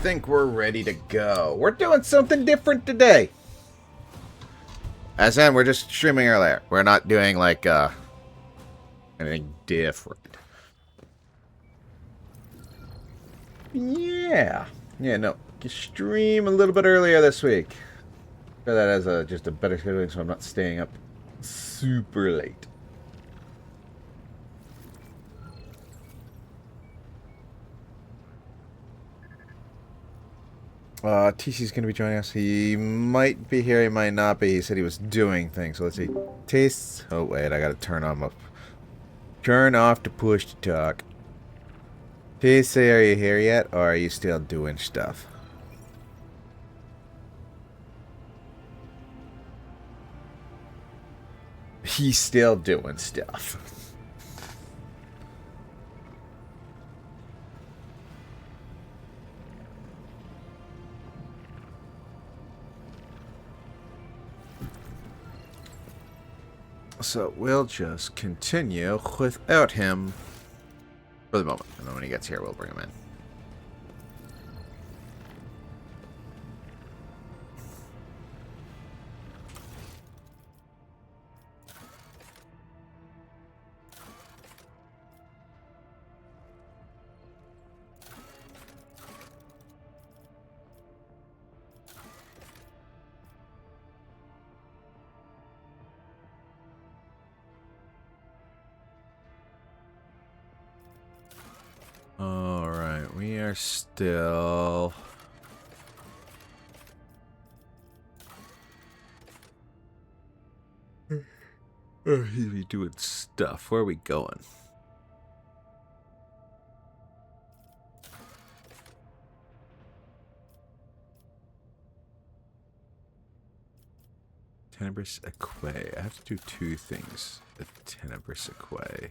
think we're ready to go. We're doing something different today. As in, we're just streaming earlier. We're not doing, like, anything different. Yeah. Yeah, no. Just stream a little bit earlier this week. For that as just a better scheduling so I'm not staying up super late. TeeCee's going to be joining us. He might be here, he might not be. He said he was doing things. So let's see. Tastes. Oh, wait, I got to turn on my... Turn off the push to talk. TeeCee, are you here yet? Or are you still doing stuff? He's still doing stuff. So we'll just continue without him for the moment. And then when he gets here, we'll bring him in. Alright, we are still... He's be doing stuff. Where are we going? Tenebris Equay. I have to do two things with Tenebris Equay.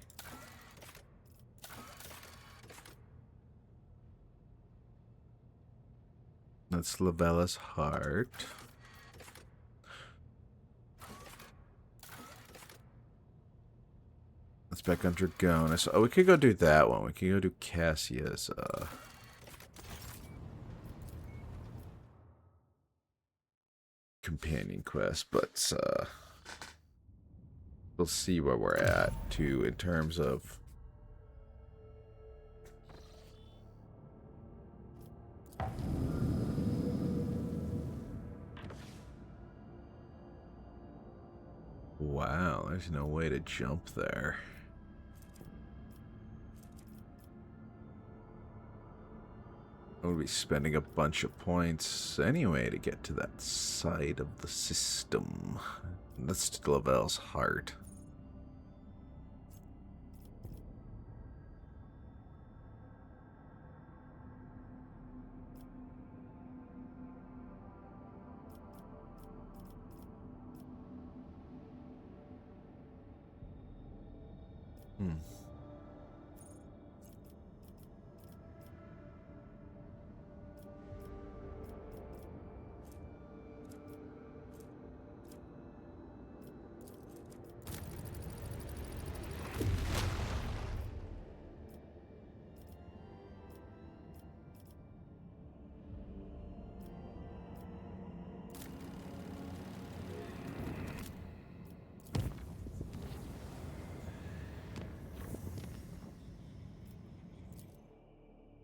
That's Lavella's heart. Let's back on Dragonis. Oh, we could go do that one. We could go do Cassia's, companion quest, but, we'll see where we're at, too, in terms of... Wow, there's no way to jump there. I would be spending a bunch of points anyway to get to that side of the system. That's Lavelle's heart.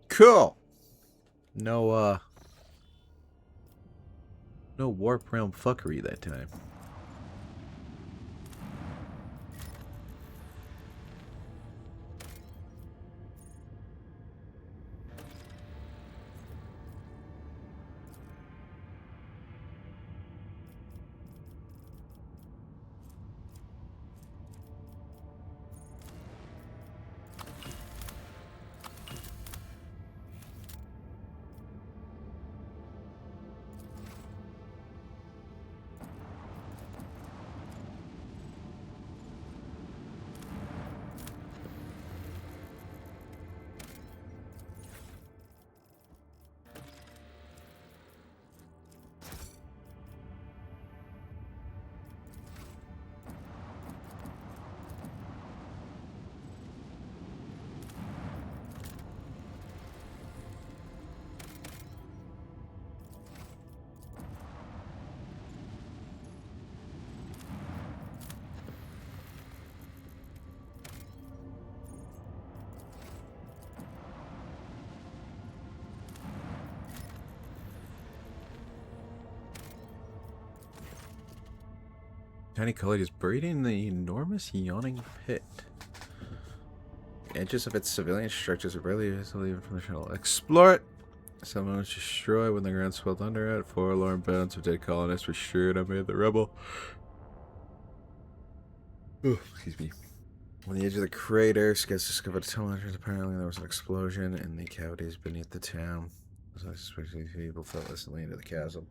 Cool. No, no warp realm fuckery that time. Tiny Cully is buried in the enormous yawning pit. The edges of its civilian structures are barely visible even from the shuttle. Explore it! Someone was destroyed when the ground swelled under it. 4 alarm bounds of dead colonists were strewn amid the rubble. Ooh, excuse me. On the edge of the crater, scouts discovered a tunnel entrance. Apparently, there was an explosion in the cavities beneath the town. As I suspect these people fell instantly into the chasm.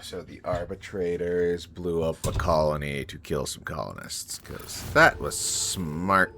So the arbitrators blew up a colony to kill some colonists, because that was smart.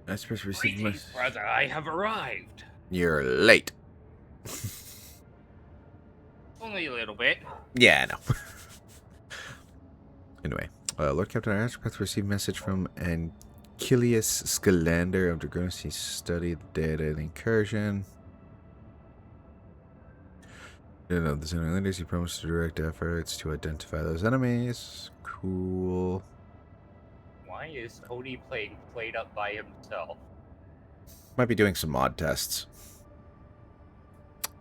I suppose received my... Greetings, brother, I have arrived. You're late. Only a little bit. Yeah, I know. Anyway, Lord Captain Ashpath received message from Ancilius Scalander of Dragonis. He studied the data of the incursion. The Xenon leaders. He promised to direct efforts to identify those enemies. Cool. Why is Cody playing played up by himself? Might be doing some mod tests.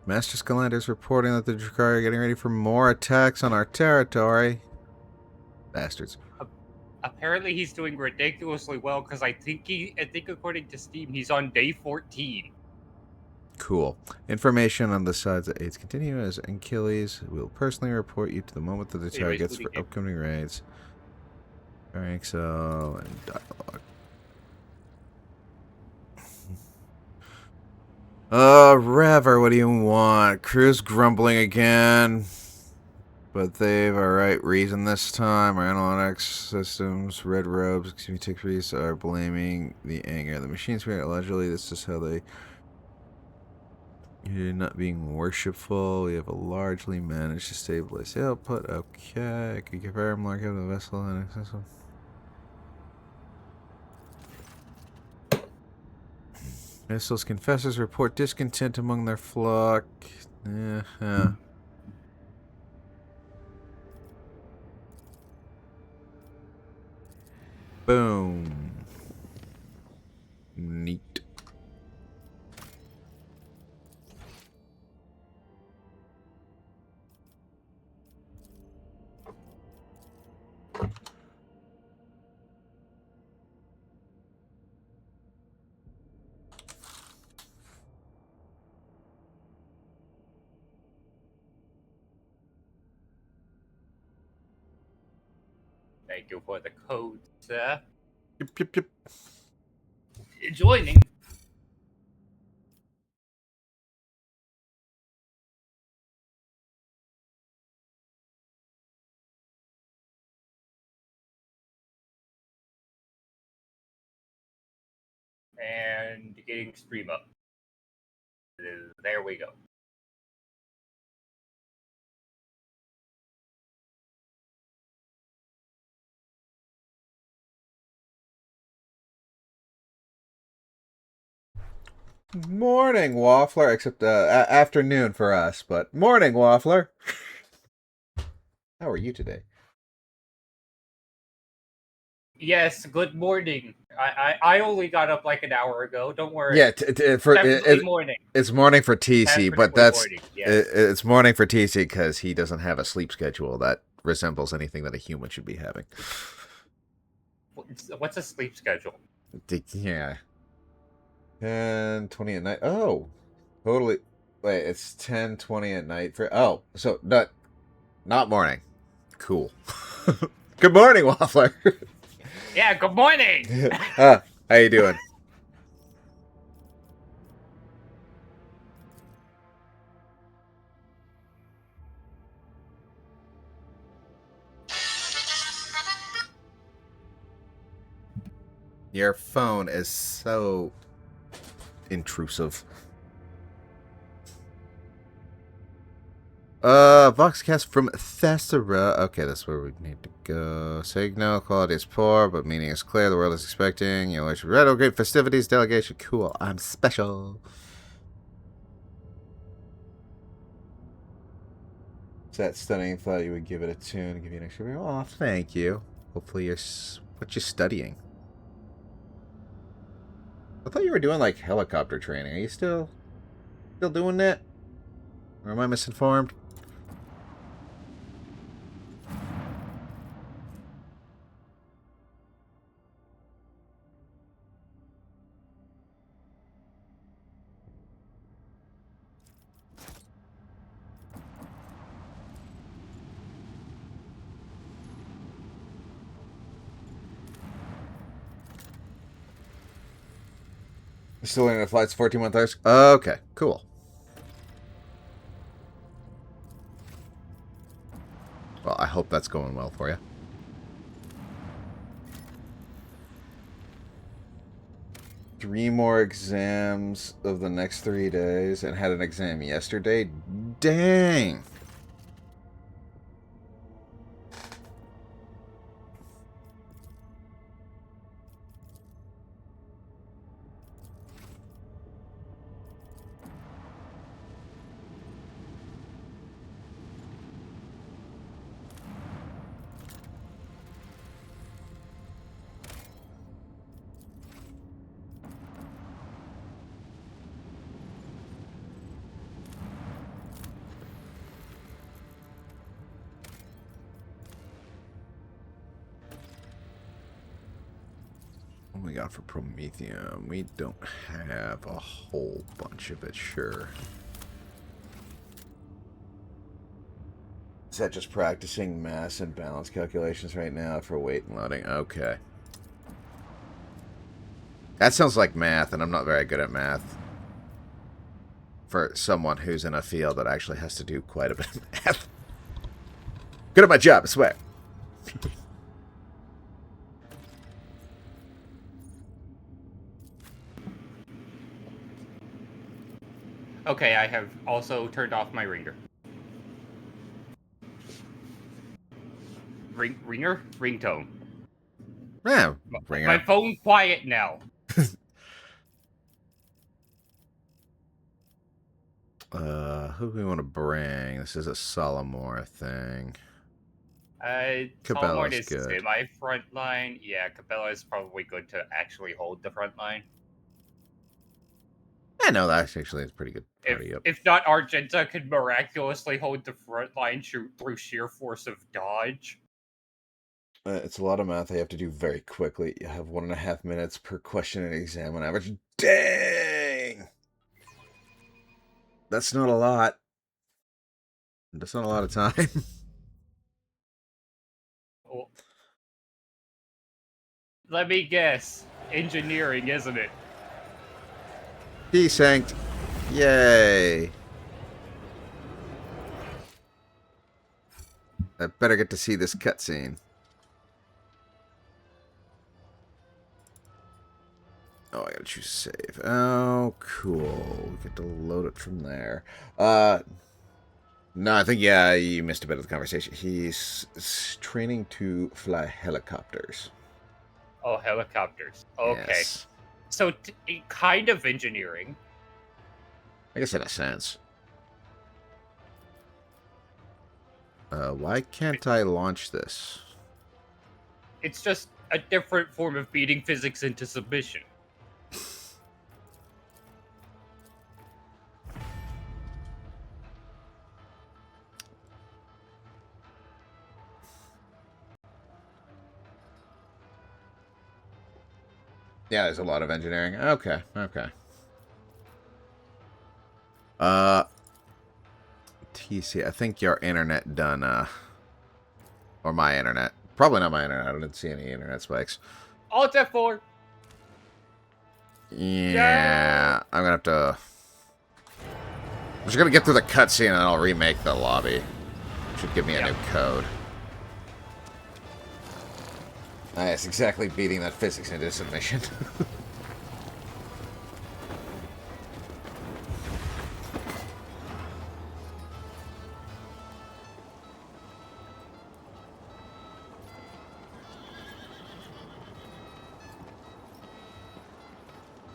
Master Scalander's reporting that the Drakari are getting ready for more attacks on our territory. Bastards. Apparently he's doing ridiculously well because I think according to Steam he's on day 14. Cool. Information on the sides that aids continue as Achilles will personally report you to the moment that the targets for upcoming raids. Excel and dialogue. Rever, what do you want? Crew's grumbling again. But they've a right reason this time. Our analytics systems, red robes, TeeCee are blaming the anger of the machine spirit. Allegedly, this is how they... You're not being worshipful. We have a largely managed to stabilize the output. Okay. I could confirm mark of the vessel and system. Vessel's confessors report discontent among their flock. Boom. Neat. Thank you for the code, sir. Yep. Joining. And getting stream up. There we go. Morning, Waffler. Except afternoon for us, but morning, Waffler. How are you today? Yes, good morning. I only got up like an hour ago. Don't worry. Yeah, morning. It's morning for TeeCee, but that's morning, yes. it's morning for TeeCee because he doesn't have a sleep schedule that resembles anything that a human should be having. What's a sleep schedule? Yeah. 10:20 at night. Oh, totally. Wait, it's 10:20 at night for. Oh, so not morning. Cool. Good morning, Waffler. Yeah, good morning. How you doing? Your phone is so intrusive. Voxcast from Thessera. Okay, that's where we need to go. Signal quality is poor, but meaning is clear. The world is expecting. You should read. Great festivities, delegation. Cool. I'm special. Is that stunning? Thought you would give it a tune, give you an extra. Oh, thank you. Hopefully, what you studying? I thought you were doing like helicopter training. Are you still doing that? Or am I misinformed? Still in the flight's 14-month hours? Okay, cool. Well, I hope that's going well for you. Three more exams of the next 3 days and had an exam yesterday. Dang! What we got for Promethium? We don't have a whole bunch of it, sure. Is that just practicing mass and balance calculations right now for weight and loading? Okay. That sounds like math, and I'm not very good at math. For someone who's in a field that actually has to do quite a bit of math. Good at my job, I swear. Okay, I have also turned off my ringer. Ringer? Ringtone. Yeah, bring My up. phone quiet now. Who do we want to bring? This is a Solomore thing. Solomon Cabela's is good. semi-front line. Yeah, Cabela is probably good to actually hold the front line. I know that's actually a pretty good If party up. if not, Argenta could miraculously hold the front line through sheer force of dodge. It's a lot of math I have to do very quickly. You have 1.5 minutes per question and exam on average. Dang! That's not a lot. That's not a lot of time. Well, let me guess. Engineering, isn't it? Desynced. Yay. I better get to see this cutscene. Oh, I gotta choose save. Oh, cool. We get to load it from there. No, I think, yeah, you missed a bit of the conversation. He's training to fly helicopters. Oh, helicopters. Okay. Yes. So, kind of engineering. I guess in a sense. Why can't I launch this? It's just a different form of beating physics into submission. Yeah, there's a lot of engineering. Okay, okay. TeeCee, I think your internet done, or my internet. Probably not my internet. I didn't see any internet spikes. Alt F4. Yeah, I'm gonna have to... I'm just gonna get through the cutscene and I'll remake the lobby. Should give me a new code. Nice, exactly beating that physics into submission.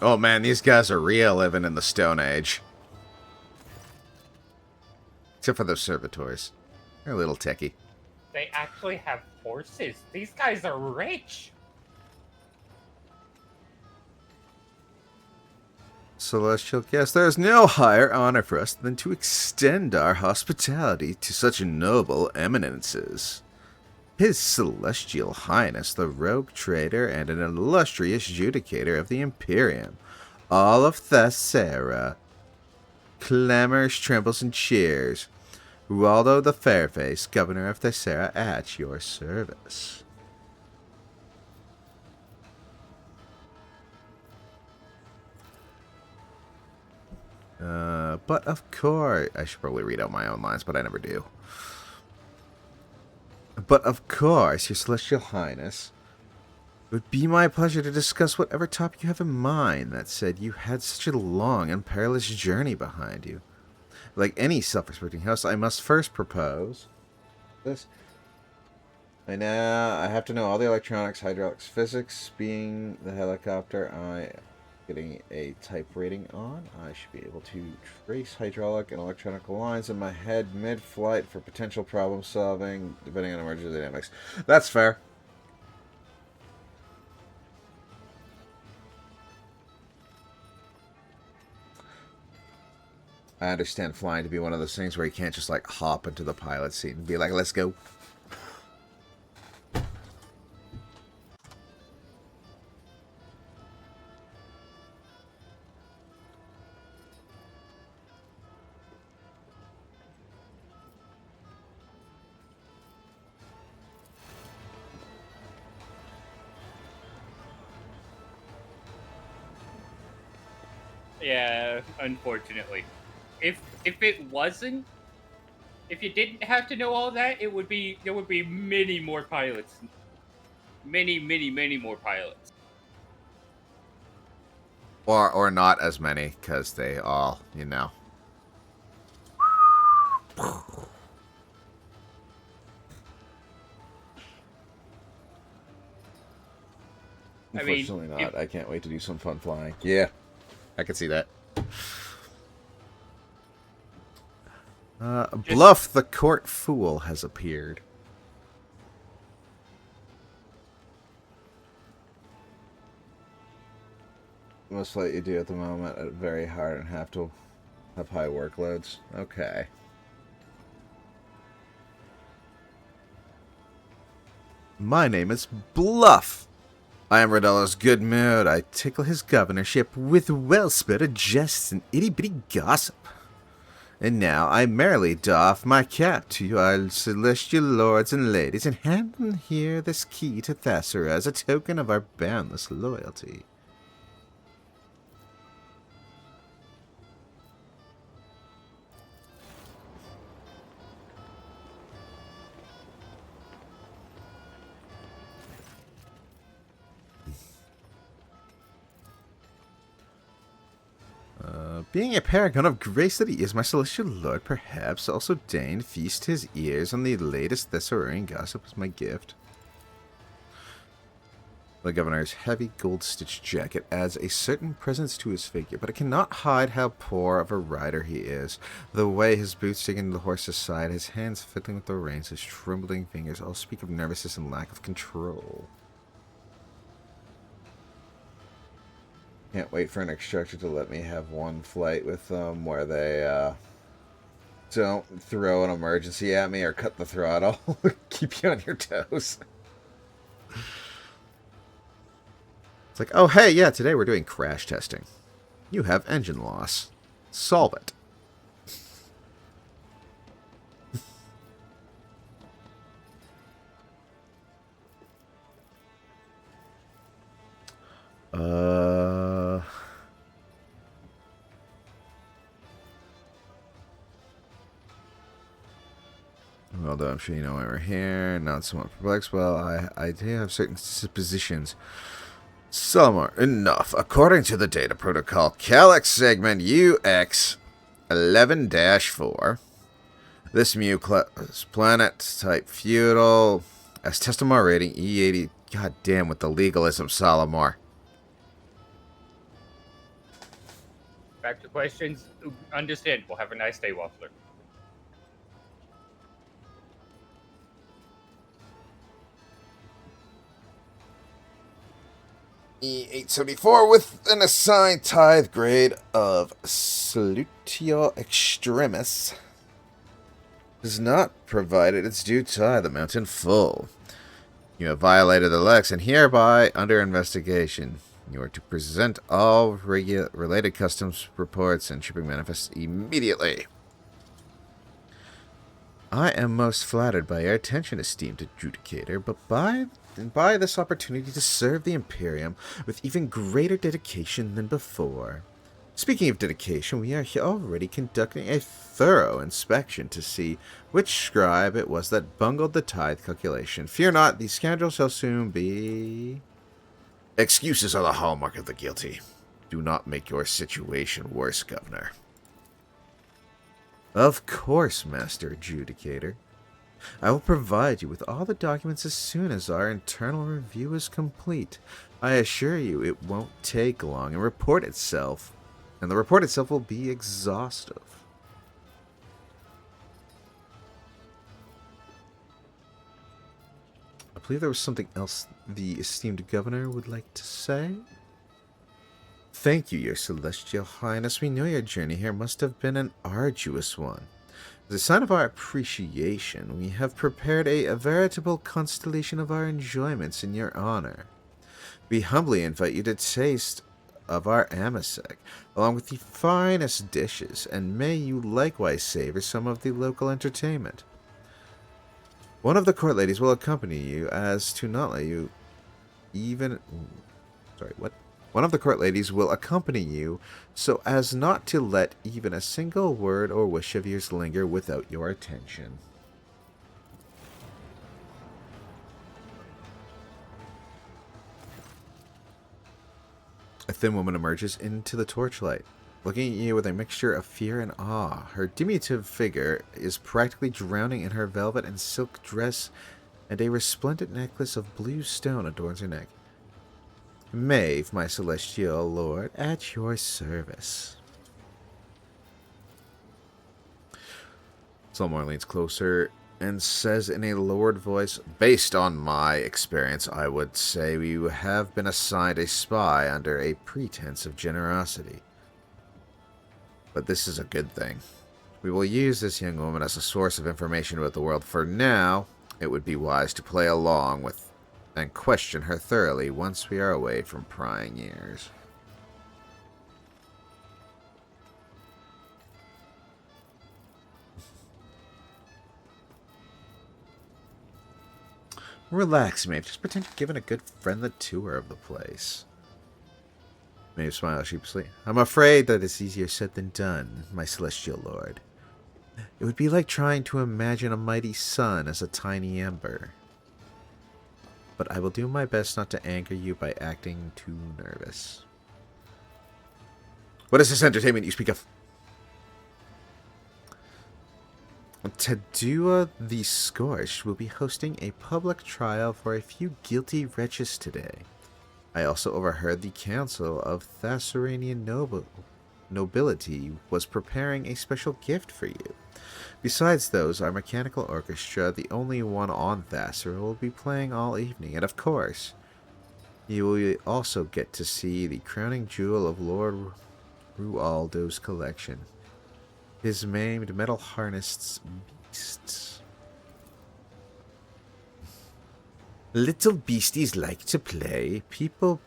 Oh man, these guys are real living in the Stone Age. Except for those servitors. They're a little techie. They actually have horses. These guys are rich. Celestial guest, there is no higher honor for us than to extend our hospitality to such noble eminences. His Celestial Highness, the rogue trader and an illustrious judicator of the Imperium, all of Thessera, clamors, trembles, and cheers. Waldo the Fairface, Governor of Thessera, at your service. But of course, I should probably read out my own lines, but I never do. But of course, your Celestial Highness, it would be my pleasure to discuss whatever topic you have in mind. That said, you had such a long and perilous journey behind you. Like any self-respecting house, I must first propose this. I have to know all the electronics, hydraulics, physics. Being the helicopter I am getting a type rating on, I should be able to trace hydraulic and electronic lines in my head mid-flight for potential problem solving, depending on emergency dynamics. That's fair. I understand flying to be one of those things where you can't just like hop into the pilot seat and be like, let's go. Yeah, unfortunately. If it wasn't, if you didn't have to know all that, there would be many more pilots. Many more pilots. Or not as many, because they all, you know. Unfortunately not. I can't wait to do some fun flying. Yeah, I can see that. Bluff the court fool has appeared. Most likely you do at the moment at very hard and have to have high workloads. Okay. My name is Bluff. I am Rodello's good mood. I tickle his governorship with well-spotted jests and itty-bitty gossip. And now I merrily doff my cap to you, our celestial lords and ladies, and hand them here this key to Thessera as a token of our boundless loyalty. Being a paragon of grace that he is, my celestial lord perhaps also deigned feast his ears on the latest Thesserian gossip as my gift. The governor's heavy gold-stitched jacket adds a certain presence to his figure, but it cannot hide how poor of a rider he is. The way his boots dig into the horse's side, his hands fiddling with the reins, his trembling fingers all speak of nervousness and lack of control. Can't wait for an instructor to let me have one flight with them where they don't throw an emergency at me or cut the throttle. Keep you on your toes. It's like, oh hey, yeah, today we're doing crash testing. You have engine loss. Solve it. although I'm sure you know why we're here. Not somewhat perplexed. Well, I do have certain suppositions. Salamar, enough. According to the data protocol, Calyx segment UX 11-4. This planet type feudal as Testamar rating E80. God damn with the legalism, Salamar. Back to questions. Understandable. Have a nice day, Waffler. E874 with an assigned tithe grade of Salutio Extremis. Does not provided its due tithe the mountain full. You have violated the Lex and hereby under investigation. You are to present all related customs reports and shipping manifests immediately. I am most flattered by your attention, esteemed adjudicator, but by this opportunity to serve the Imperium with even greater dedication than before. Speaking of dedication, we are already conducting a thorough inspection to see which scribe it was that bungled the tithe calculation. Fear not, the scoundrel shall soon be... Excuses are the hallmark of the guilty. Do not make your situation worse, Governor. Of course, Master Adjudicator. I will provide you with all the documents as soon as our internal review is complete. I assure you it won't take long, and the report itself will be exhaustive. I believe there was something else the esteemed governor would like to say. Thank you, your celestial highness. We know your journey here must have been an arduous one. As a sign of our appreciation, we have prepared a veritable constellation of our enjoyments in your honor. We humbly invite you to taste of our amasec, along with the finest dishes, and may you likewise savor some of the local entertainment. One of the court ladies will accompany you as to not let you even... One of the court ladies will accompany you so as not to let even a single word or wish of yours linger without your attention. A thin woman emerges into the torchlight, looking at you with a mixture of fear and awe. Her diminutive figure is practically drowning in her velvet and silk dress, and a resplendent necklace of blue stone adorns her neck. Maeve, my celestial lord, at your service. Salmar leans closer and says in a lowered voice, based on my experience, I would say you have been assigned a spy under a pretense of generosity. But this is a good thing. We will use this young woman as a source of information about the world. For now, it would be wise to play along with and question her thoroughly once we are away from prying ears. Relax, Maeve. Just pretend you're giving a good friend the tour of the place. Maeve smiles sheepishly. I'm afraid that it's easier said than done, my celestial lord. It would be like trying to imagine a mighty sun as a tiny ember. But I will do my best not to anger you by acting too nervous. What is this entertainment you speak of? Tadua the Scorched will be hosting a public trial for a few guilty wretches today. I also overheard the Council of Thasseranian Nobility was preparing a special gift for you. Besides those, our mechanical orchestra, the only one on Thasser, will be playing all evening, and of course, you will also get to see the crowning jewel of Lord Rualdo's collection, his maimed metal-harnessed beasts. Little beasties like to play. People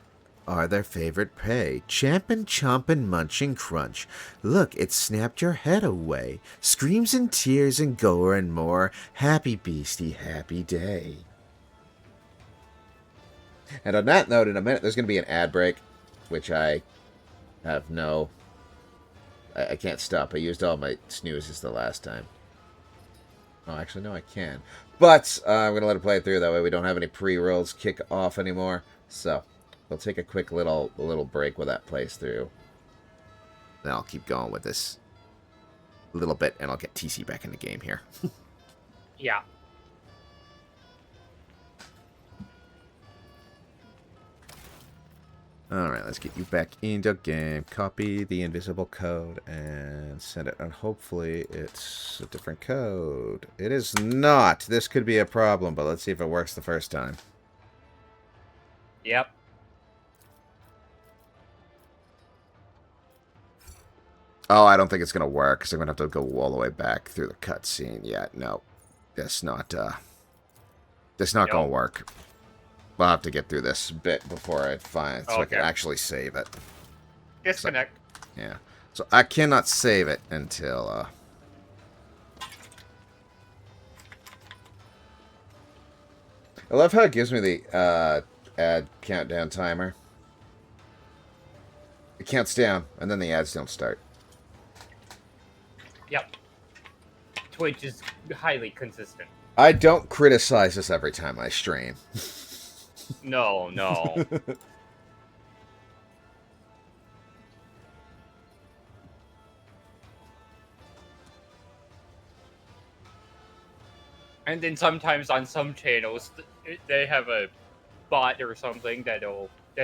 are their favorite prey. Champ and chomp and munch and crunch. Look, it snapped your head away. Screams and tears and gore and more. Happy beastie, happy day. And on that note, in a minute, there's going to be an ad break, which I have no... I can't stop. I used all my snoozes the last time. Oh, actually, no, I can. But I'm going to let it play through. That way we don't have any pre-rolls kick off anymore. So we'll take a quick little break with that plays through. Then I'll keep going with this a little bit, and I'll get TeeCee back in the game here. Yeah. Alright, let's get you back into game. Copy the invisible code and send it. And hopefully it's a different code. It is not. This could be a problem, but let's see if it works the first time. Yep. Oh, I don't think it's going to work, because I'm going to have to go all the way back through the cutscene. Yeah, no. That's not Nope. going to work. We'll have to get through this bit before I find so I can actually save it. Disconnect. Yeah. So I cannot save it until I love how it gives me the ad countdown timer. It counts down, and then the ads don't start. Yep. Twitch is highly consistent. I don't criticize this every time I stream. No, no. And then sometimes on some channels, they have a bot or something that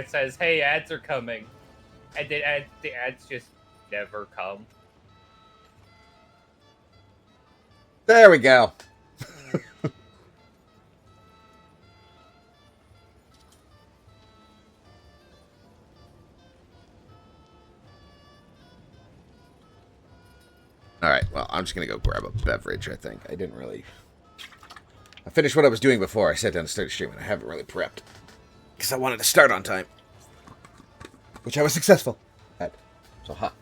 says, "Hey, ads are coming," and then the ads just never come. There we go. Alright, well, I'm just going to go grab a beverage, I think. I finished what I was doing before I sat down and started streaming. I haven't really prepped. Because I wanted to start on time. Which I was successful at. So, ha.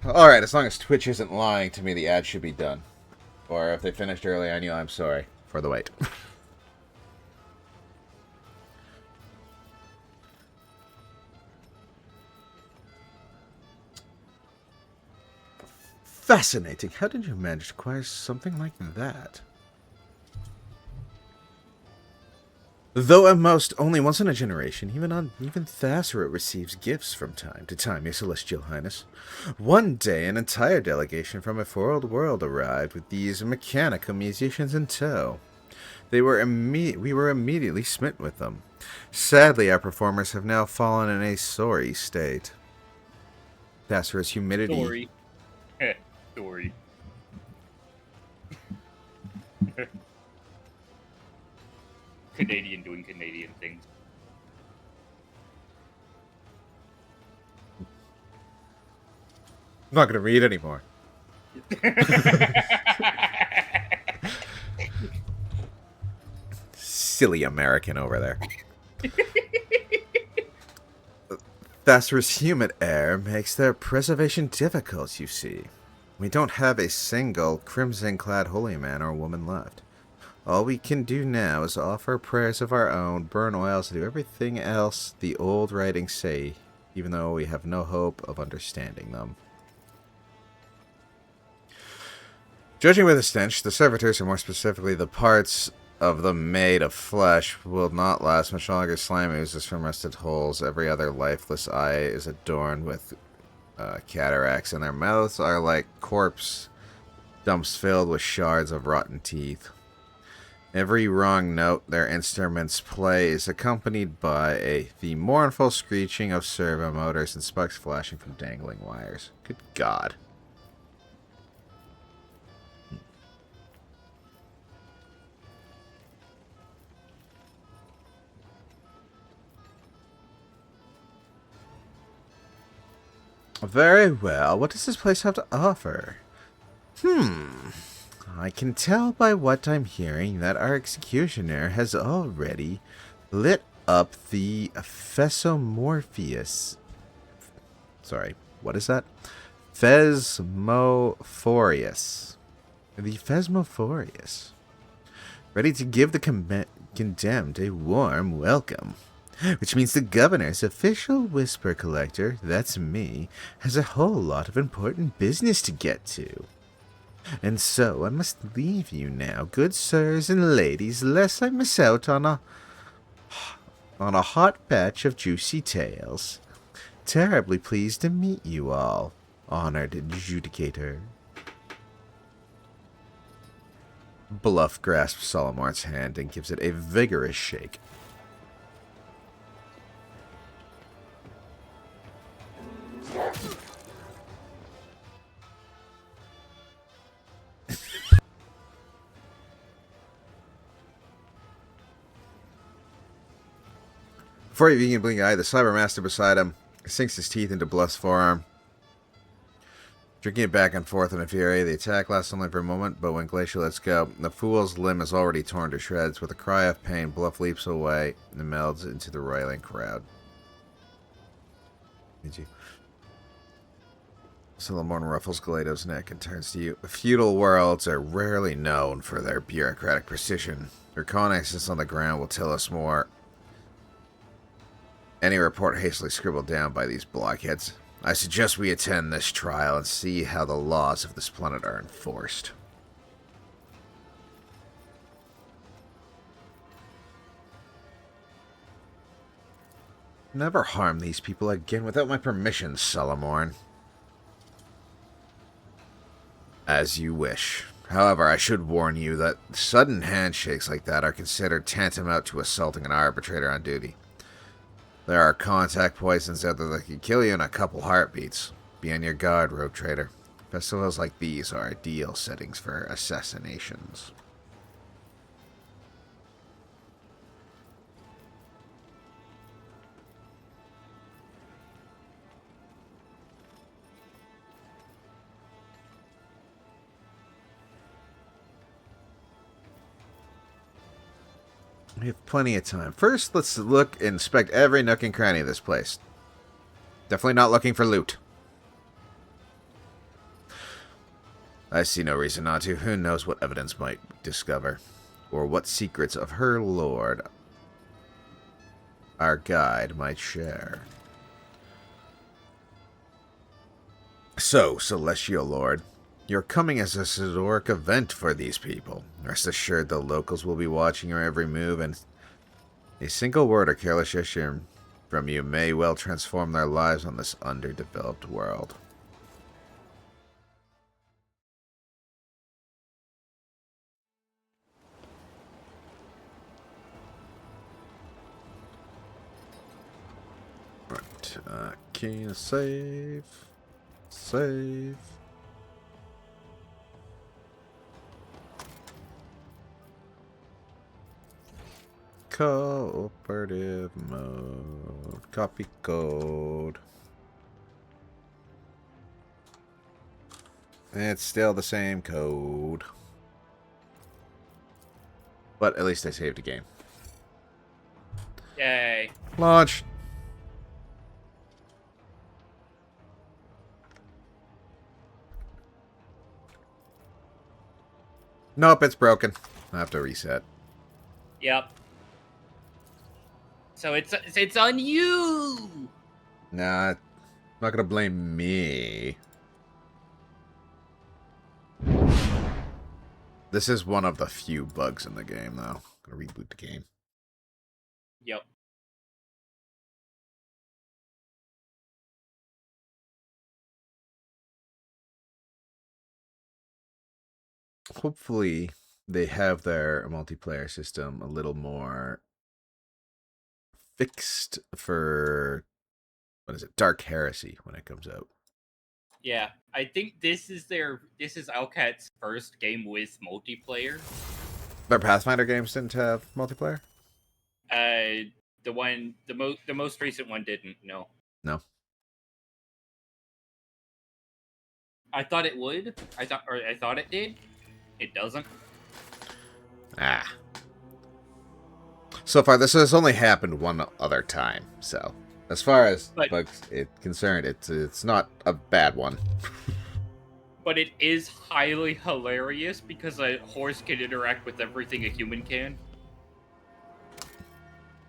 Alright, as long as Twitch isn't lying to me, the ad should be done. Or if they finished early on you, I'm sorry for the wait. Fascinating. How did you manage to acquire something like that? Though at most only once in a generation, even Thassarit receives gifts from time to time, Your Celestial Highness. One day, an entire delegation from a foreign world arrived with these mechanical musicians in tow. We were immediately smitten with them. Sadly, our performers have now fallen in a sorry state. Thassarit's humidity. Sorry. Sorry. Canadian doing Canadian things. I'm not going to read anymore. Silly American over there. Thassarit's humid air makes their preservation difficult, you see. We don't have a single crimson-clad holy man or woman left. All we can do now is offer prayers of our own, burn oils, and do everything else the old writings say, even though we have no hope of understanding them. Judging by the stench, the servitors, or more specifically the parts of them made of flesh, will not last much longer. Slime oozes from rusted holes. Every other lifeless eye is adorned with cataracts, and their mouths are like corpse dumps filled with shards of rotten teeth. Every wrong note their instruments play is accompanied by the mournful screeching of servo motors and sparks flashing from dangling wires. Good God. Very well. What does this place have to offer? I can tell by what I'm hearing that our executioner has already lit up the Phesomorpheus. Sorry, what is that? Phesmophorius. The Phesmophorius. Ready to give the condemned a warm welcome. Which means the governor's official whisper collector, that's me, has a whole lot of important business to get to. And so I must leave you now, good sirs and ladies, lest I miss out on a hot batch of juicy tales. Terribly pleased to meet you all, honored adjudicator. Bluff grasps Solomor's hand and gives it a vigorous shake. Before you begin blinking eye, the Cybermaster beside him sinks his teeth into Bluff's forearm, drinking it back and forth in a fury. The attack lasts only for a moment, but when Glacier lets go, the fool's limb is already torn to shreds. With a cry of pain, Bluff leaps away and melds into the roiling crowd. Did you? Solomon ruffles Galado's neck and turns to you. Feudal worlds are rarely known for their bureaucratic precision. Reconnaissance on the ground will tell us more. Any report hastily scribbled down by these blockheads. I suggest we attend this trial and see how the laws of this planet are enforced. Never harm these people again without my permission, Solomorn. As you wish. However, I should warn you that sudden handshakes like that are considered tantamount to assaulting an arbitrator on duty. There are contact poisons out there that can kill you in a couple heartbeats. Be on your guard, rogue trader. Festivals like these are ideal settings for assassinations. We have plenty of time. First, let's inspect every nook and cranny of this place. Definitely not looking for loot. I see no reason not to. Who knows what evidence might discover, or what secrets of her lord our guide might share. So, Celestial Lord, You're coming as a historic event for these people. Rest assured the locals will be watching your every move, and a single word or careless gesture from you may well transform their lives on this underdeveloped world. Right, key save. Save. Cooperative mode. Copy code. It's still the same code. But at least I saved a game. Yay. Launch. Nope, it's broken. I have to reset. Yep. So it's on you. Nah, not gonna blame me. This is one of the few bugs in the game, though. Gonna reboot the game. Yep. Hopefully, they have their multiplayer system a little more fixed for, what is it, Dark Heresy when it comes out. Yeah, I think this is Alcat's first game with multiplayer. Their Pathfinder games didn't have multiplayer? The most recent one didn't. No. No. I thought it would. I thought it did. It doesn't. Ah. So far, this has only happened one other time, so as far as bugs it's concerned, it's not a bad one. But it is highly hilarious because a horse can interact with everything a human can.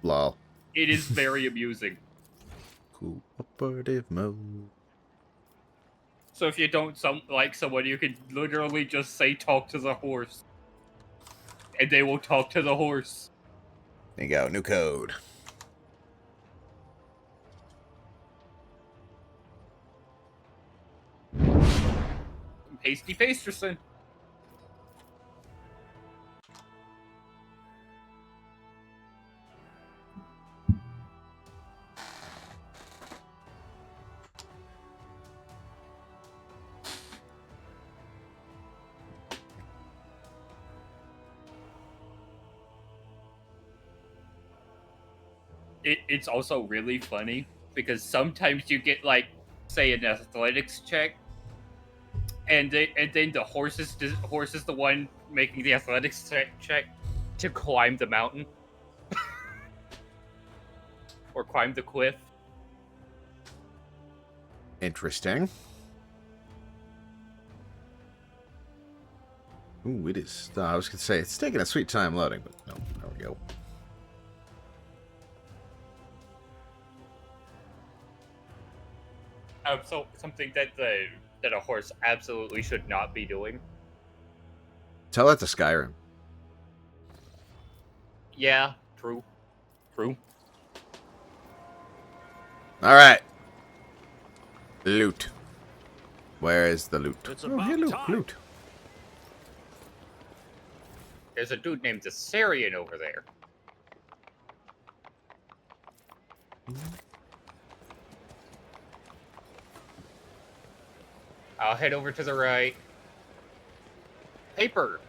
Lol. It is very amusing. Cooperative mode. So if you don't like someone, you can literally just say talk to the horse. And they will talk to the horse. There you go, new code. Pasty Pasterson. It's also really funny because sometimes you get like, say, an athletics check, and then the horse is the one making the athletics check to climb the mountain or climb the cliff. Interesting. Ooh, it is. I was gonna say it's taking a sweet time loading, but no, there we go. So something that a horse absolutely should not be doing. Tell that to Skyrim. Yeah, true. All right. Loot. Where is the loot? Oh, hey, loot. There's a dude named Assyrian over there. I'll head over to the right. Paper.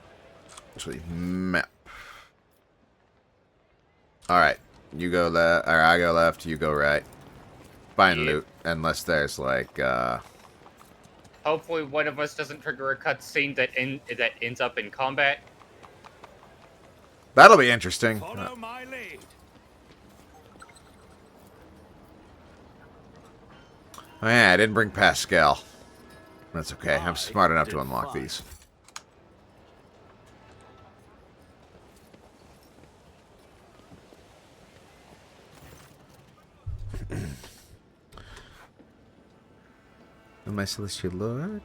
Actually, map. All right. You go left, or I go left. You go right. Find loot, unless there's like. Hopefully, one of us doesn't trigger a cutscene that ends up in combat. That'll be interesting. Follow my lead. Oh, yeah, I didn't bring Pascal. That's okay. I'm smart enough to unlock these. My celestial lord.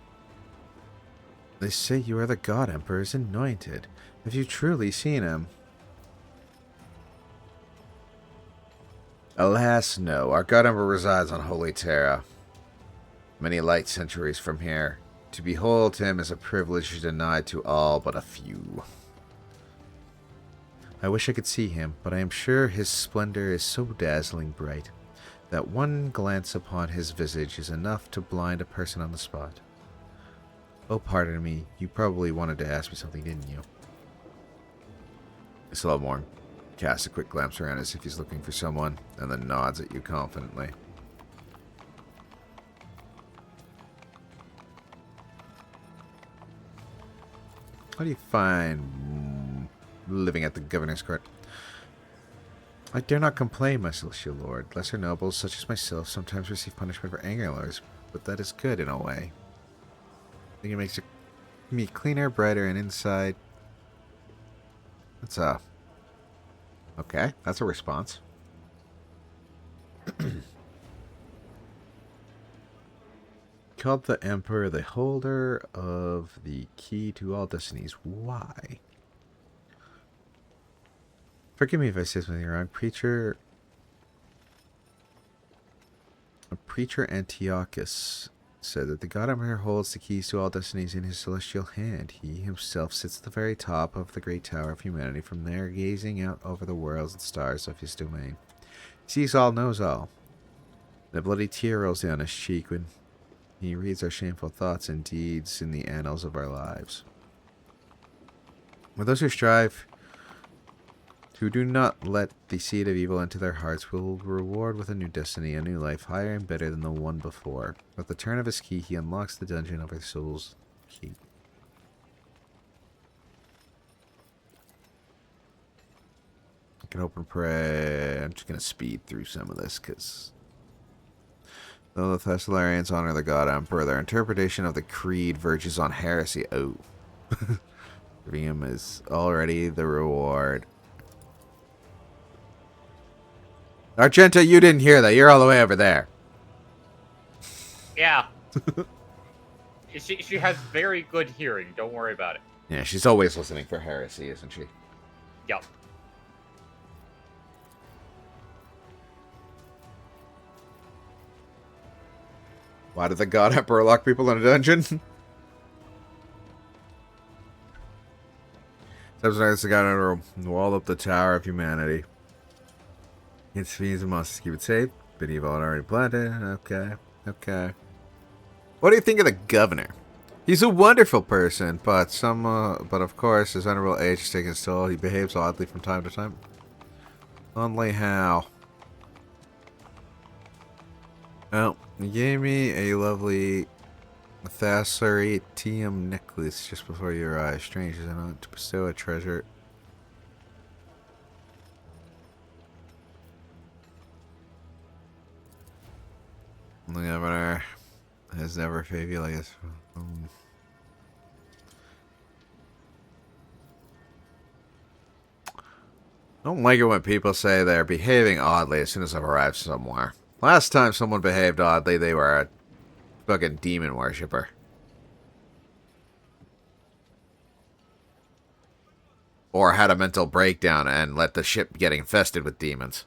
They say you are the God Emperor's anointed. Have you truly seen him? Alas, no. Our God Emperor resides on Holy Terra, many light centuries from here. To behold him is a privilege denied to all but a few. I wish I could see him, but I am sure his splendor is so dazzling bright that one glance upon his visage is enough to blind a person on the spot. Oh, pardon me. You probably wanted to ask me something, didn't you? Slowmore casts a quick glance around as if he's looking for someone, and then nods at you confidently. How do you find living at the governor's court? I dare not complain, my celestial lord. Lesser nobles, such as myself, sometimes receive punishment for angering others, but that is good in a way. I think it makes me cleaner, brighter, and inside. That's okay, that's a response. Called the Emperor the holder of the key to all destinies. Why? Forgive me if I say something wrong. A preacher Antiochus said that the God Emperor holds the keys to all destinies in his celestial hand. He himself sits at the very top of the great tower of humanity, from there gazing out over the worlds and stars of his domain. He sees all, knows all. And a bloody tear rolls down his cheek when he reads our shameful thoughts and deeds in the annals of our lives. For those who strive, who do not let the seed of evil into their hearts, will reward with a new destiny, a new life, higher and better than the one before. With the turn of his key, he unlocks the dungeon of our soul's key. I can hope and pray. I'm just going to speed through some of this, because though the Thessalonians honor the God Emperor, their interpretation of the creed verges on heresy. Oh. Giving him is already the reward. Argenta, you didn't hear that. You're all the way over there. Yeah. She has very good hearing. Don't worry about it. Yeah, she's always listening for heresy, isn't she? Yep. Why did the God Emperor lock people in a dungeon? Sometimes the God Emperor walled up the Tower of Humanity. Its fiends and monsters keep it safe. But evil had already planted. Okay. Okay. What do you think of the governor? He's a wonderful person, but of course, his honorable age is taking its toll. He behaves oddly from time to time. Only how? Oh, he gave me a lovely Thassareetium necklace just before your eyes. Strange, is it not? To bestow a treasure. The governor has never favored you like this. I don't like it when people say they're behaving oddly as soon as I've arrived somewhere. Last time someone behaved oddly, they were a fucking demon worshiper. Or had a mental breakdown and let the ship get infested with demons.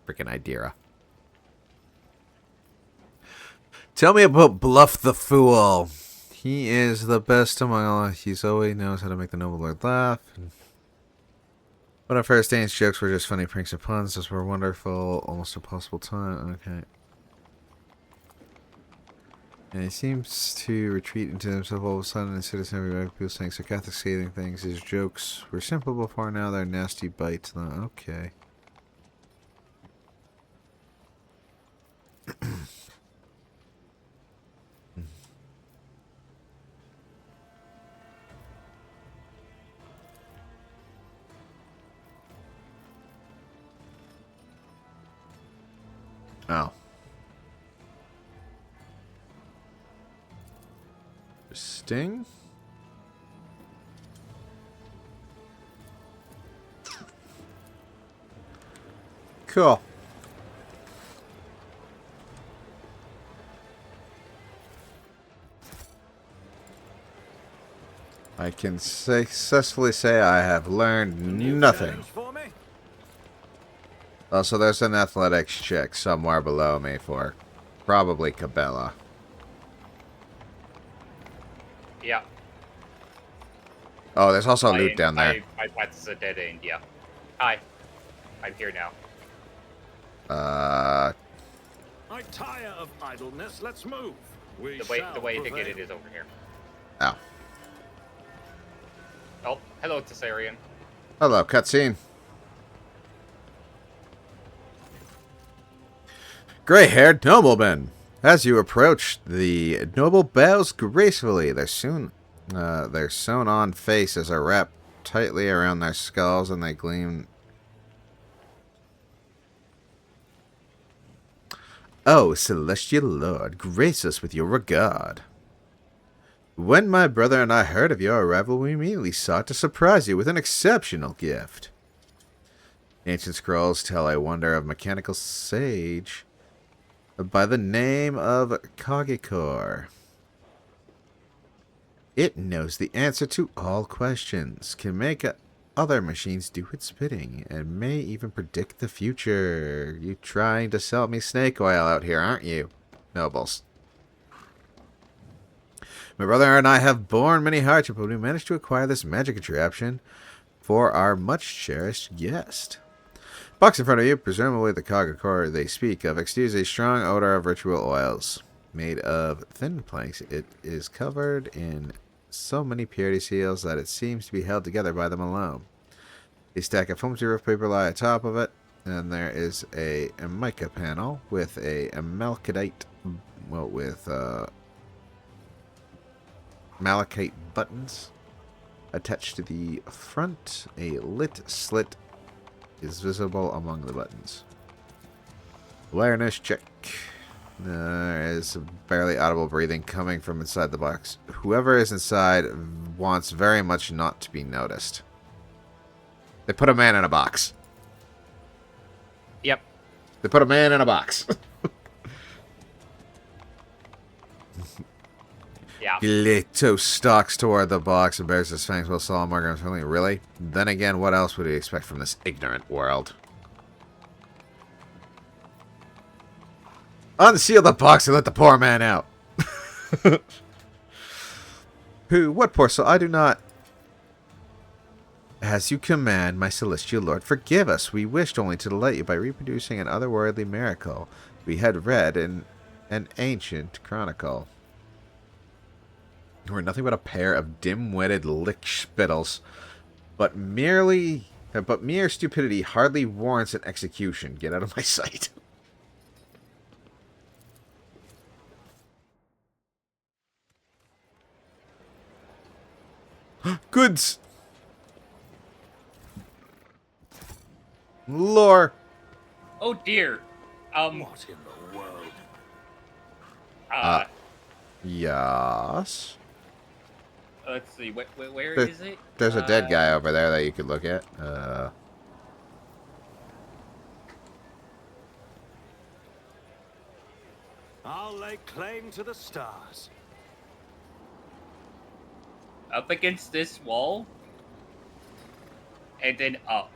Freaking Idira. Tell me about Bluff the Fool. He is the best among all. He always knows how to make the noble lord laugh. But at first, Dane's jokes were just funny pranks and puns. Those were wonderful, almost impossible time. Okay. And he seems to retreat into himself all of a sudden instead of everybody people saying sarcastic, scathing things. His jokes were simple before, now they're nasty bites. Okay. Oh. Sting? Cool. I can successfully say I have learned New nothing. challenge for me? Also, there's an athletics check somewhere below me for probably Cabela. Yeah. Oh, there's also loot down there. My path's a dead end, yeah. Hi. I'm here now. I tire of idleness. Let's move. We The shall way to prevail. get it is over here. Oh. Oh, hello, Tessarian. Hello, cutscene. Gray-haired nobleman. As you approach, the noble bows gracefully. Their sewn-on faces are wrapped tightly around their skulls, and they gleam. Oh, celestial lord, grace us with your regard. When my brother and I heard of your arrival, we immediately sought to surprise you with an exceptional gift. Ancient scrolls tell a wonder of mechanical sage by the name of Kagekor. It knows the answer to all questions, can make other machines do its bidding, and may even predict the future. You trying to sell me snake oil out here, aren't you, nobles? My brother and I have borne many hardships, but we managed to acquire this magic contraption for our much-cherished guest. Box in front of you, presumably the Kagekor they speak of, exudes a strong odor of ritual oils. Made of thin planks, it is covered in so many purity seals that it seems to be held together by them alone. A stack of flimsy roof paper lie on top of it, and there is a mica panel with a malachite, malachite buttons attached to the front. A lit slit is visible among the buttons. Awareness check. There is barely audible breathing coming from inside the box. Whoever is inside wants very much not to be noticed. They put a man in a box. Yep. They put a man in a box. Yeah. Leto stalks toward the box and bears his fangs while Saul Morgan is really? Then again, what else would he expect from this ignorant world? Unseal the box and let the poor man out. Who? What poor soul? I do not. As you command, my celestial lord, forgive us. We wished only to delight you by reproducing an otherworldly miracle we had read in an ancient chronicle. We're nothing but a pair of dim-witted lick-spittles, but mere stupidity hardly warrants an execution. Get out of my sight. Goods! Lore! Oh dear. What in the world? Yes. Let's see. Where There- is it? There's a dead guy over there that you could look at. I'll lay claim to the stars. Up against this wall. And then up.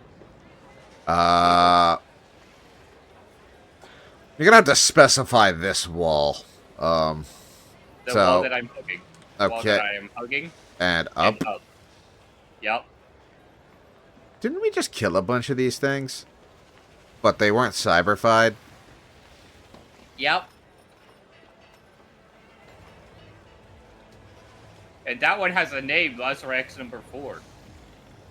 You're gonna have to specify this wall. The So- wall that I'm hugging. The wall Okay. that I am hugging. And up. And up. Yep. Didn't we just kill a bunch of these things? But they weren't cyberfied? Yep. And that one has a name, Resurrex number 4.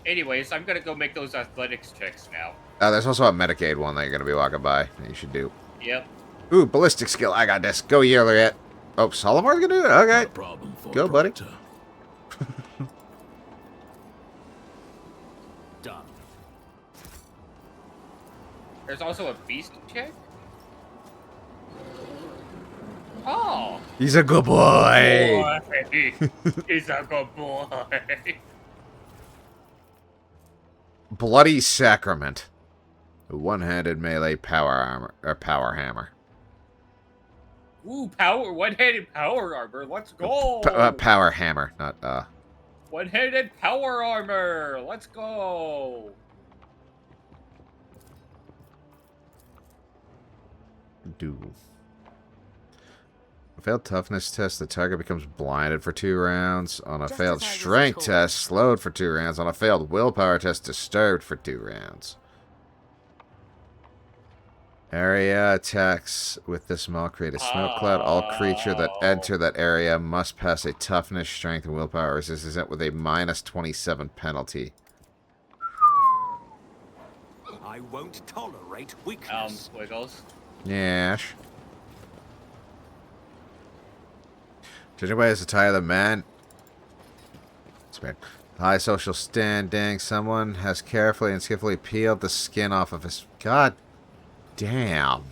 Anyways, I'm gonna go make those athletics checks now. There's also a Medicaid one that you're gonna be walking by that you should do. Yep. Ooh, ballistic skill. I got this. Go, Yearliet. Oh, Solomon's gonna do it? Okay. No problem for Go, buddy. Proctor. Done. There's also a beast check? Oh! He's a good boy. Boy. He's a good boy. Bloody Sacrament. A one-handed melee power hammer. Ooh, one-handed power armor. Let's go. Power hammer, not One-handed power armor. Let's go. Do. A failed toughness test, the target becomes blinded for 2 rounds. On a Just failed as I was strength told. test, slowed for 2 rounds. On a failed willpower test, disturbed for 2 rounds. Area attacks with this small create a smoke cloud. All creature that enter that area must pass a toughness, strength, and willpower resistance with a minus 27 penalty. I won't tolerate weakness. Wiggles. Yeah. Judging by his attire, the man. It's weird. High social standing. Someone has carefully and skillfully peeled the skin off of his. God damn.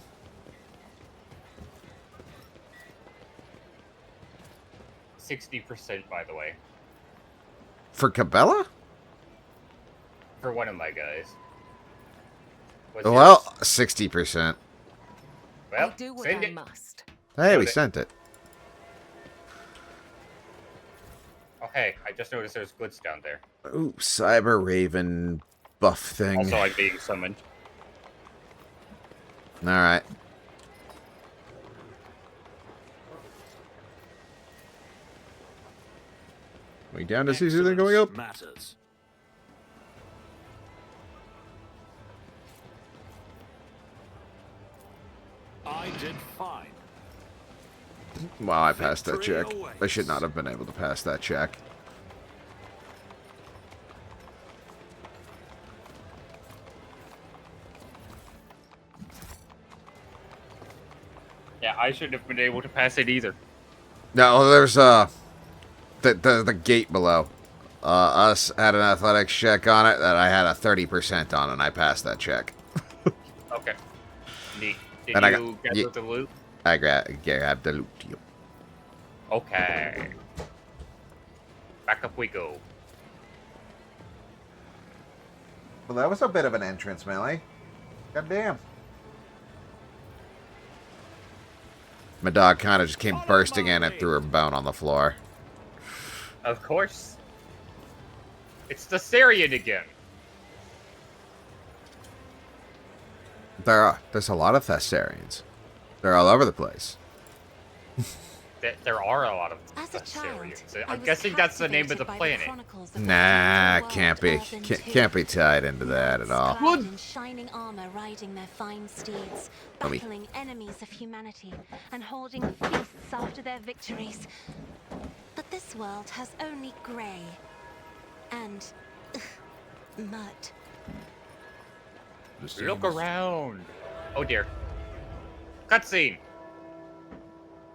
60%, by the way, For Cabela? for one of my guys. What's Well, yours? 60%. Well, I do what send I it. must. Hey, we Okay. sent it. Okay, I just noticed there's goods down there. Ooh, Cyber Raven buff thing. Also, I'm being summoned. Alright. We down to see something going up? Matters. I did fine. Well, I passed that Victory check. I awaits. should not have been able to pass that check. Yeah, I shouldn't have been able to pass it either. No, there's the gate below. Us had an athletics check on it that I had a 30% on, and I passed that check. Okay. Neat. Did And I you got- gather the loot? I grabbed the loot. Yep. Okay. Back up we go. Well, that was a bit of an entrance, Melee. God damn. My dog kind of just came bursting in and threw her bone on the floor. Of course. It's the Syrian again. There's a lot of Thessarians. They're all over the place. There are a lot of As a child, Syrians. I I'm was guessing that's the name of the captivated by planet. chronicles of the Nah, wonderful can't world be. of Earth and Can't be Two. tied into that at all. Clad in shining armor, riding their fine steeds, Let me- battling enemies of humanity, and holding feasts after their victories. But this world has only grey and mud. Look around. Oh dear. Cutscene.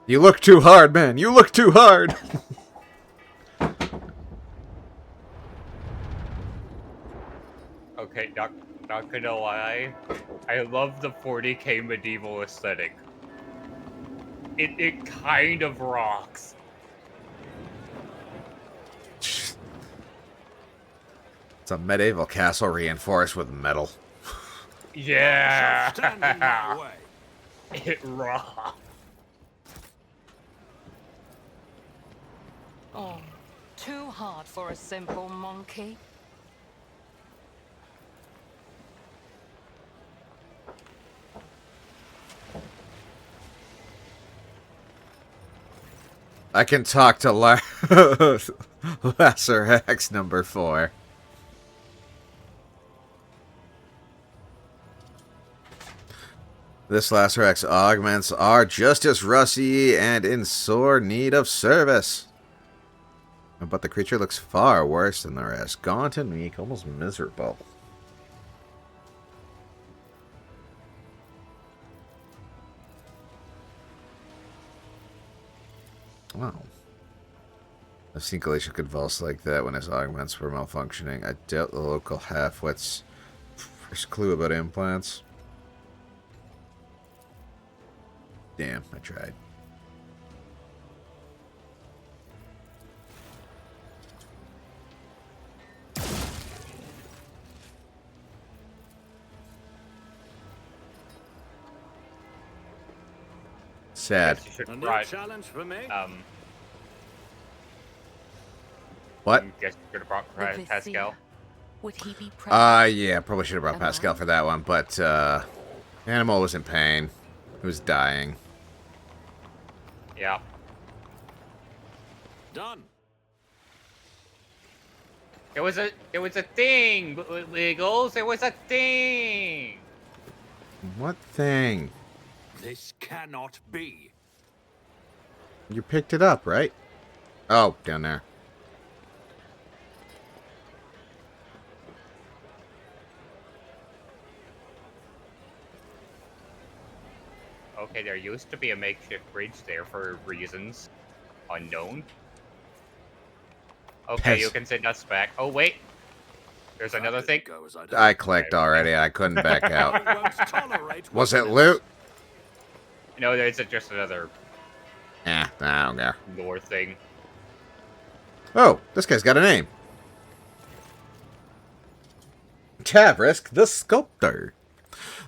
You look too hard, man. You look too hard. Okay, not gonna lie. I love the 40k medieval aesthetic. It kind of rocks. It's a medieval castle reinforced with metal. Yeah. Stand in my way. It rocks. Oh, too hard for a simple monkey. I can talk to Lesser Hex number 4. This Lesser Hex augments are just as rusty and in sore need of service. But the creature looks far worse than the rest. Gaunt and meek, almost miserable. Wow. I've seen Glacial convulse like that when his augments were malfunctioning. I doubt the local half-wit's first clue about implants. Damn, I tried. Sad. Guess you should A new ride. challenge for me. What? Guess you could have brought The Pascal. Vizier. Would he be present? Yeah, probably should have brought Am Pascal I? for that one, but, Animal was in pain. He was dying. Yeah. Done. It was a thing, Wiggles. It was a thing. What thing? This cannot be. You picked it up, right? Oh, down there. Okay, there used to be a makeshift bridge there for reasons unknown. Okay, Pes- you can send us back. Oh wait, there's That another didn't thing. go as I I clicked already. I couldn't back out. I won't tolerate Was it wickedness. loot? No, there's just another I don't care. lore thing. Oh, this guy's got a name. Tavrisk the Sculptor.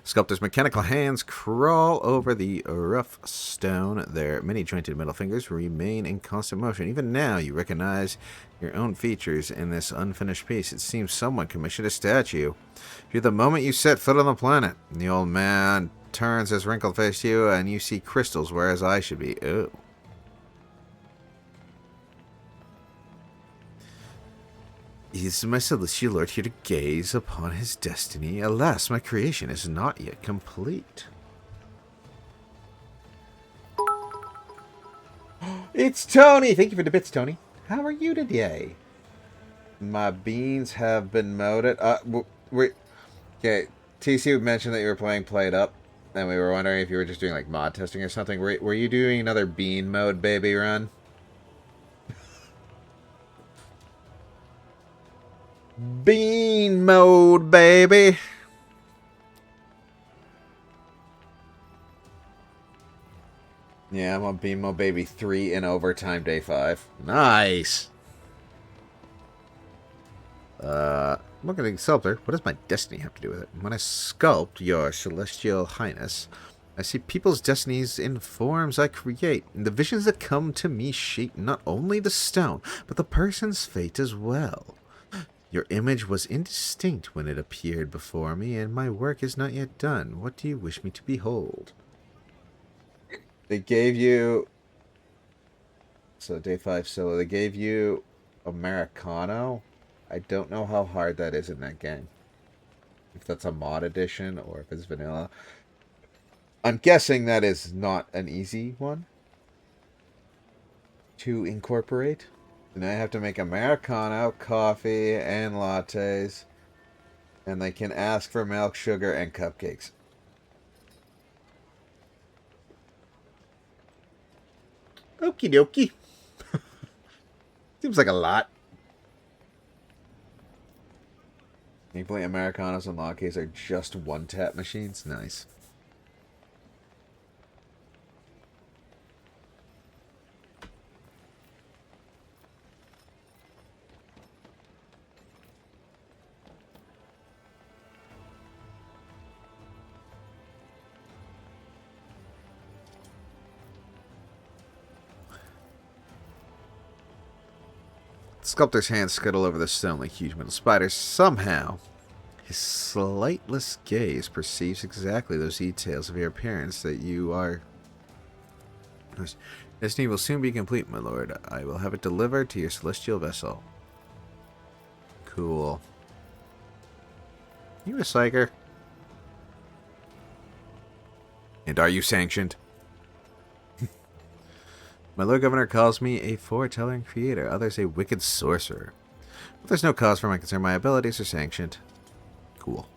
Sculptor's mechanical hands crawl over the rough stone. Their many-jointed metal fingers remain in constant motion. Even now, you recognize your own features in this unfinished piece. It seems someone commissioned a statue. You're the moment you set foot on the planet. The old man turns his wrinkled face to you, and you see crystals where his eyes should be. Oh. Is my celestial lord here to gaze upon his destiny? Alas, my creation is not yet complete. It's Tony! Thank you for the bits, Tony. How are you today? My beans have been molded. Okay, TeeCee mentioned that you were playing Played Up, and we were wondering if you were just doing like mod testing or something. Were you doing another bean mode baby run? Bean mode, baby. Yeah, I'm on Bean mode, baby 3 in overtime, day 5. Nice. Look at the sculptor. What does my destiny have to do with it? When I sculpt your celestial highness, I see people's destinies in forms I create. And the visions that come to me shape not only the stone, but the person's fate as well. Your image was indistinct when it appeared before me, and my work is not yet done. What do you wish me to behold? They gave you... So, day 5 solo. They gave you Americano. I don't know how hard that is in that game. If that's a mod edition, or if it's vanilla. I'm guessing that is not an easy one to incorporate. And I have to make Americano, coffee, and lattes. And they can ask for milk, sugar, and cupcakes. Okie dokie. Seems like a lot. Thankfully, Americanos and lattes are just one-tap machines. Nice. The sculptor's hands scuttle over the stone like huge metal spiders. Somehow, his slightless gaze perceives exactly those details of your appearance that you are. Destiny will soon be complete, my lord. I will have it delivered to your celestial vessel. Cool. You a psyker? And are you sanctioned? My Lord Governor calls me a foreteller and creator, others a wicked sorcerer. But there's no cause for my concern. My abilities are sanctioned. Cool.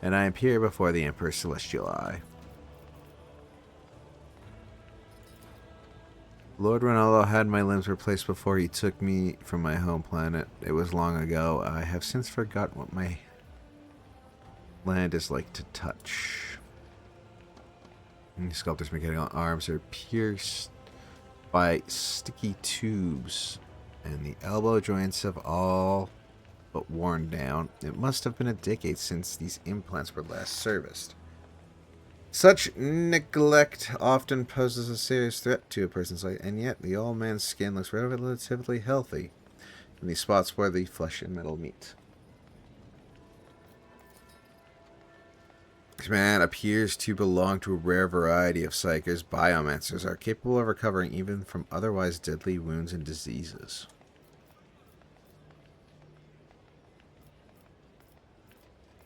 And I appear before the Emperor's celestial eye. Lord Ronaldo had my limbs replaced before he took me from my home planet. It was long ago. I have since forgotten what my land is like to touch. The sculptor's mechanical arms are pierced by sticky tubes, and the elbow joints have all but worn down. It must have been a decade since these implants were last serviced. Such neglect often poses a serious threat to a person's life, and yet the old man's skin looks relatively healthy. in the spots where the flesh and metal meet. This man appears to belong to a rare variety of psychers. Biomancers are capable of recovering even from otherwise deadly wounds and diseases.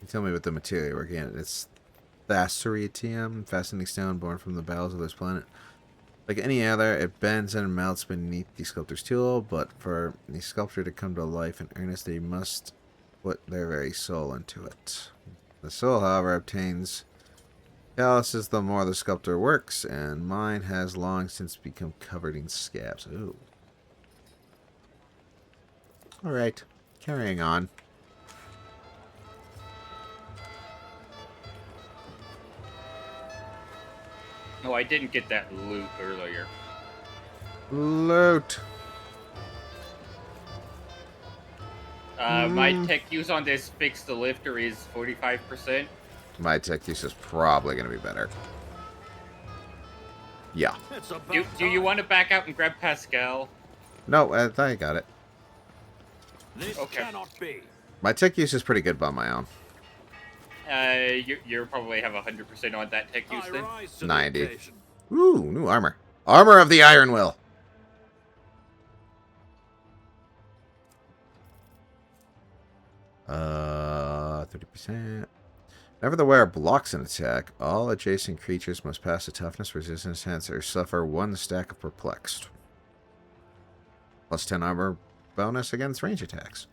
Tell me about the material again. It's Thasseritium, fascinating stone born from the bowels of this planet. Like any other, it bends and melts beneath the sculptor's tool, but for the sculptor to come to life in earnest, they must put their very soul into it. The soul, however, obtains calluses the more the sculptor works, and mine has long since become covered in scabs. Ooh. Alright, carrying on. Oh, I didn't get that loot earlier. Loot! My tech use on this fix the lifter is 45%. My tech use is probably going to be better. Yeah. It's about Do you time. want to back out and grab Pascal? No, I got it. This Okay. cannot be. My tech use is pretty good by my own. You probably have 100% on that tech use I then. rise to the 90. occasion. Ooh, new armor. Armor of the Iron Will. Uh, 30%. Whenever the wearer blocks an attack, all adjacent creatures must pass a toughness resistance test or suffer 1 stack of perplexed. Plus 10 armor bonus against range attacks.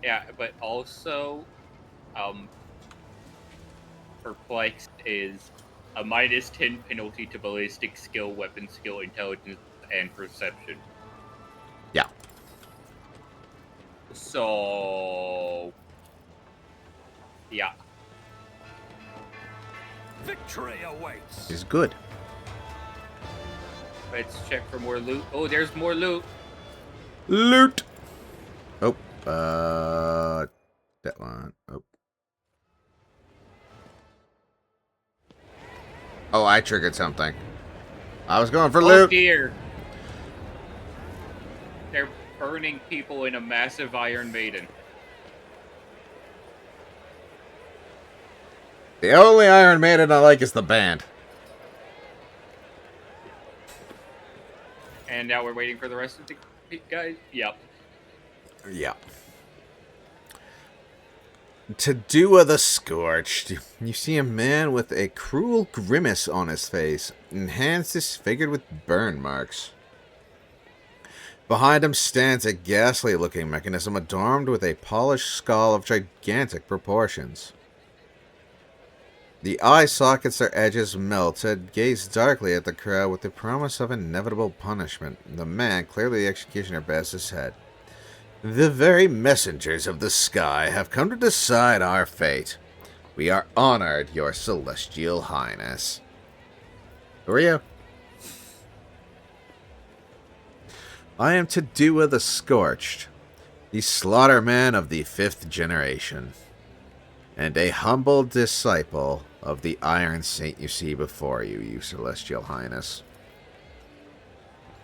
Yeah, but also, perplexed is a minus 10 penalty to ballistic skill, weapon skill, intelligence, and perception. Yeah. So, yeah. Victory awaits. Is good. Let's check for more loot. Oh, there's more loot. Loot! Oh, that one. Oh. Oh, I triggered something. I was going for Oh loot. dear. They're burning people in a massive Iron Maiden. The only Iron Maiden I like is the band. And now we're waiting for the rest of the guys. Yep. Yeah. Tadua the Scorched. You see a man with a cruel grimace on his face, and hands disfigured with burn marks. Behind him stands a ghastly-looking mechanism adorned with a polished skull of gigantic proportions. The eye sockets their edges melted, gaze darkly at the crowd with the promise of inevitable punishment. The man, clearly the executioner, bears his head. The very messengers of the sky have come to decide our fate. We are honored, your celestial highness. Who are you? I am Tadua the Scorched, the slaughterman of the 5th generation, and a humble disciple of the Iron Saint you see before you, you celestial highness.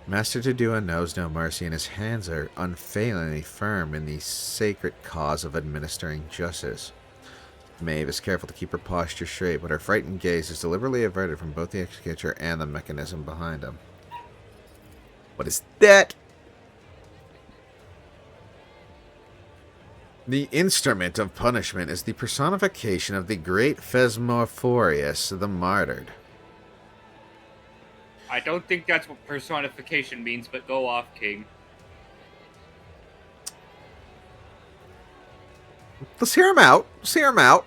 Master Tadua knows no mercy, and his hands are unfailingly firm in the sacred cause of administering justice. Maeve is careful to keep her posture straight, but her frightened gaze is deliberately averted from both the executioner and the mechanism behind him. What is that? The instrument of punishment is the personification of the great Phasmophorius, the martyred. I don't think that's what personification means, but go off, King. Let's hear him out. Let's hear him out.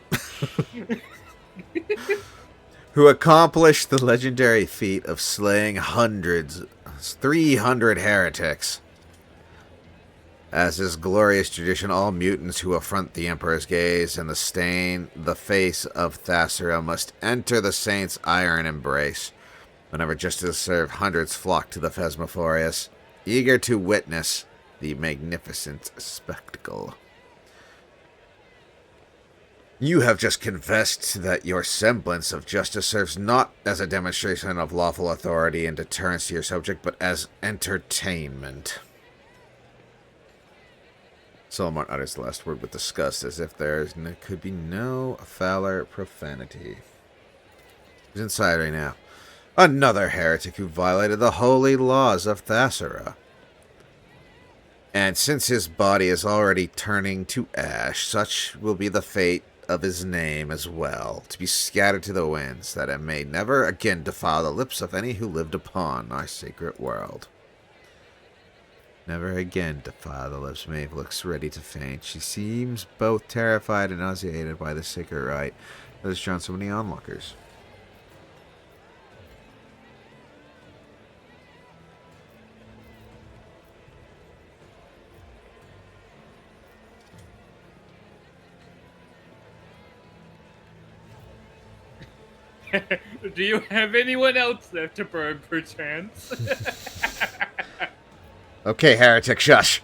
Who accomplished the legendary feat of slaying 300 heretics. As is glorious tradition, all mutants who affront the Emperor's gaze and stain the face of Thasera must enter the Saint's iron embrace. Whenever justice served, hundreds flock to the Phasmophorius, eager to witness the magnificent spectacle. You have just confessed that your semblance of justice serves not as a demonstration of lawful authority and deterrence to your subject, but as entertainment. Solomon utters the last word with disgust, as if there could be no fouler profanity. He's inside right now. Another heretic who violated the holy laws of Thasara. And since his body is already turning to ash, such will be the fate of his name as well, to be scattered to the winds, that it may never again defile the lips of any who lived upon our sacred world. Never again defile the lips. Maeve looks ready to faint. She seems both terrified and nauseated by the sacred rite that has drawn so many onlookers. Do you have anyone else left to burn, perchance? Okay, heretic, shush.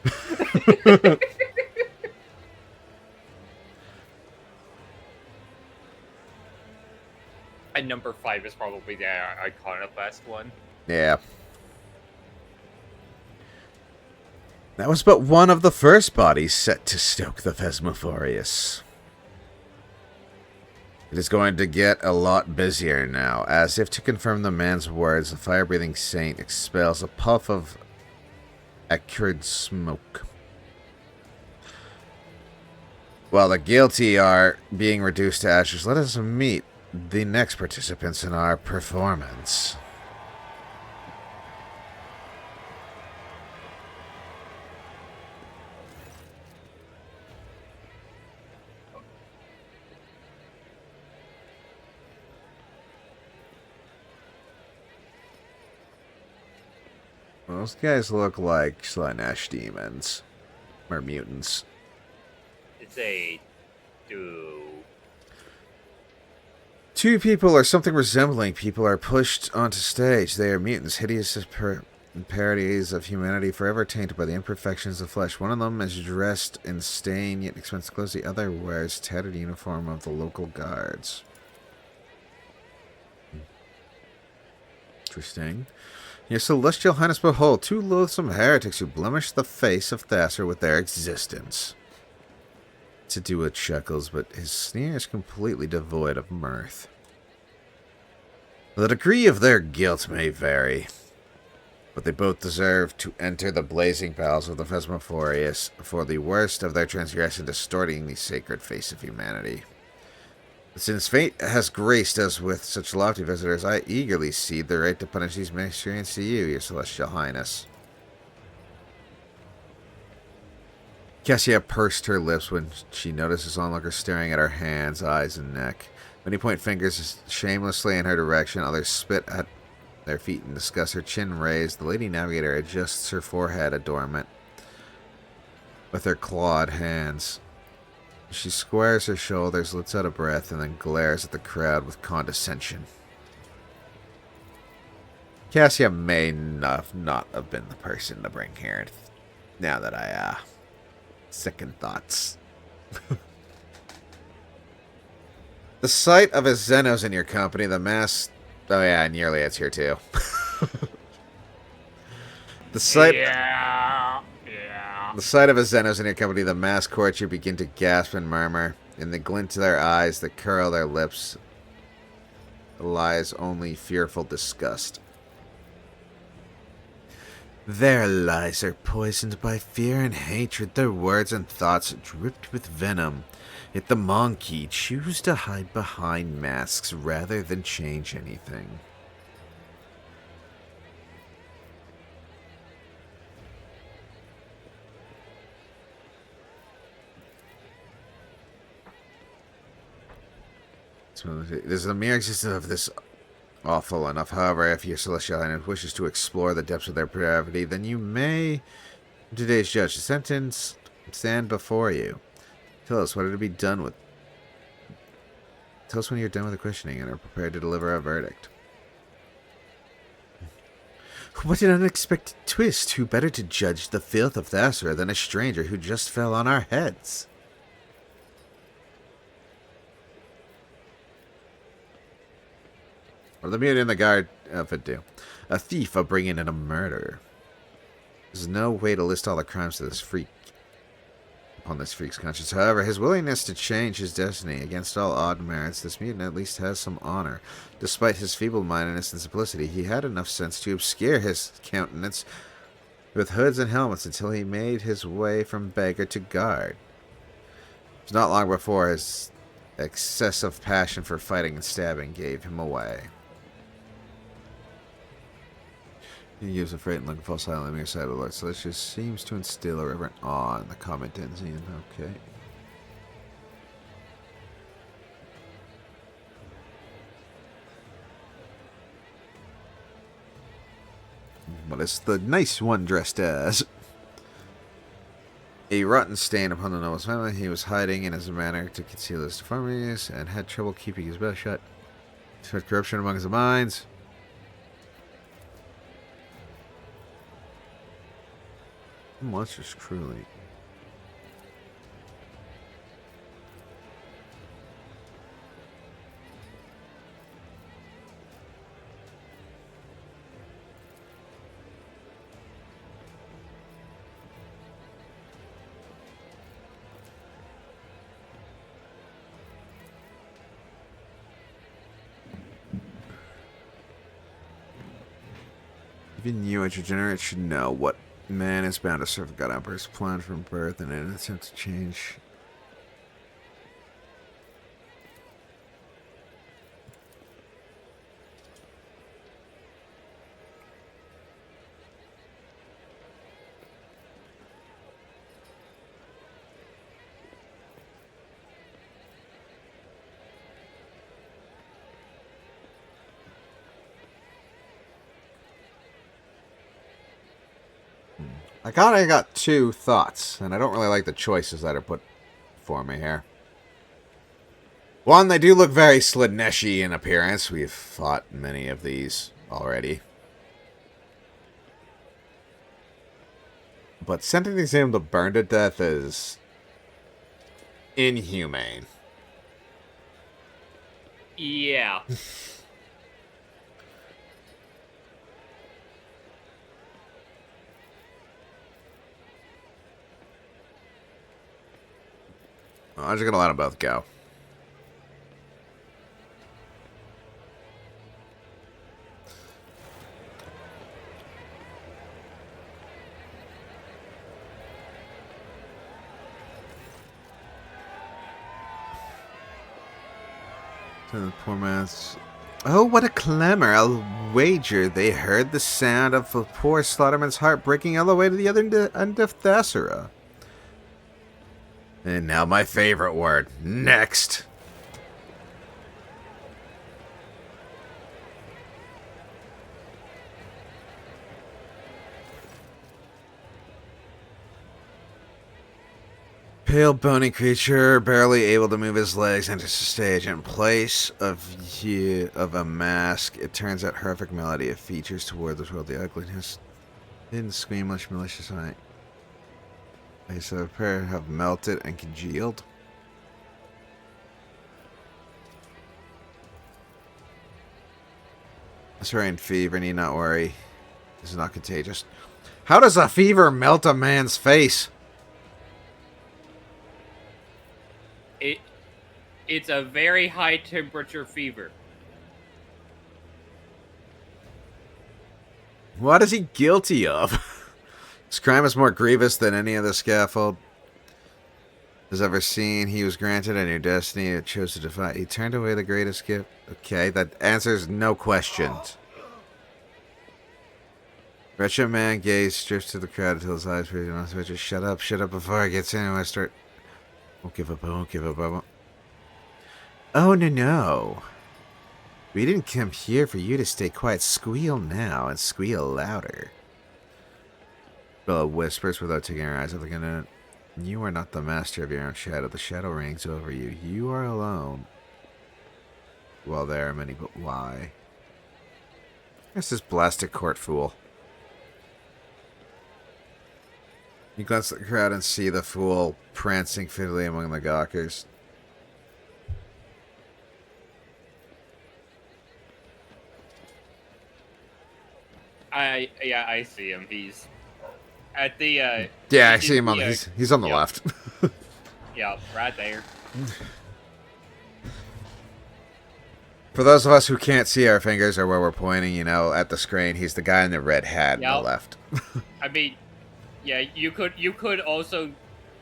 And number 5 is probably the iconoclast one. Yeah. That was but one of the first bodies set to stoke the Phasmophorius. It is going to get a lot busier now. As if to confirm the man's words, the fire-breathing saint expels a puff of acrid smoke. While the guilty are being reduced to ashes, let us meet the next participants in our performance. Those guys look like Slanesh demons. Or mutants. They do. Two people or something resembling people are pushed onto stage. They are mutants, hideous parodies of humanity, forever tainted by the imperfections of flesh. One of them is dressed in stained yet expensive clothes. The other wears tattered uniform of the local guards. Interesting. Your celestial highness, behold, two loathsome heretics who blemish the face of Thasser with their existence. Tidua chuckles, but his sneer is completely devoid of mirth. The degree of their guilt may vary, but they both deserve to enter the blazing bowels of the Phasmophorius for the worst of their transgression, distorting the sacred face of humanity. Since fate has graced us with such lofty visitors, I eagerly cede the right to punish these miscreants to you, your celestial highness. Cassia pursed her lips when she notices onlookers staring at her hands, eyes, and neck. Many point fingers shamelessly in her direction, others spit at their feet in disgust. Her chin raised, the lady navigator adjusts her forehead adornment with her clawed hands. She squares her shoulders, lets out a breath, and then glares at the crowd with condescension. Cassia may not have been the person to bring here, now that I, second thoughts. The sight of a Xenos in your company, the mass... Oh yeah, and Nearly here too. The sight... Yeah. The sight of a Xenos in your company, the mass courtier begin to gasp and murmur. In the glint of their eyes, that curl their lips, lies only fearful disgust. Their lies are poisoned by fear and hatred, their words and thoughts dripped with venom. Yet the Monkey choose to hide behind masks rather than change anything. So, is the mere existence of this awful enough? However, if your celestial highness wishes to explore the depths of their depravity, then you may, today's judge, the sentence stand before you. Tell us what are to be done with. Tell us when you're done with the questioning and are prepared to deliver a verdict. What an unexpected twist! Who better to judge the filth of Thasara than a stranger who just fell on our heads? What do the mutant and the guard outfit do? A thief, a bringing, and a murder. There's no way to list all the crimes to this freak. Upon this freak's conscience, however, his willingness to change his destiny against all odd merits, this mutant at least has some honor. Despite his feeble-mindedness and simplicity, he had enough sense to obscure his countenance with hoods and helmets until he made his way from beggar to guard. It was not long before his excessive passion for fighting and stabbing gave him away. He gives a freight and looking for silent enemy side of the Lord. So this just seems to instill a reverent awe in the common Denzian. Okay. What is the nice one dressed as? A rotten stain upon the noble's family. He was hiding in his manner to conceal his deformities and had trouble keeping his mouth shut. He had corruption among his minds. Monstrous cruelly. Even you, as your generate, should know what man is bound to serve the God Emperor's plan from birth and in an attempt to change. I kind of got two thoughts, and I don't really like the choices that are put for me here. One, they do look very Slaaneshi in appearance. We've fought many of these already. But sentencing him to burn to death is inhumane. Yeah. I'm just going to let them both go. To the poor man's... Oh, what a clamor! I'll wager they heard the sound of the poor slaughterman's heart breaking all the way to the other end of Thessera. And now my favorite word. Next. Pale, bony creature, barely able to move his legs, enters the stage. In place of a mask, it turns out horrific melody of features toward the world. The ugliness didn't squeamish, malicious eye. So a pair have melted and congealed. Sorry, and fever, need not worry. This is not contagious. How does a fever melt a man's face? It's a very high temperature fever. What is he guilty of? His crime is more grievous than any other scaffold has ever seen. He was granted a new destiny and chose to defy. He turned away the greatest gift. Okay, that answers no questions. Wretched man gazed strips to the crowd until his eyes were on switch. Shut up before I get in and I start. Won't give up, I won't give up, I won't. Oh, no. We didn't come here for you to stay quiet. Squeal now and squeal louder. Bella whispers without taking her eyes off the gun. You are not the master of your own shadow. The shadow reigns over you. You are alone. Well, there are many, but why? That's this blasted court fool. You glance at the crowd and see the fool prancing fiddly among the gawkers. Yeah, I see him. He's at the Yeah, I see him on. the, He's on the yep. left. Yeah, right there. For those of us who can't see our fingers or where we're pointing, you know, at the screen, he's the guy in the red hat on the Yep. left. I mean, yeah, you could also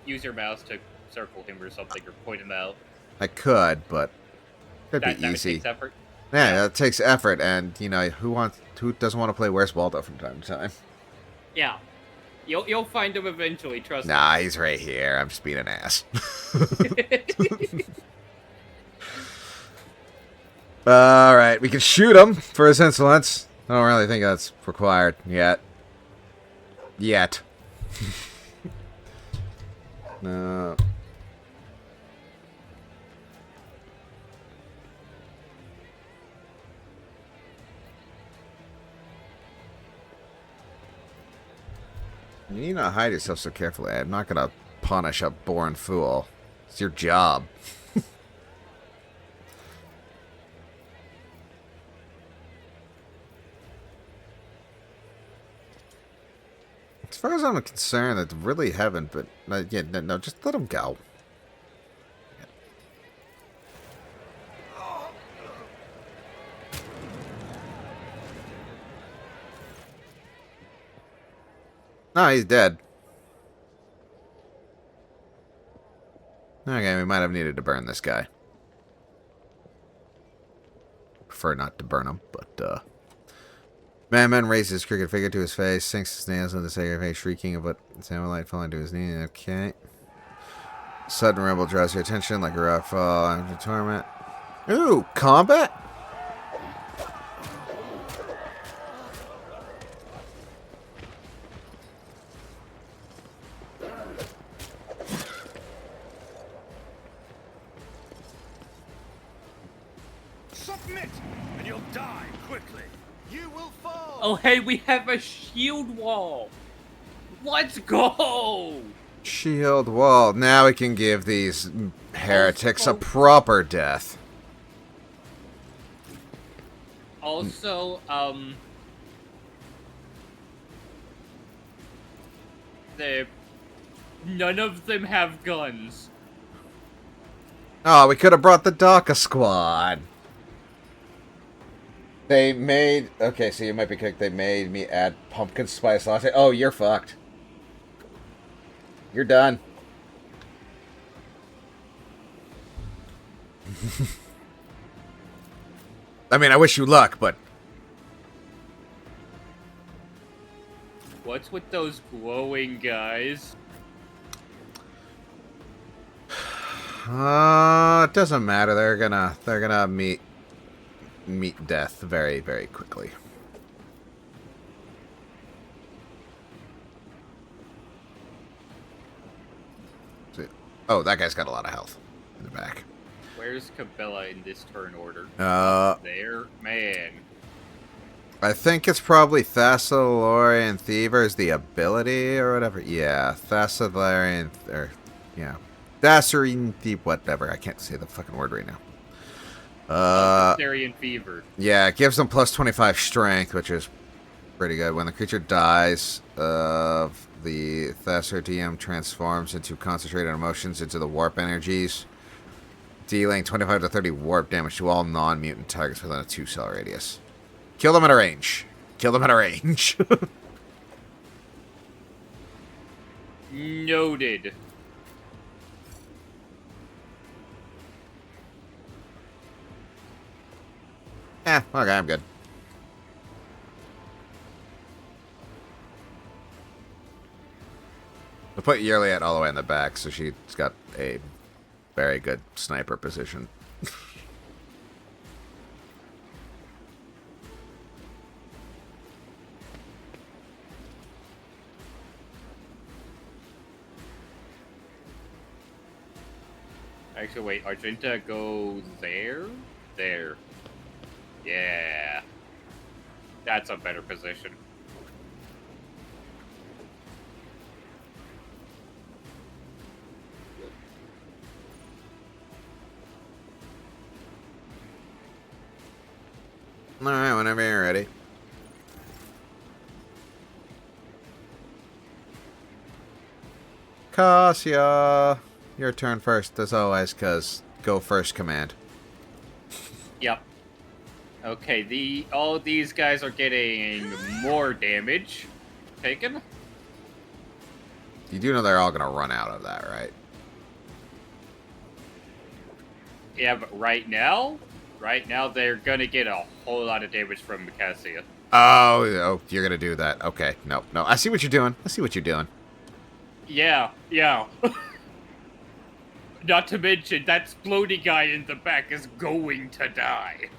use your mouse to circle him or something or point him out. I could, but it'd be easy. Takes effort. Yeah, that takes effort, and you know, who doesn't want to play Where's Waldo from time to time? Yeah, you'll find him eventually. Trust Nah, he's right here. I'm just being an ass. me. All right, we can shoot him for his insolence. I don't really think that's required yet. No. You need not hide yourself so carefully. I'm not gonna punish a born fool. It's your job. As far as I'm concerned, I really haven't, but yeah, no, just let him go. No, he's dead. Okay, we might have needed to burn this guy. Prefer not to burn him, but, Man raises his crooked figure to his face, sinks his nails into the sacred face, shrieking, but Samuelite falling to his knee. Okay. Sudden rumble draws your attention like a rock fall after torment. Ooh, combat? Submit, and you'll die quickly. You will fall. Oh, hey, we have a shield wall. Let's go. Shield wall. Now we can give these heretics a proper death. Also, none of them have guns. Oh, we could have brought the DACA squad. They made... Okay, so you might be correct. They made me add pumpkin spice latte. Oh, you're fucked. You're done. I mean, I wish you luck, but... What's with those glowing guys? It doesn't matter. They're gonna meet death very, very quickly. See. Oh, that guy's got a lot of health in the back. Where's Cabela in this turn order? There, man. I think it's probably Thassalorian Thiever is the ability or whatever. Yeah, Thassalorian, or yeah, Thassalorian Thief, whatever. I can't say the fucking word right now. Therian Fever. Yeah, it gives them plus 25 strength, which is pretty good. When the creature dies, the Thasser DM transforms into concentrated emotions into the warp energies, dealing 25 to 30 warp damage to all non-mutant targets within a 2-cell radius. Kill them at a range. Kill them at a range. Noted. Okay, I'm good. We'll put Yearliette all the way in the back, so she's got a very good sniper position. Actually, wait, Argenta goes there? There. Yeah. That's a better position. Alright, whenever you're ready. Cassia, your turn first, as always, because go first command. Yep. Okay, all these guys are getting more damage taken. You do know they're all going to run out of that, right? Yeah, but right now they're gonna get a whole lot of damage from Cassia. Oh, you're going to do that. Okay, no. I see what you're doing. Yeah. Not to mention, that exploding guy in the back is going to die.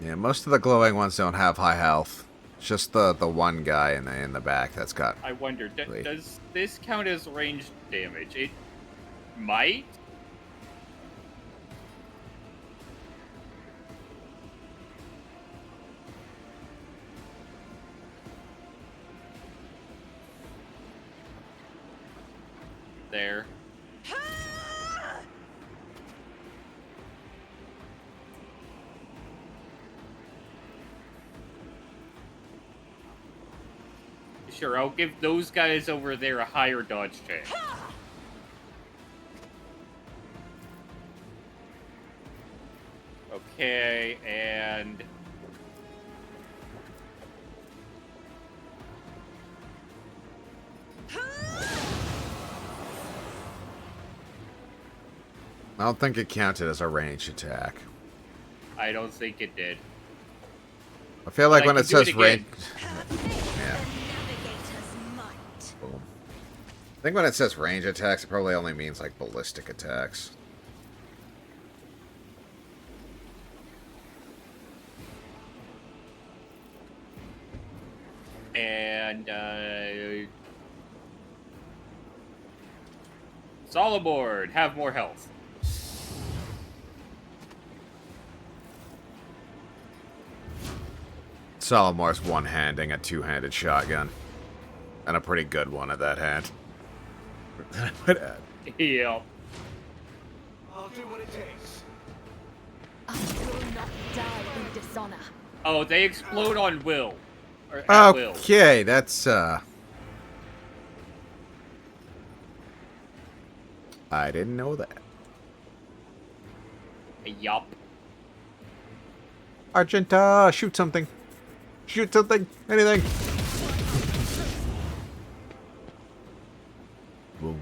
Yeah, most of the glowing ones don't have high health. It's just the one guy in the back that's got... I wonder, Wait. does this count as ranged damage? It might? There. Sure, I'll give those guys over there a higher dodge check. Okay, and... I don't think it counted as a ranged attack. I don't think it did. I feel like But I when can it do it says again. range... Yeah. Yeah. Navigator's might. Boom. I think when it says range attacks, it probably only means like ballistic attacks. And, Solomord, have more health. Solomar's one-handing a two-handed shotgun. And a pretty good one at that hand. I would add. Yeah. I'll do what it takes. I will not die in dishonor. Oh, they explode on will. Or at will. Okay, that's, I didn't know that. Yup. Argenta, shoot something. Shoot something. Anything. Boom.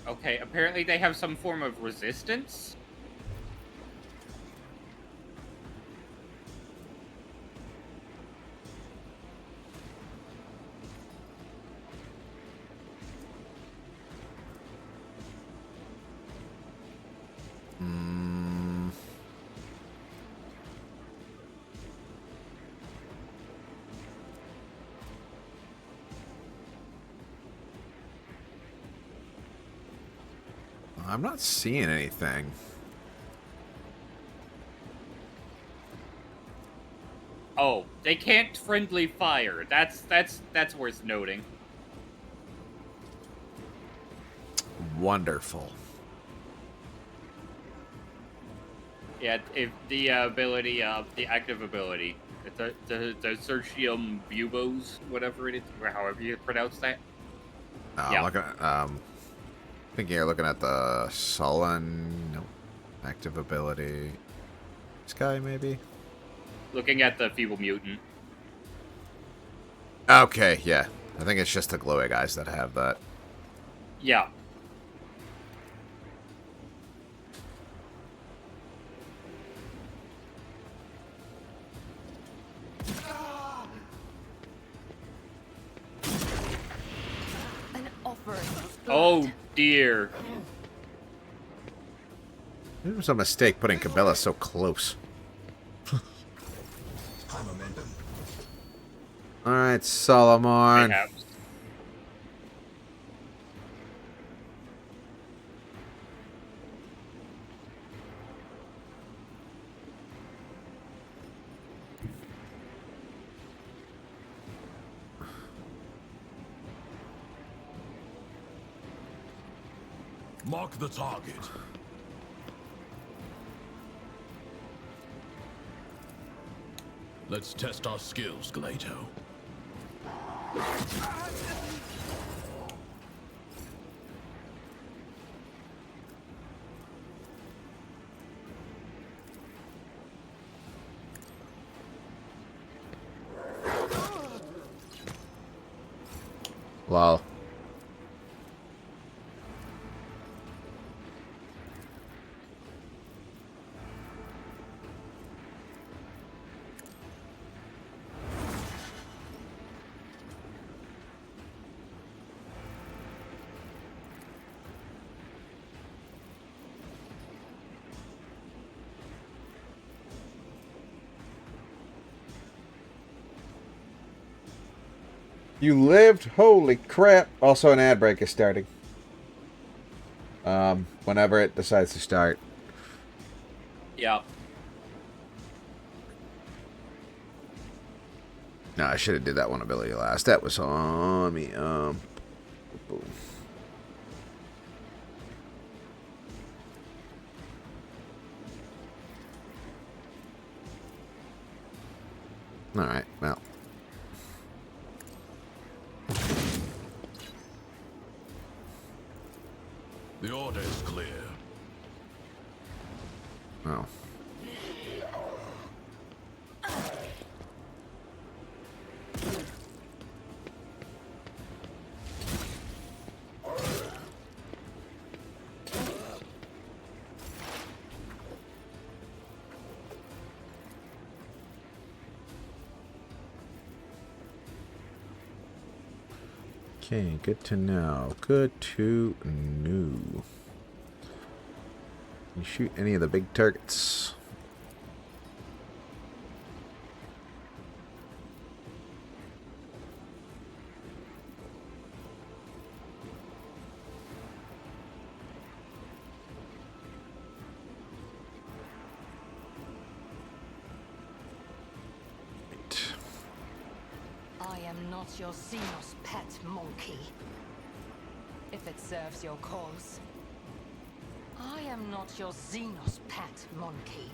Okay, apparently they have some form of resistance. I'm not seeing anything. Oh, they can't friendly fire. That's worth noting. Wonderful. Yeah, if the ability, the active ability, the Tertium Bubos, whatever it is, or however you pronounce that. I'm Yeah. looking at, I think you're looking at the Sullen, no, active ability. This guy, maybe? Looking at the Feeble Mutant. Okay, yeah. I think it's just the glowy guys that have that. Yeah. An offering of Oh blood. dear. It was a mistake putting Cabela so close. High momentum. Alright, Solomon. Perhaps. Mark the target. Let's test our skills, Glato. Lol. You lived? Holy crap. Also, an ad break is starting. Whenever it decides to start. Yeah. No, I should have did that one ability last. That was on me. Boom. Alright, well. The order is clear. Oh. Okay, good to know. Good to know. You shoot any of the big targets? I am not your Xenos pet monkey. If it serves your cause. I am not your Xenos pet monkey.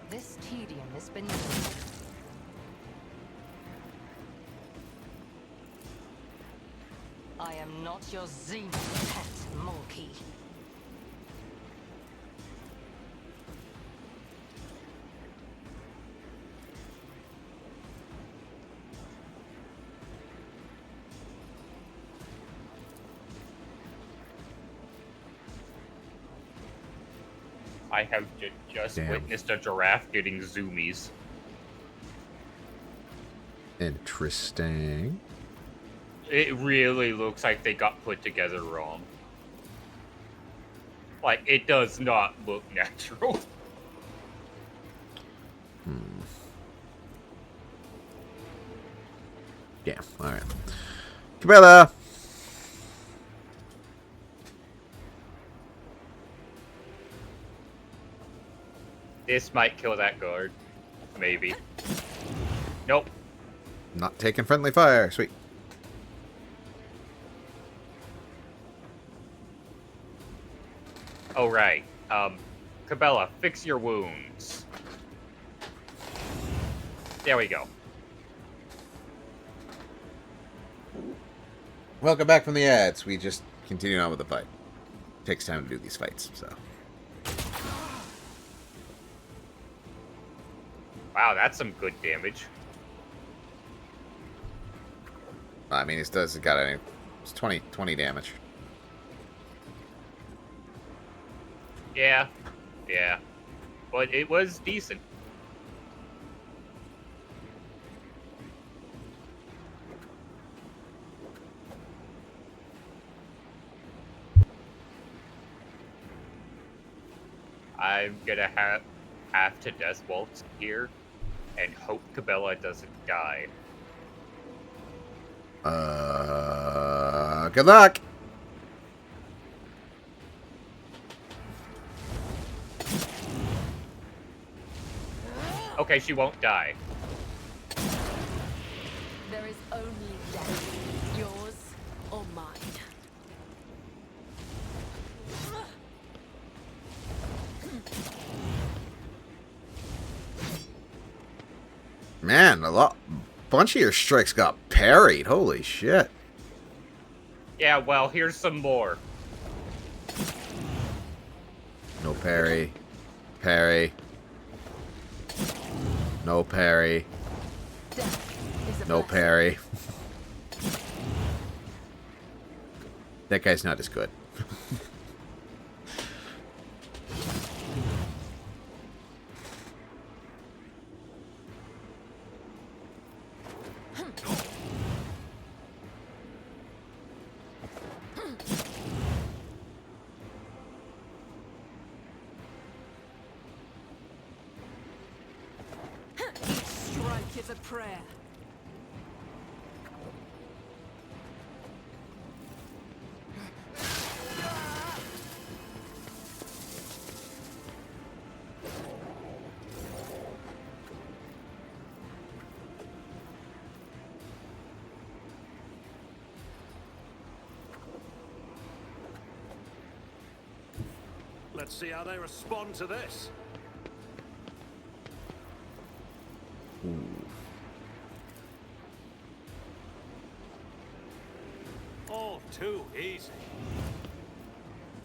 This tedium is beneath you. I am not your Xenos pet monkey. I have just Damn. witnessed a giraffe getting zoomies. Interesting. It really looks like they got put together wrong. Like, it does not look natural. Yeah, alright. Cabela! This might kill that guard. Maybe. Nope. Not taking friendly fire. Sweet. Oh, right. Cabela, fix your wounds. There we go. Welcome back from the ads. We just continue on with the fight. Takes time to do these fights, so. Wow, that's some good damage. I mean, it does. It got any. It's 20 damage. Yeah. Yeah. But it was decent. I'm gonna have to death waltz here and hope Cabela doesn't die. Good luck. Okay, she won't die. There is only death, yours or mine. Man, bunch of your strikes got parried. Holy shit. Yeah, well, here's some more. No parry. Parry. No parry. Death is a No blessing. parry. That guy's not as good. Each strike is a prayer. Let's see how they respond to this. All too easy.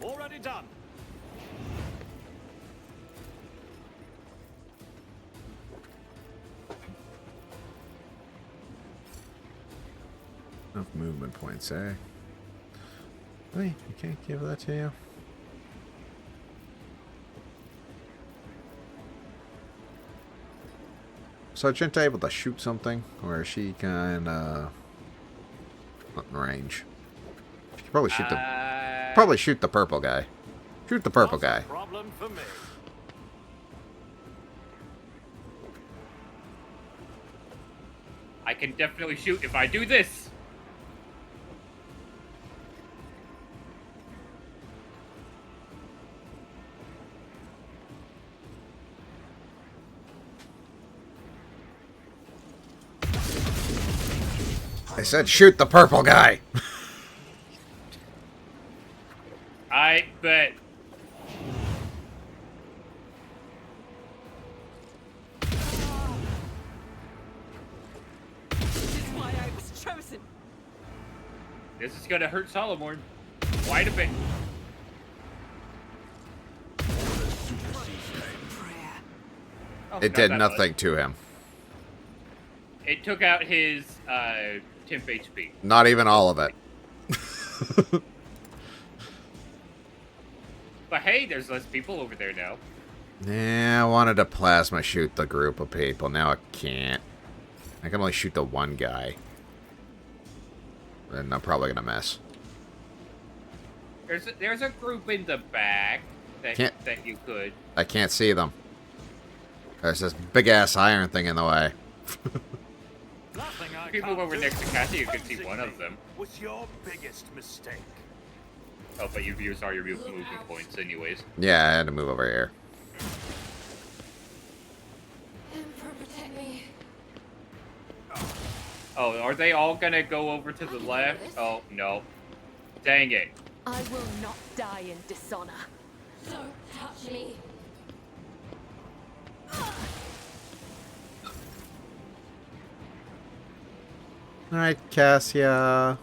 Already done. Enough movement points, eh? Wait, you can't give that to you? So Jinta able to shoot something? Or is she kinda not in range? She could probably shoot the purple guy. Shoot the purple Not a guy. problem for me. I can definitely shoot if I do this. I said shoot the purple guy! I bet. This is why I was chosen. This is gonna hurt Solomon quite a bit. Prayer. Oh, It not did that nothing much. to him. It took out his temp HP. Not even all of it. But hey, there's less people over there now. Yeah, I wanted to plasma shoot the group of people. Now I can't. I can only shoot the one guy. And I'm probably gonna miss. There's a group in the back that you could. I can't see them. There's this big ass iron thing in the way. Nothing I People can't over do. next to Cassie, you could see Frenzy one of me them. was your biggest mistake. Oh, but you've used all your movement points anyways. Yeah, I had to move over here. Emperor, protect me. Oh, are they all gonna go over to the left? Oh, no. Dang it. I will not die in dishonor. Don't touch me. Alright, Cassia.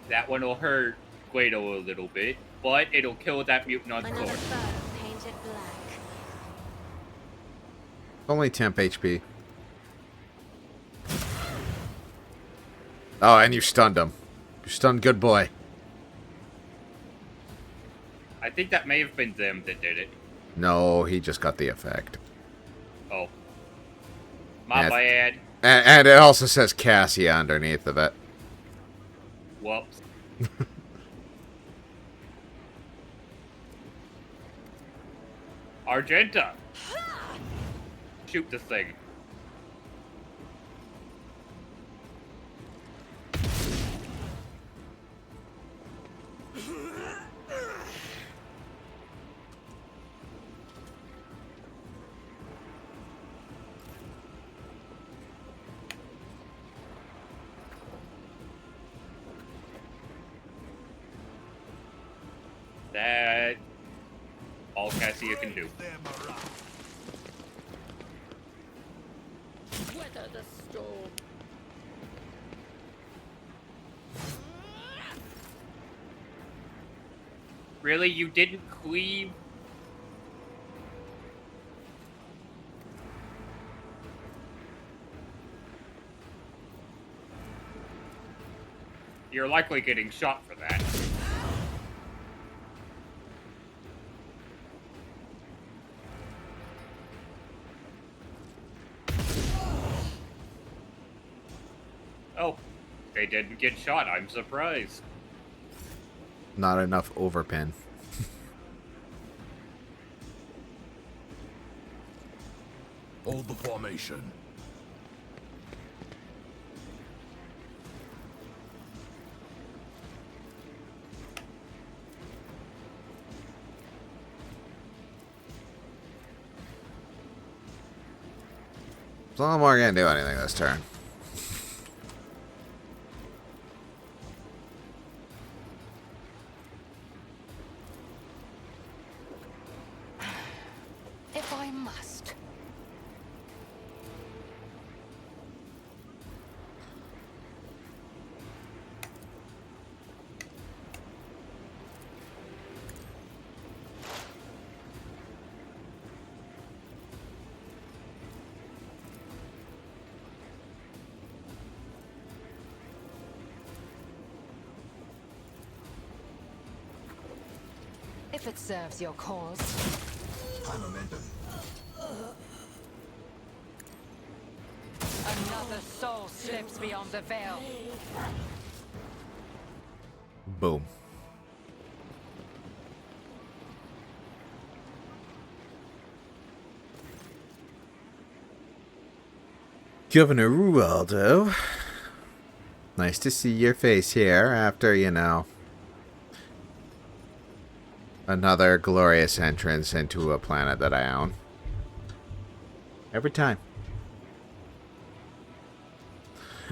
That one will hurt Guido a little bit, but it'll kill that mutant on Another floor. foe painted black. Only temp HP. Oh, and you stunned him. You stunned good boy. I think that may have been them that did it. No, he just got the effect. Oh. My bad. And it also says Cassia underneath of it. Whoops. Argenta! Shoot this thing. That all Cassia can do. Weather the storm. Really? You didn't cleave? You're likely getting shot for that. Oh, they didn't get shot. I'm surprised. Not enough overpin. Hold the formation. So I'm not gonna do anything this turn. If I must. If it serves your cause. High momentum. Another soul slips beyond the veil. Boom. Governor Rualdo. Nice to see your face here after, you know, another glorious entrance into a planet that I own. Every time.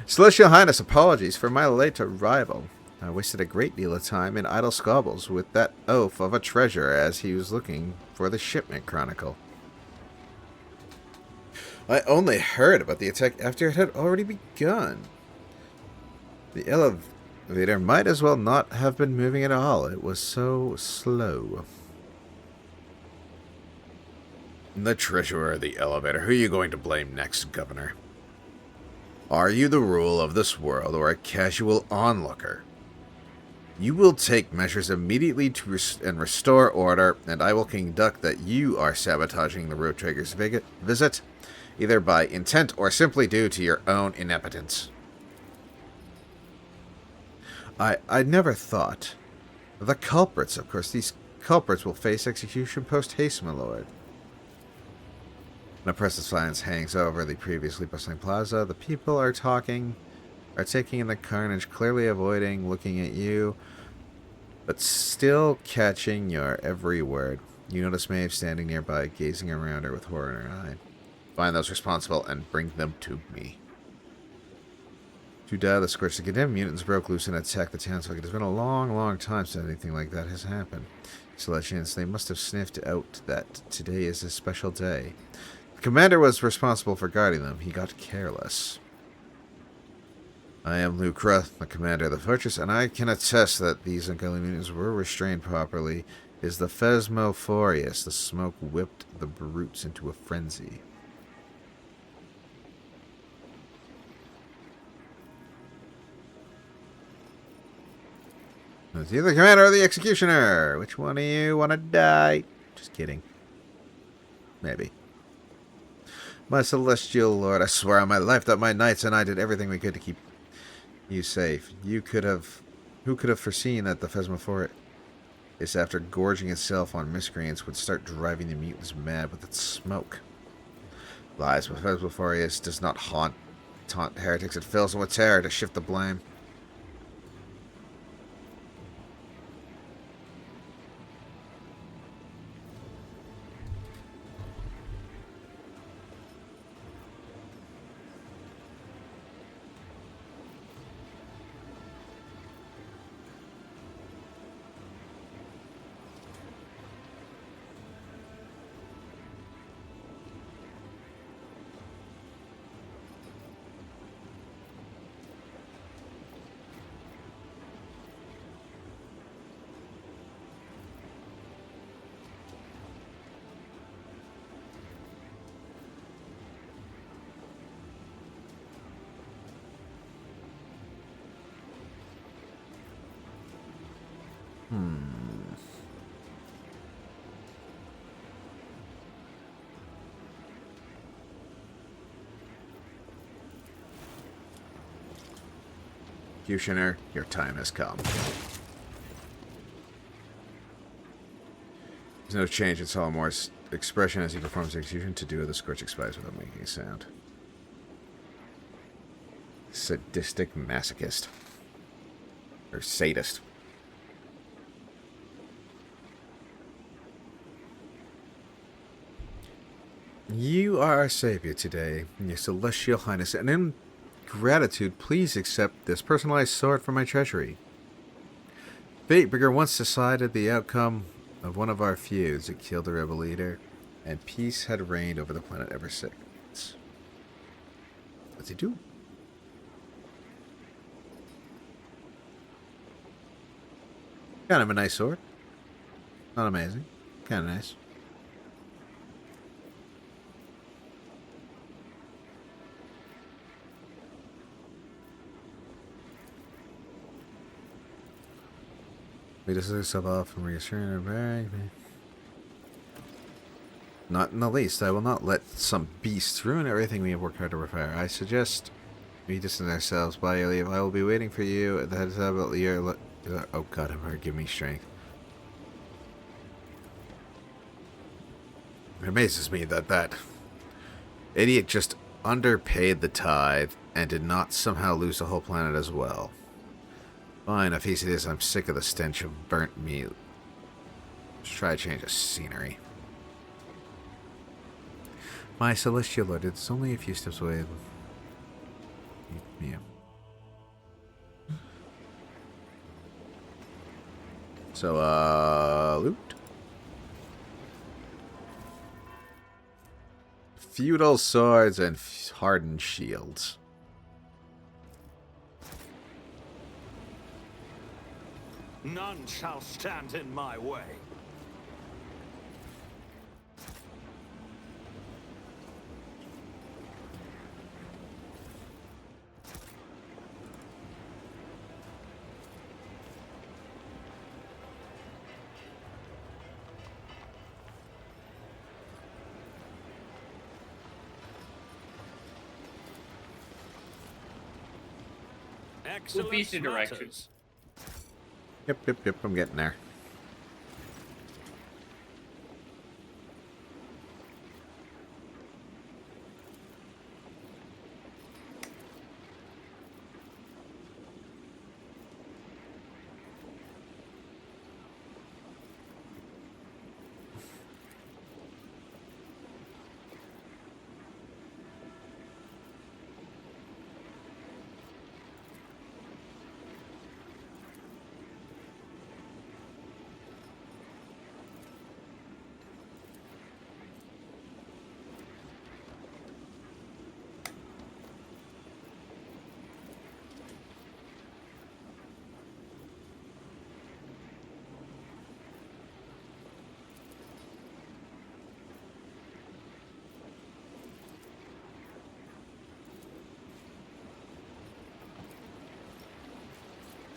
Celestial Highness, apologies for my late arrival. I wasted a great deal of time in idle squabbles with that oaf of a treasure as he was looking for the shipment chronicle. I only heard about the attack after it had already begun. The elevator might as well not have been moving at all. It was so slow. The treasurer of the elevator. Who are you going to blame next, Governor? Are you the rule of this world or a casual onlooker? You will take measures immediately to restore order, and I will conduct that you are sabotaging the Road Traeger's visit, either by intent or simply due to your own ineptitude. I never thought. The culprits, of course. These culprits will face execution post-haste, my lord. An oppressive silence hangs over the previously bustling plaza. The people are taking in the carnage, clearly avoiding looking at you, but still catching your every word. You notice Maeve standing nearby, gazing around her with horror in her eye. Find those responsible and bring them to me. To die, the scorched condemned mutants broke loose and attacked the townsfolk. It has been a long, long time since anything like that has happened. Celestians, they must have sniffed out that today is a special day. The commander was responsible for guarding them. He got careless. I am Lucra, the commander of the fortress, and I can attest that these ungodly mutants were restrained properly. It is the Phasmophorius. The smoke whipped the brutes into a frenzy. It's either the commander or the executioner. Which one of you want to die? Just kidding. Maybe. My celestial lord, I swear on my life that my knights and I did everything we could to keep you safe. Who could have foreseen that the Phasmophorus, after gorging itself on miscreants, would start driving the mutants mad with its smoke? Lies, but Phasmophorus does not taunt heretics. It fills them with terror to shift the blame. Executioner, your time has come. There's no change in Solomore's expression as he performs the execution. To do the scorch expires without making a sound. Sadistic masochist. Or sadist. You are our savior today, your celestial highness, and in gratitude, please accept this personalized sword from my treasury. Fatebringer once decided the outcome of one of our feuds. It killed the rebel leader, and peace had reigned over the planet ever since. What's he do? Kind of a nice sword. Not amazing. Kind of nice. We just yourself off and reassuring her bag. Not in the least. I will not let some beast ruin everything we have worked hard to repair. I suggest we distance ourselves by your leave. I will be waiting for you at the head of your... Oh god, I'm hurt. Give me strength. It amazes me that idiot just underpaid the tithe and did not somehow lose the whole planet as well. Fine, if easy it is, I'm sick of the stench of burnt meat. Let's try to change the scenery. My celestial lord, it's only a few steps away. Yeah. So, loot. Feudal swords and hardened shields. None shall stand in my way. Excellent Peace and matters. directions. Yep, I'm getting there.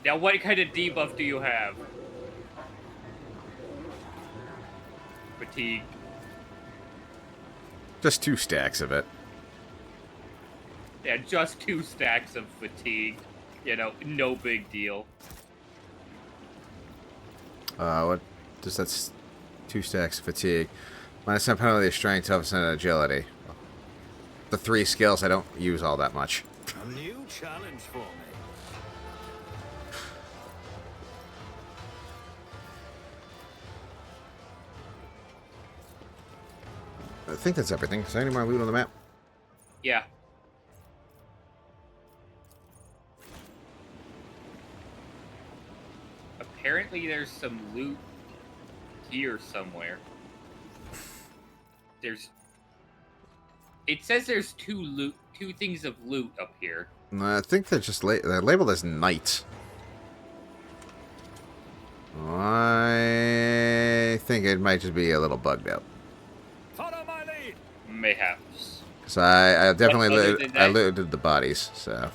Now, what kind of debuff do you have? Fatigue. Just 2 stacks of it. Yeah, just 2 stacks of fatigue. You know, no big deal. What does that? 2 stacks of fatigue. Minus 10 penalty of strength, toughness, and agility. The 3 skills I don't use all that much. A new challenge for me. I think that's everything. Is there any more loot on the map? Yeah. Apparently there's some loot here somewhere. It says there's 2 things of loot up here. I think they're just they're labeled as knights. I think it might just be a little bugged out. Follow my lead. Mayhaps. Because I definitely Other than I that- looted the bodies, so.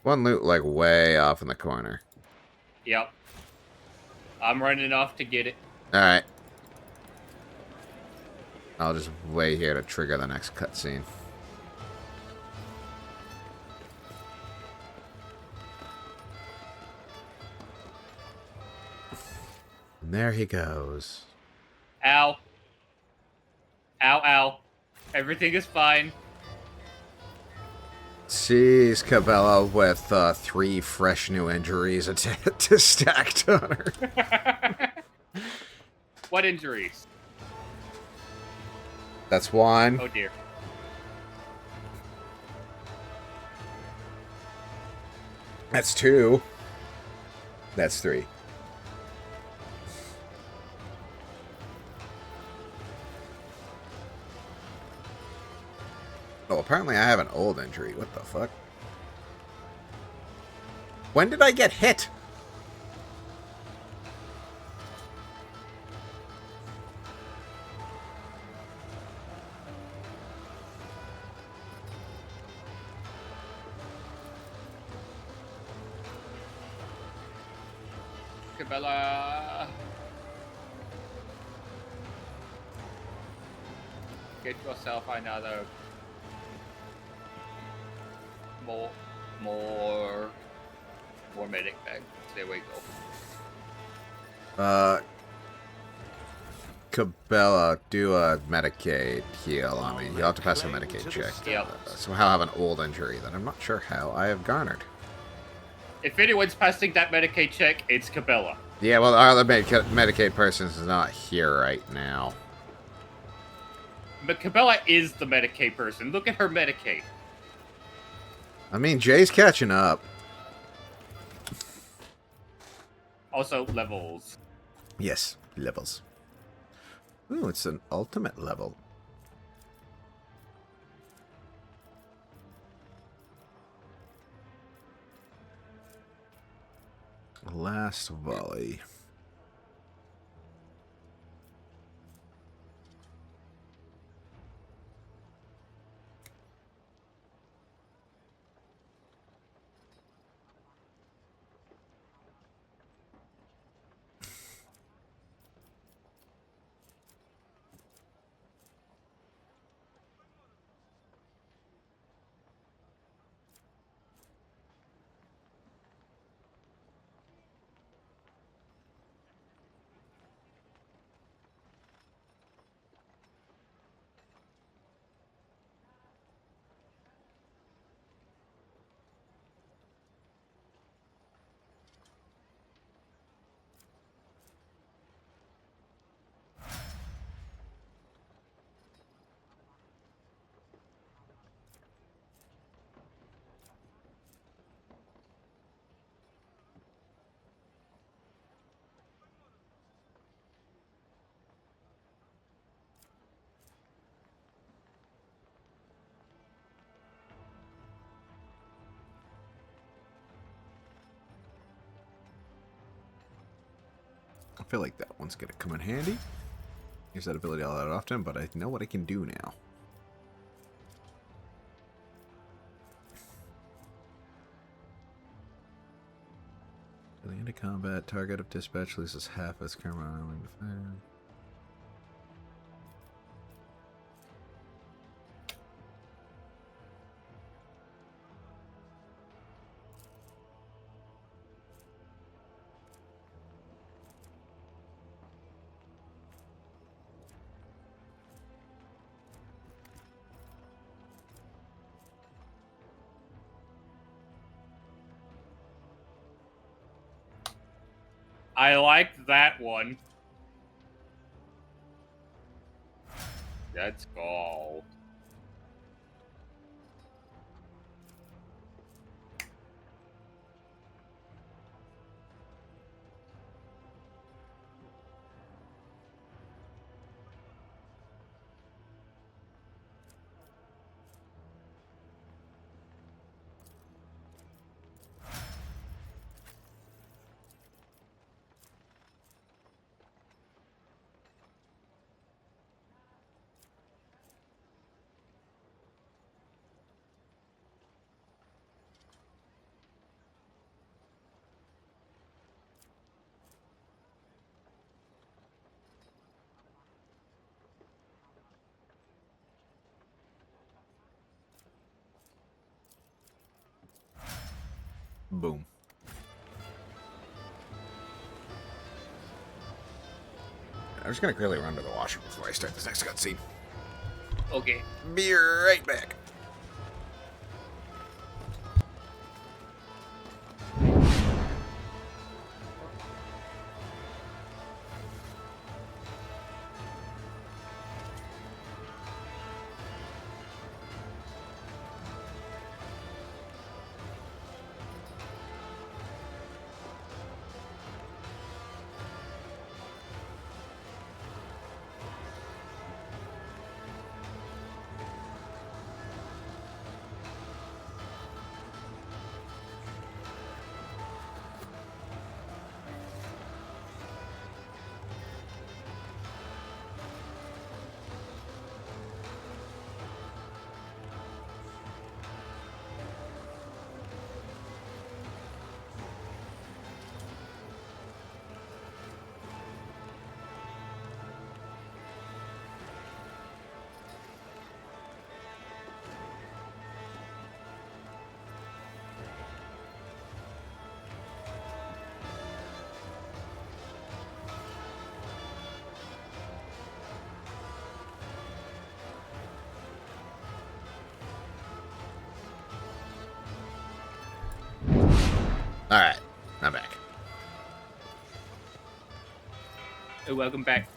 One loot like way off in the corner. Yep. I'm running off to get it. Alright. I'll just wait here to trigger the next cutscene. And there he goes. Ow. Ow, ow. Everything is fine. Sees Cabela with 3 fresh new injuries to stacked on her. What injuries? That's 1. Oh dear. That's 2. That's 3. Oh, apparently I have an old injury. What the fuck? When did I get hit? Cabela. Get yourself another. More medic bag. There we go. Cabela, do a Medicaid heal on me. You'll have to pass a Medicaid check. Yep. Somehow I have an old injury that I'm not sure how I have garnered. If anyone's passing that Medicaid check, it's Cabela. Yeah, well, our other Medicaid person is not here right now. But Cabela is the Medicaid person. Look at her Medicaid. I mean, Jay's catching up. Also, levels. Yes, levels. Ooh, it's an ultimate level. Last volley. I feel like that one's gonna come in handy. Use that ability all that often, but I know what I can do now. Going into combat, target of dispatch loses half its current arming to fire. I like that one. Let's go. Boom. I'm just gonna quickly run to the washroom before I start this next cutscene. Okay. Be right back. Alright, I'm back. Welcome back.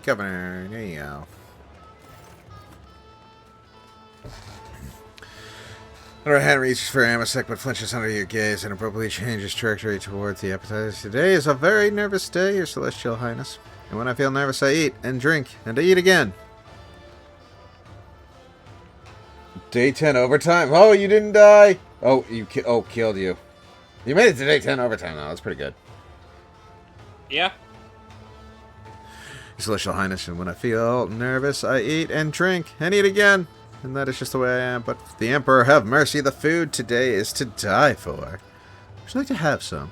Governor, there you go. Our hand reaches for Amasek, but flinches under your gaze and abruptly changes trajectory towards the appetizer. Today is a very nervous day, Your Celestial Highness. And when I feel nervous, I eat and drink, and I eat again. Day 10 overtime. Oh, you didn't die. Oh, killed you. You made it to day 10 overtime, though. That's pretty good. Yeah. Your Celestial Highness, and when I feel nervous, I eat and drink and eat again. And that is just the way I am. But the Emperor have mercy, the food today is to die for. Would you like to have some?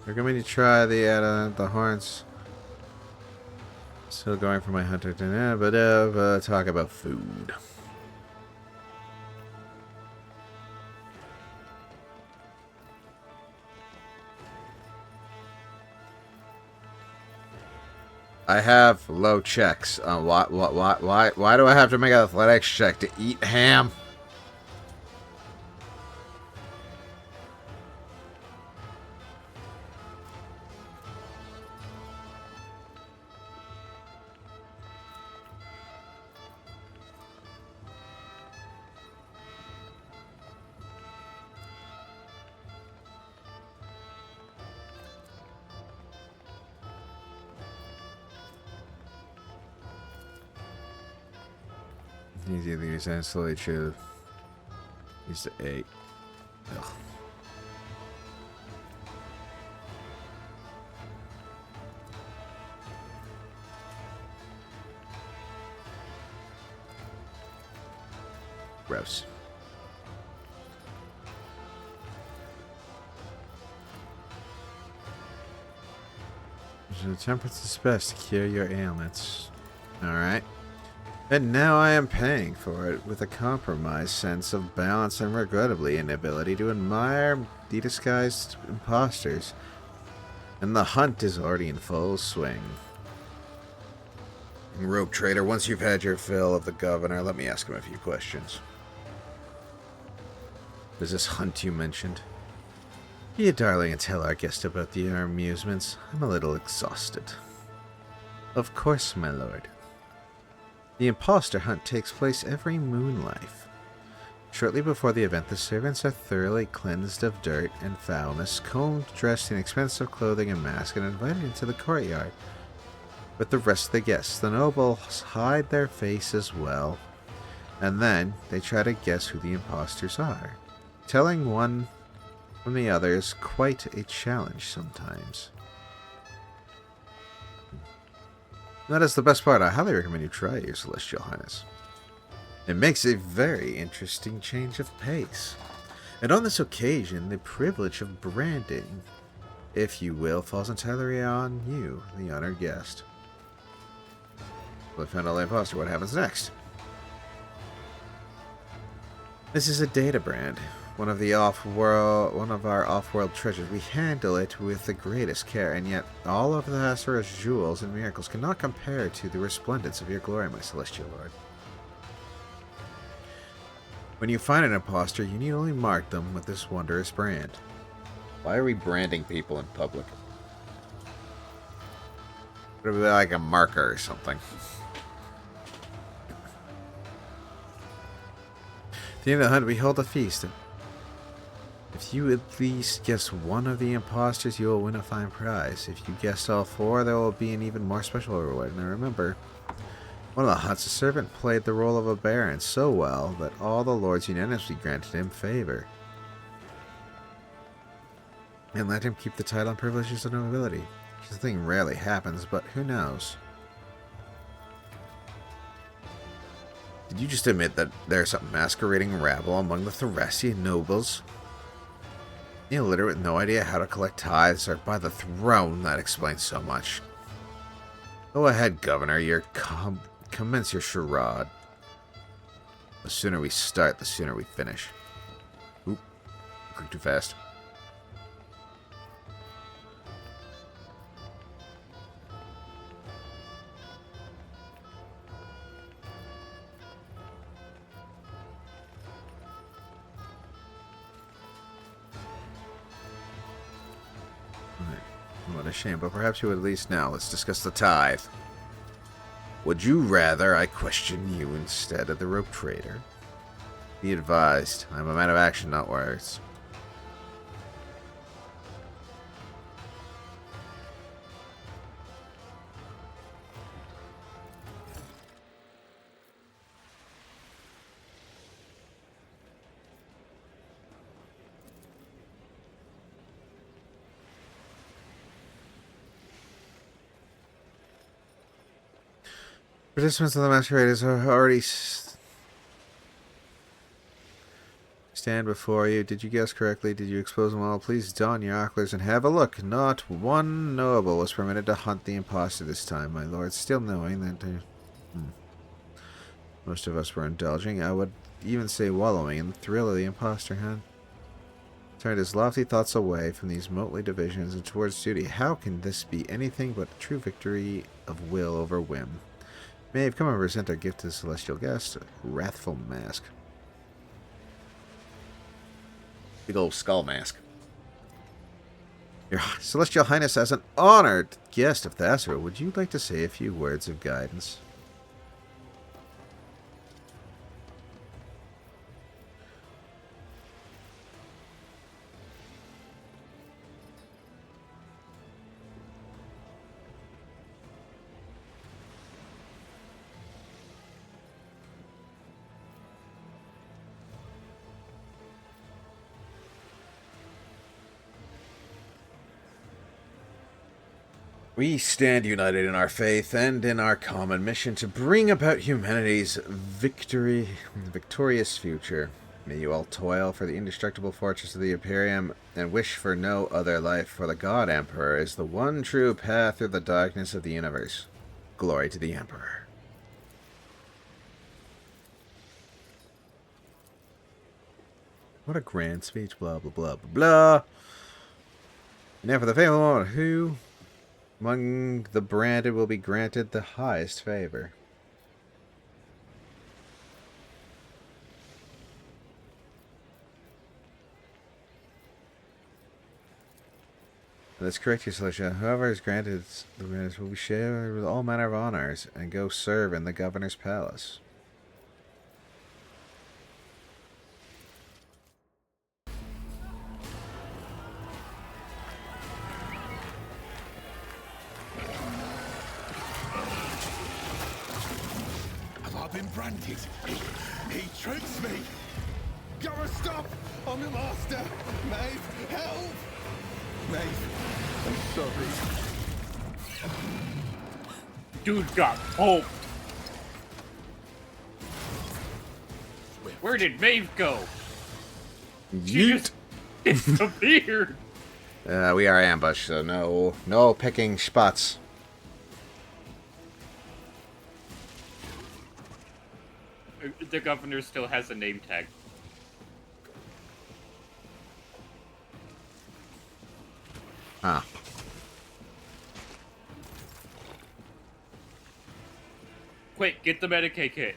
We're going to try the horns. Still going for my hunter dinner, but talk about food. I have low checks. Why do I have to make an athletics check to eat ham? Easy to use and slowly chew. Use the 8. Ugh. Gross. The temperance is best to cure your ailments. Alright. And now I am paying for it with a compromised sense of balance and regrettably inability to admire the disguised imposters. And the hunt is already in full swing. Rogue Trader, once you've had your fill of the governor, let me ask him a few questions. There's this hunt you mentioned. Be a darling and tell our guest about the amusements. I'm a little exhausted. Of course, my lord. The imposter hunt takes place every moonlife. Shortly before the event, the servants are thoroughly cleansed of dirt and foulness, combed, dressed in expensive clothing and masks, and invited into the courtyard. With the rest of the guests, the nobles hide their faces well, and then they try to guess who the imposters are. Telling one from the other is quite a challenge sometimes. That is the best part. I highly recommend you try it, Your Celestial Highness. It makes a very interesting change of pace. And on this occasion, the privilege of branding, if you will, falls entirely on you, the honored guest. Well, I found all the imposter. What happens next? This is a data brand. One of our off-world treasures. We handle it with the greatest care, and yet all of the Asura's jewels and miracles cannot compare to the resplendence of your glory, my celestial lord. When you find an imposter, you need only mark them with this wondrous brand. Why are we branding people in public? Would it be like a marker or something? At the end of the hunt, we hold a feast. If you at least guess one of the imposters, you will win a fine prize. If you guess all four, there will be an even more special reward. Now remember, one of the hunts, a servant played the role of a baron so well that all the lords unanimously granted him favor and let him keep the title and privileges of nobility. This thing rarely happens, but who knows? Did you just admit that there's a masquerading rabble among the Thracian nobles? Illiterate with no idea how to collect tithes, or by the throne, that explains so much. Go ahead, Governor, commence your charade. The sooner we start, the sooner we finish. Oop, click too fast. What a shame, but perhaps you would at least now. Let's discuss the tithe. Would you rather I question you instead of the rope trader? Be advised, I'm a man of action, not words. Participants of the masqueraders are already stand before you. Did you guess correctly? Did you expose them all? Please don your oculars and have a look. Not one noble was permitted to hunt the imposter this time, my lord. Still knowing that most of us were indulging, I would even say wallowing in the thrill of the imposter hunt. Turned his lofty thoughts away from these motley divisions and towards duty. How can this be anything but a true victory of will over whim? May have come and present our gift to the celestial guest, a wrathful mask. Big old skull mask. Your Celestial Highness, as an honored guest of Thasura, would you like to say a few words of guidance? We stand united in our faith and in our common mission to bring about humanity's victorious future. May you all toil for the indestructible fortress of the Imperium and wish for no other life, for the God Emperor is the one true path through the darkness of the universe. Glory to the Emperor. What a grand speech, blah, blah, blah, blah, blah. Now for the famous moment, who among the branded will be granted the highest favor? That's correct, your solution. Whoever is granted the grants will be shared with all manner of honors and go serve in the governor's palace. Have I been branded? He tricks me! Gotta stop! I'm your master! Maeve, help! Maeve, I'm sorry. Dude got pulped. Where did Maeve go? She just disappeared. We are ambushed, so no picking spots. The governor still has a name tag. Huh. Quick, get the Medicaid kit.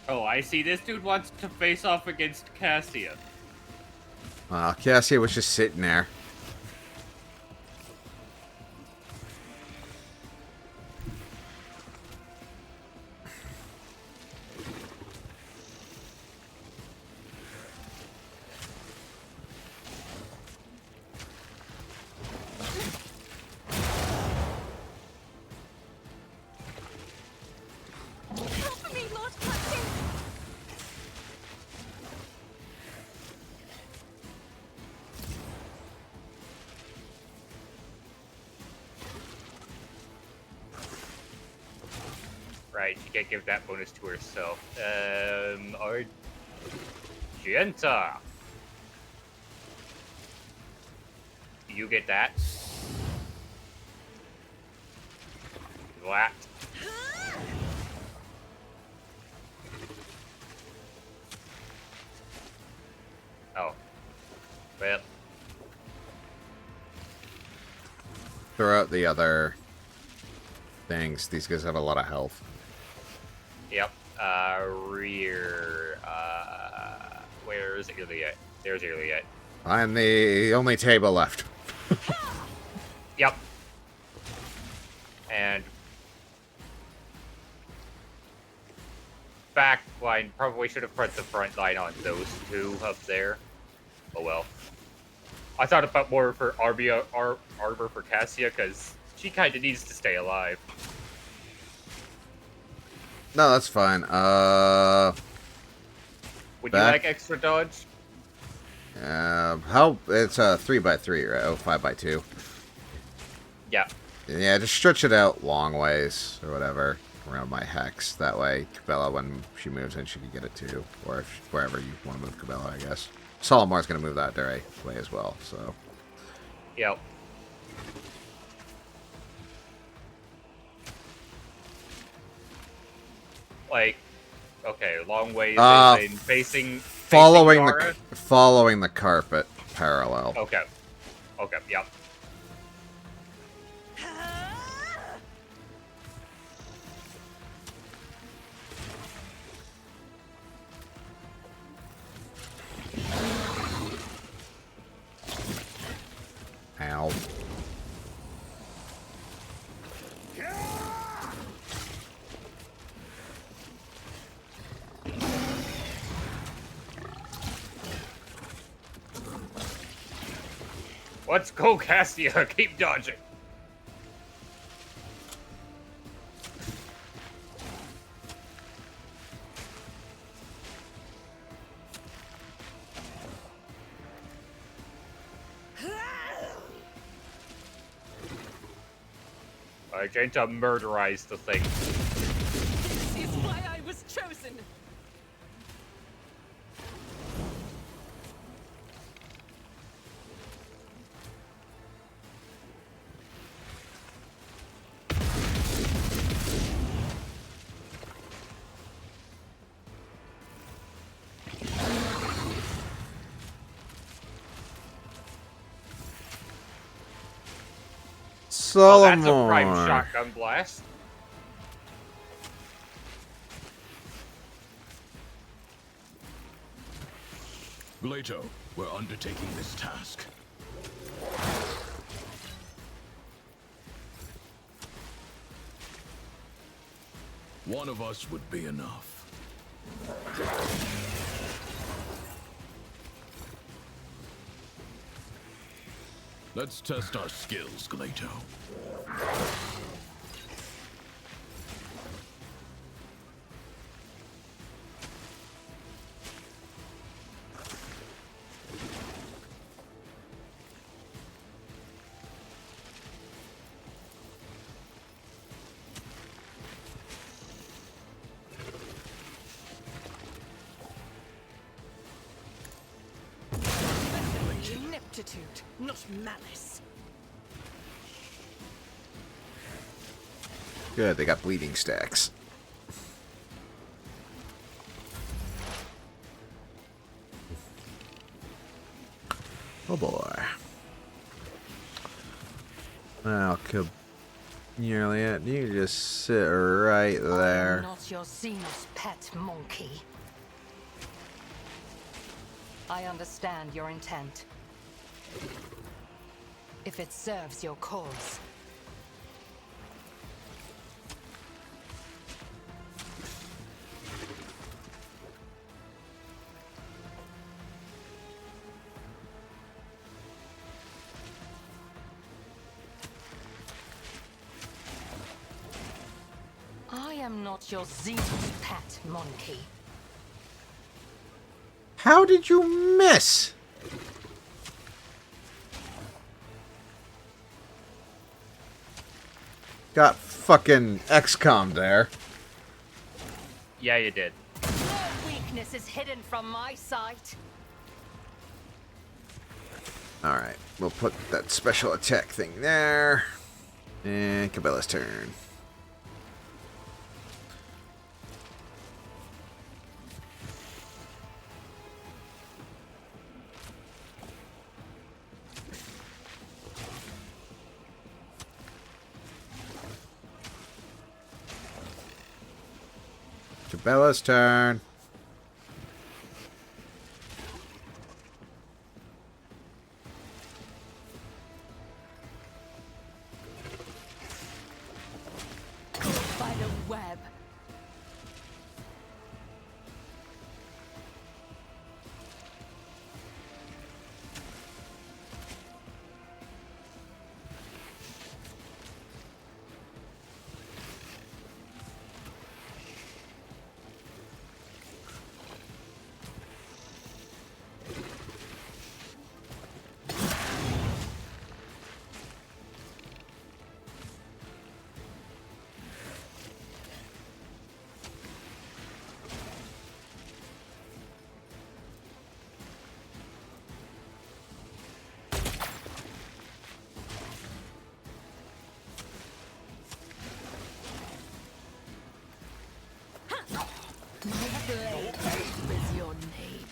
Oh, I see. This dude wants to face off against Cassia. Cassia was just sitting there. Help me, Lord Captain! Right, she can't give that bonus to herself. Argenta. You get that. That. Oh. Well. Throw out the other things. These guys have a lot of health. Yep. Rear. Where's Iliad? There's Iliad. I'm the only table left. Yep. And back line, probably should have put the front line on those two up there. Oh well. I thought about more for Arbor for Cassia, because she kind of needs to stay alive. No, that's fine. Would back. you like extra dodge? How? It's 3x3, right? Oh, 5x2. Yeah. Yeah, just stretch it out long ways or whatever around my hex. That way, Cabela, when she moves in, she can get it too. Or if wherever you want to move Cabela, I guess. Solomar's going to move that way as well, so. Yep. Like, okay, long ways in facing following Yara? following the carpet parallel. Okay. Okay, yep. Ow. Let's go, Cassia. Keep dodging. I'm trying to murderize the thing. This is why I was chosen. Oh, that's a Solomon. prime shotgun blast. Glato, we're undertaking this task. One of us would be enough. Let's test our skills, Glato. Ineptitude, not malice. Good, they got bleeding stacks. Oh boy. Well, nearly it. You just sit right I there. am not your Xenos pet monkey. I understand your intent. If it serves your cause. I am not your Xenos pet monkey. How did you miss? Got fucking XCOM there. Yeah, you did. No weakness is hidden from my sight. Alright, we'll put that special attack thing there. And Cabela's turn. Cabela's turn. By the web. Blade is your name.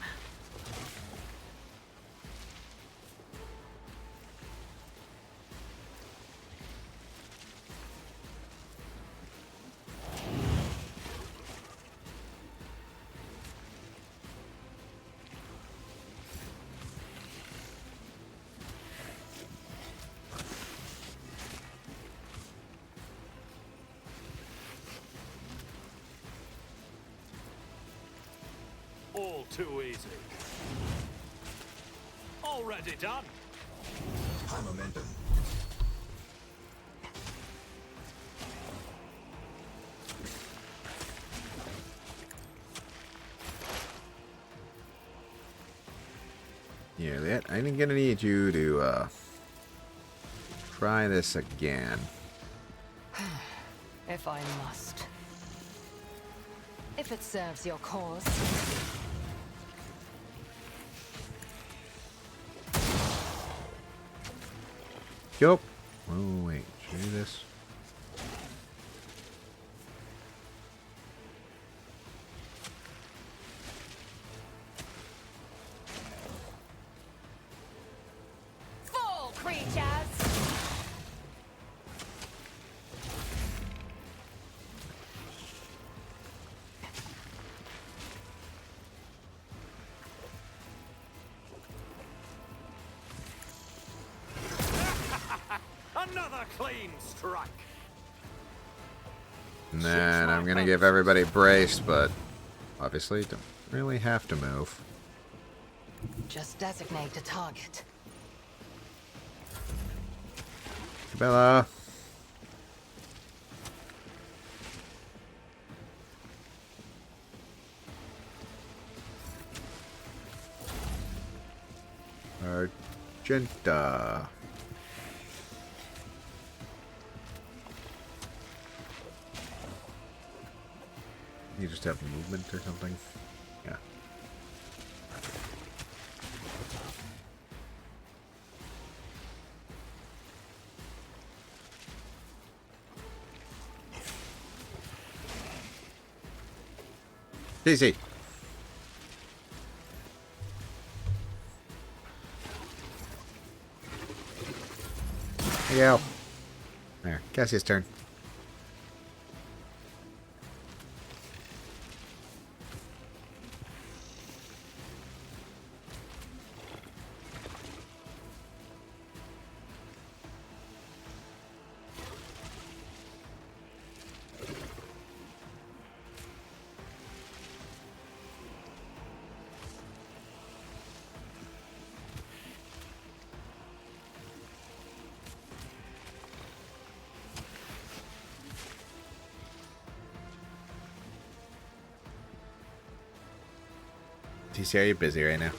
All too easy. Already done. High momentum. Yeah, that I'm gonna need you to try this again. If I must. If it serves your cause. Yup. Oh wait, should I do this? Fall, creatures! Another clean strike. And then I'm gonna give everybody braced, but obviously don't really have to move. Just designate a target. Bella. Argenta. You just have movement or something? Yeah. TeeCee. There you go. There. Cassie's turn. TeeCee, are you busy right now?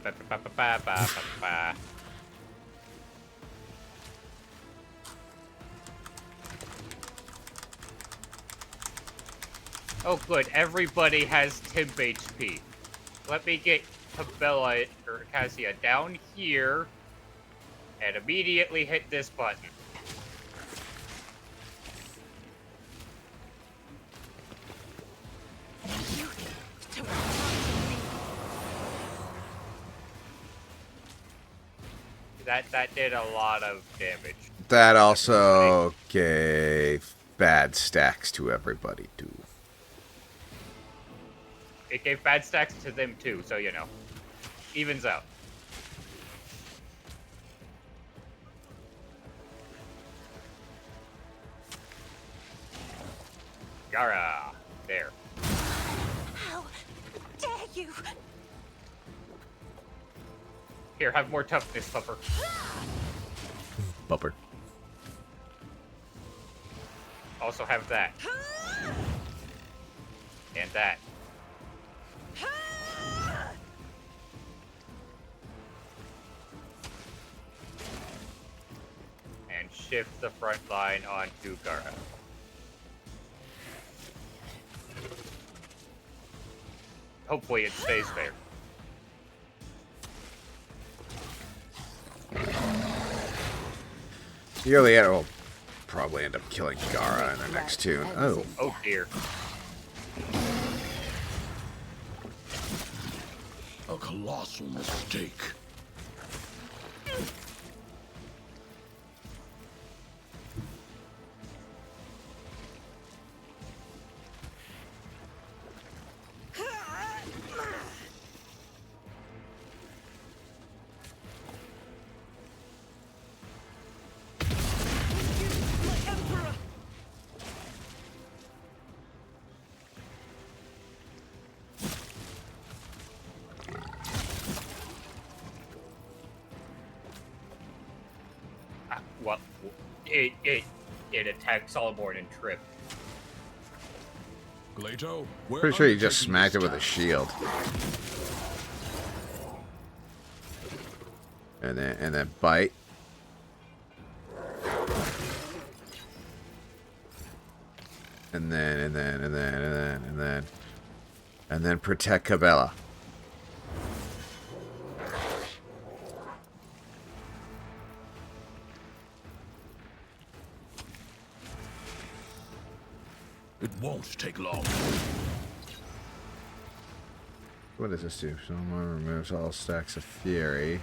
Ba-ba-ba-ba-ba-ba-ba. Oh, good. Everybody has temp HP. Let me get Cabela or Cassia down here and immediately hit this button. That did a lot of damage. That also gave bad stacks to everybody, too. It gave bad stacks to them too, so you know. Evens out. Gara! There. How dare you? Here, have more toughness, Pupper. Bumper. Also have that. And that. And shift the front line onto Gara. Hopefully it stays there. Yolietta will probably end up killing Gara in the next tune. Oh. Oh dear. A colossal mistake. Well, it attacked Solomorn and tripped. Glato, Pretty sure you just smacked it with a shield. And then bite. And then protect Cabela. It won't take long. What does this do? Someone removes all stacks of fury.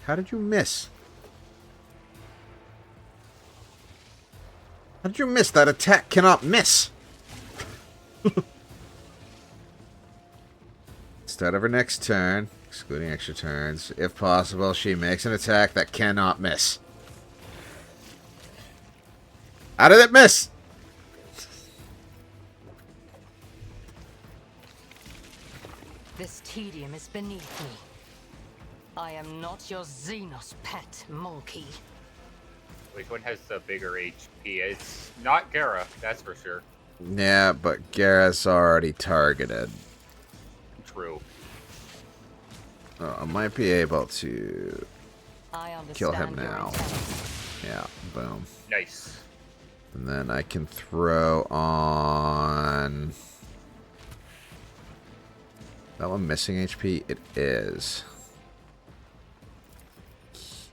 How did you miss? How did you miss? That attack cannot miss. Start of her next turn, excluding extra turns. If possible, she makes an attack that cannot miss. How did it miss? This tedium is beneath me. I am not your Xenos pet monkey. Which one has the bigger HP? It's not Gara, that's for sure. Yeah, but Gareth's already targeted. True. I might be able to I understand kill him your now. intent. Yeah, boom. Nice. And then I can throw on... That one missing HP? It is.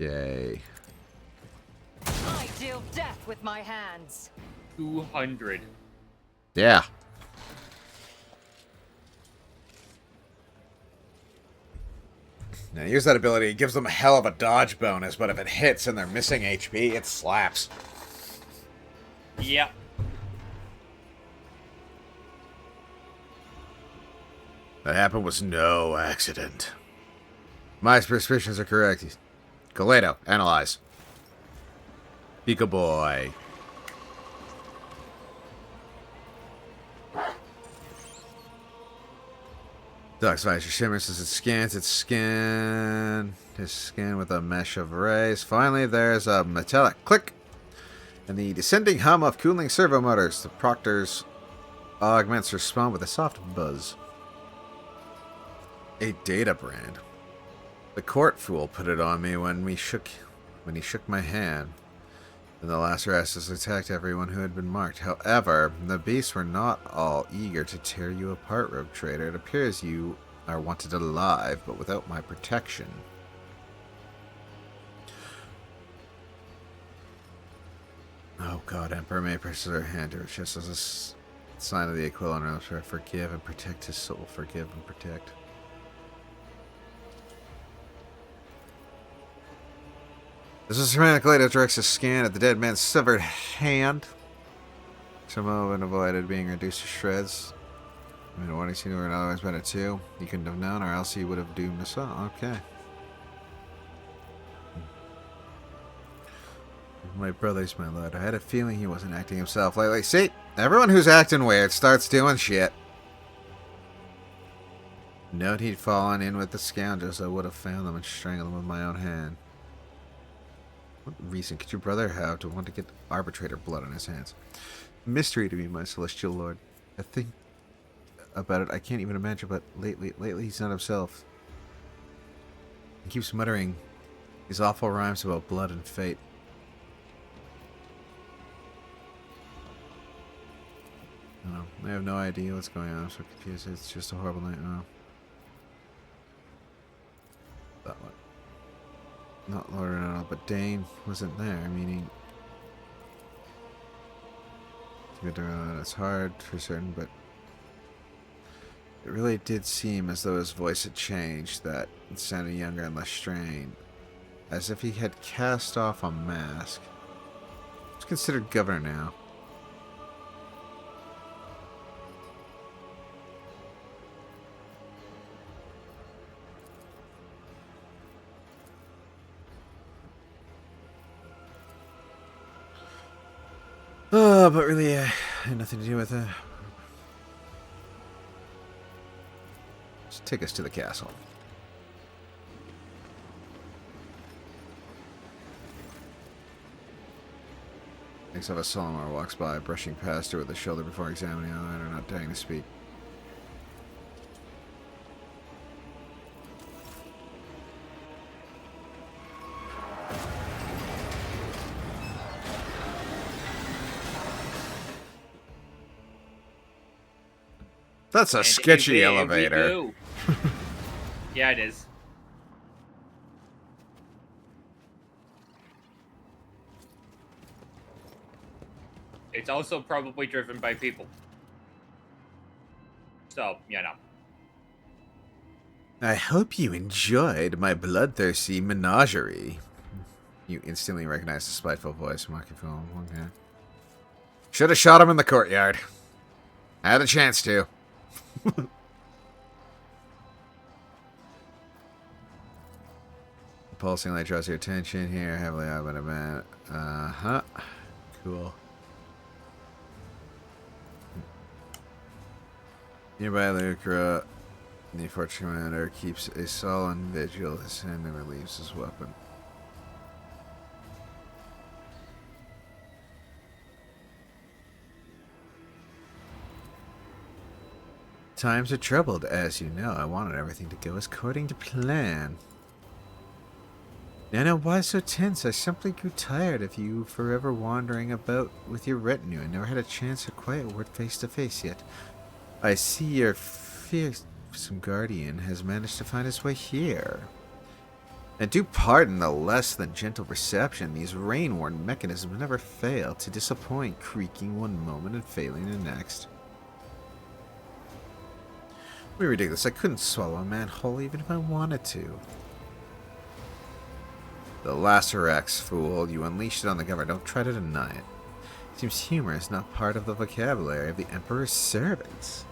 Okay. I deal death with my hands. 200. Yeah. Now use that ability. It gives them a hell of a dodge bonus, but if it hits and they're missing HP, it slaps. Yep. That happened was no accident. My suspicions are correct. Galedo, analyze. Pika boy. Dog's visor shimmers as it scans its skin. His skin with a mesh of rays. Finally, there's a metallic click. And the descending hum of cooling servo motors. The Proctor's augments respond with a soft buzz. A data brand. The court fool put it on me when he shook my hand. And the last Rastus attacked everyone who had been marked. However, the beasts were not all eager to tear you apart, rogue trader. It appears you are wanted alive, but without my protection. Oh God, Emperor may press her hand to her chest as a sign of the equivalent. Forgive and protect his soul. Forgive and protect. This is Galedo directs a scan at the dead man's severed hand. Somehow avoided being reduced to shreds. I mean, what he seen were otherwise better too. He couldn't have known, or else he would have doomed us all. Okay. My brother's my lord. I had a feeling he wasn't acting himself lately. See, everyone who's acting weird starts doing shit. Note he'd fallen in with the scoundrels. I would have found them and strangled them with my own hand. What reason could your brother have to want to get arbitrator blood on his hands? Mystery to me, my celestial lord. I think about it, I can't even imagine, but lately he's not himself. He keeps muttering these awful rhymes about blood and fate. I don't know. I have no idea what's going on. I'm so confused. It's just a horrible night. Oh. That one. Not Lord Ronaldo, but Dane wasn't there, meaning... It's hard for certain, but... It really did seem as though his voice had changed, that it sounded younger and less strained. As if he had cast off a mask. He's considered governor now. Oh, but really, had nothing to do with it. Just take us to the castle. Except as Solomar walks by, brushing past her with a shoulder before examining the other, not daring to speak. That's a sketchy elevator. Yeah, it is. It's also probably driven by people. So, you know. I hope you enjoyed my bloodthirsty menagerie. You instantly recognize the spiteful voice. Okay. Should have shot him in the courtyard. I had a chance to. Pulsing light draws your attention here. Heavily automated man. Uh-huh. Cool. Nearby Lucra, the fortune commander keeps a sullen vigil. His hand never leaves his weapon. Times are troubled, as you know. I wanted everything to go according to plan. Nana, why so tense? I simply grew tired of you forever wandering about with your retinue. I never had a chance of quiet word face to face yet. I see your fearsome guardian has managed to find his way here. And do pardon the less than gentle reception. These rain-worn mechanisms never fail to disappoint, creaking one moment and failing the next. It'd be ridiculous. I couldn't swallow a man whole even if I wanted to. The Lacerax, fool. You unleashed it on the governor. Don't try to deny it. Seems humor is not part of the vocabulary of the Emperor's servants.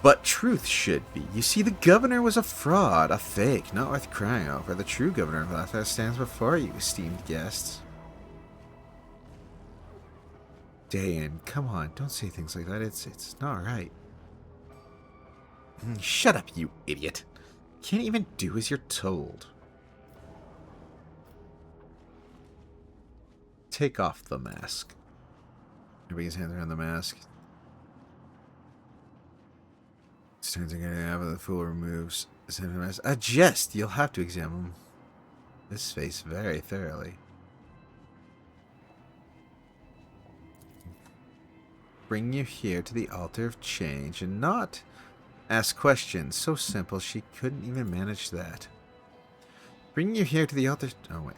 But truth should be. You see, the governor was a fraud, a fake, not worth crying over. The true governor of Lathas stands before you, esteemed guests. Dan, come on, don't say things like that. It's not right. Shut up, you idiot. Can't even do as you're told. Take off the mask. Rubbing his hands around the mask. Turns again after the fool removes his hand from the mask. A jest! You'll have to examine this face very thoroughly. Bring you here to the altar of change and not ask questions. So simple she couldn't even manage that. Bring you here to the altar. Oh wait.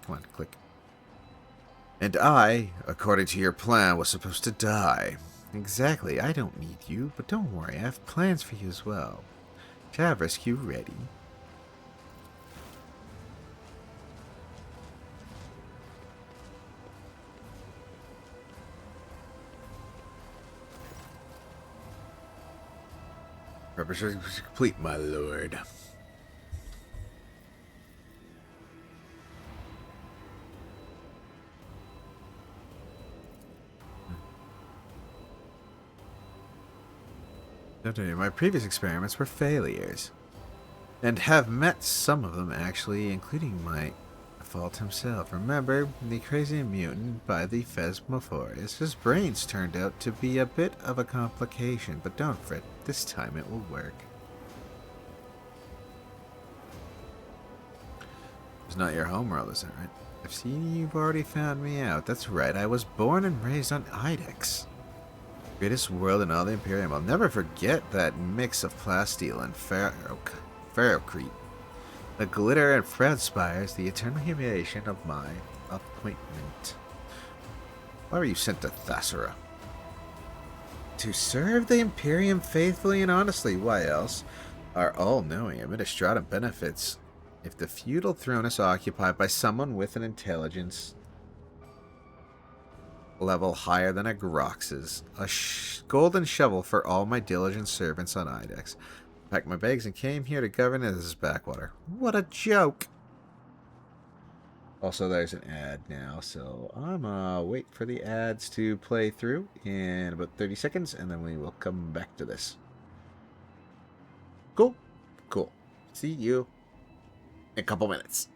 Come on, click. And I, according to your plan, was supposed to die. Exactly, I don't need you, but don't worry, I have plans for you as well. To have rescue ready. Preparation complete, my lord. My previous experiments were failures, and have met some of them actually, including my fault himself. Remember, the crazy mutant by the Phasmophorus? His brains turned out to be a bit of a complication, but don't fret, this time it will work. It's not your homeworld, is it, right? I've seen you've already found me out. That's right, I was born and raised on Idex. Greatest world in all the Imperium. I'll never forget that mix of plasteel and ferrocrete. The glitter and fret spires, the eternal humiliation of my appointment. Why were you sent to Thasura? To serve the Imperium faithfully and honestly. Why else? Our all-knowing Administratum benefits if the feudal throne is occupied by someone with an intelligence level higher than a Grox's. A golden shovel for all my diligent servants on Idex. Packed my bags and came here to govern as this backwater. What a joke! Also, there's an ad now, so I'm wait for the ads to play through in about 30 seconds, and then we will come back to this. Cool? Cool. See you in a couple minutes.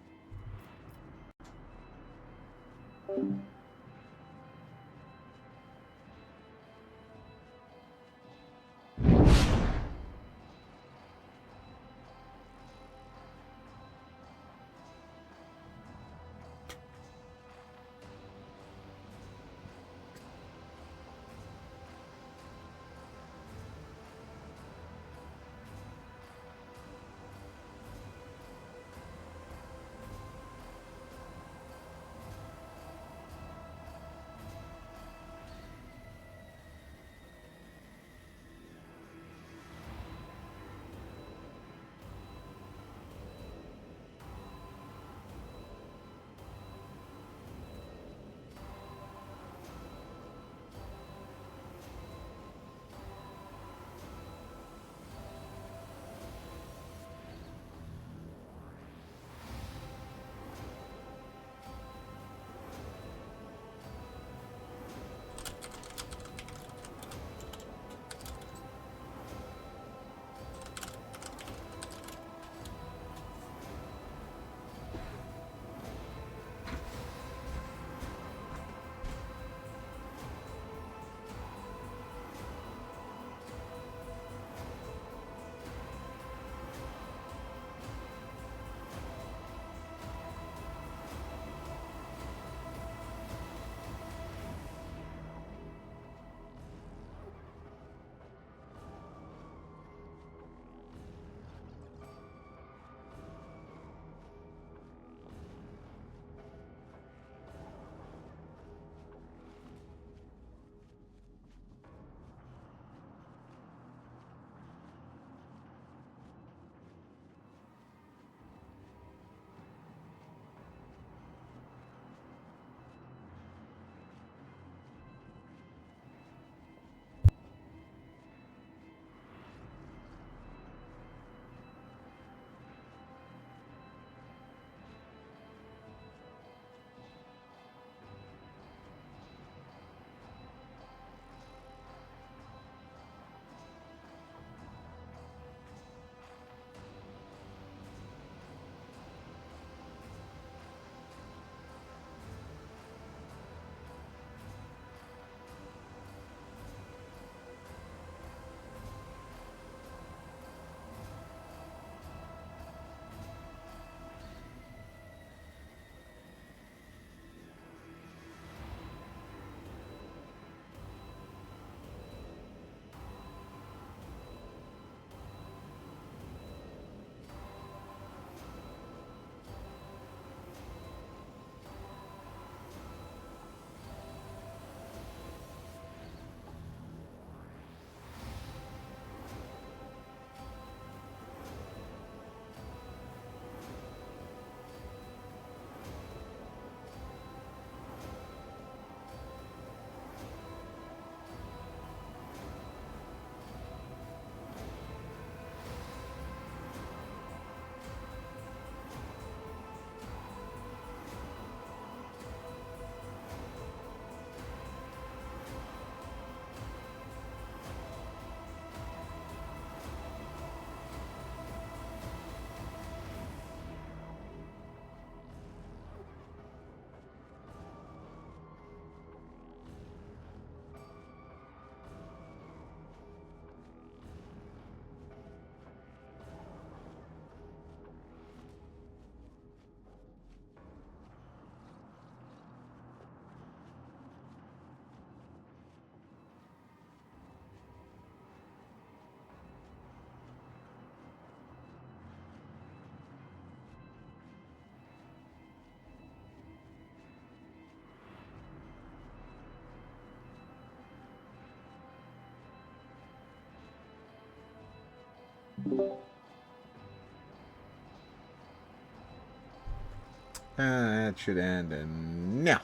That should end in now.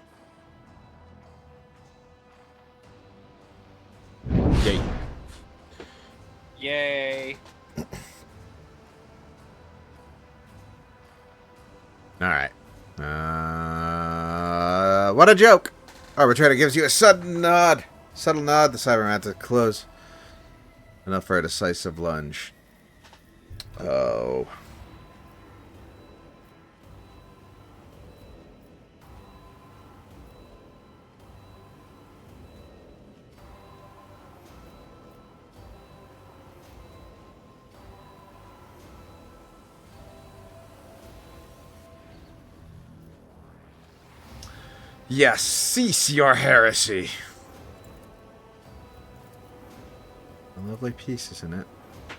Yay. Yay. Alright. What a joke! Arbitrator gives you a sudden nod. Subtle nod, the cybermantic close. Enough for a decisive lunge. Oh. Yes, cease your heresy. A lovely piece, isn't it?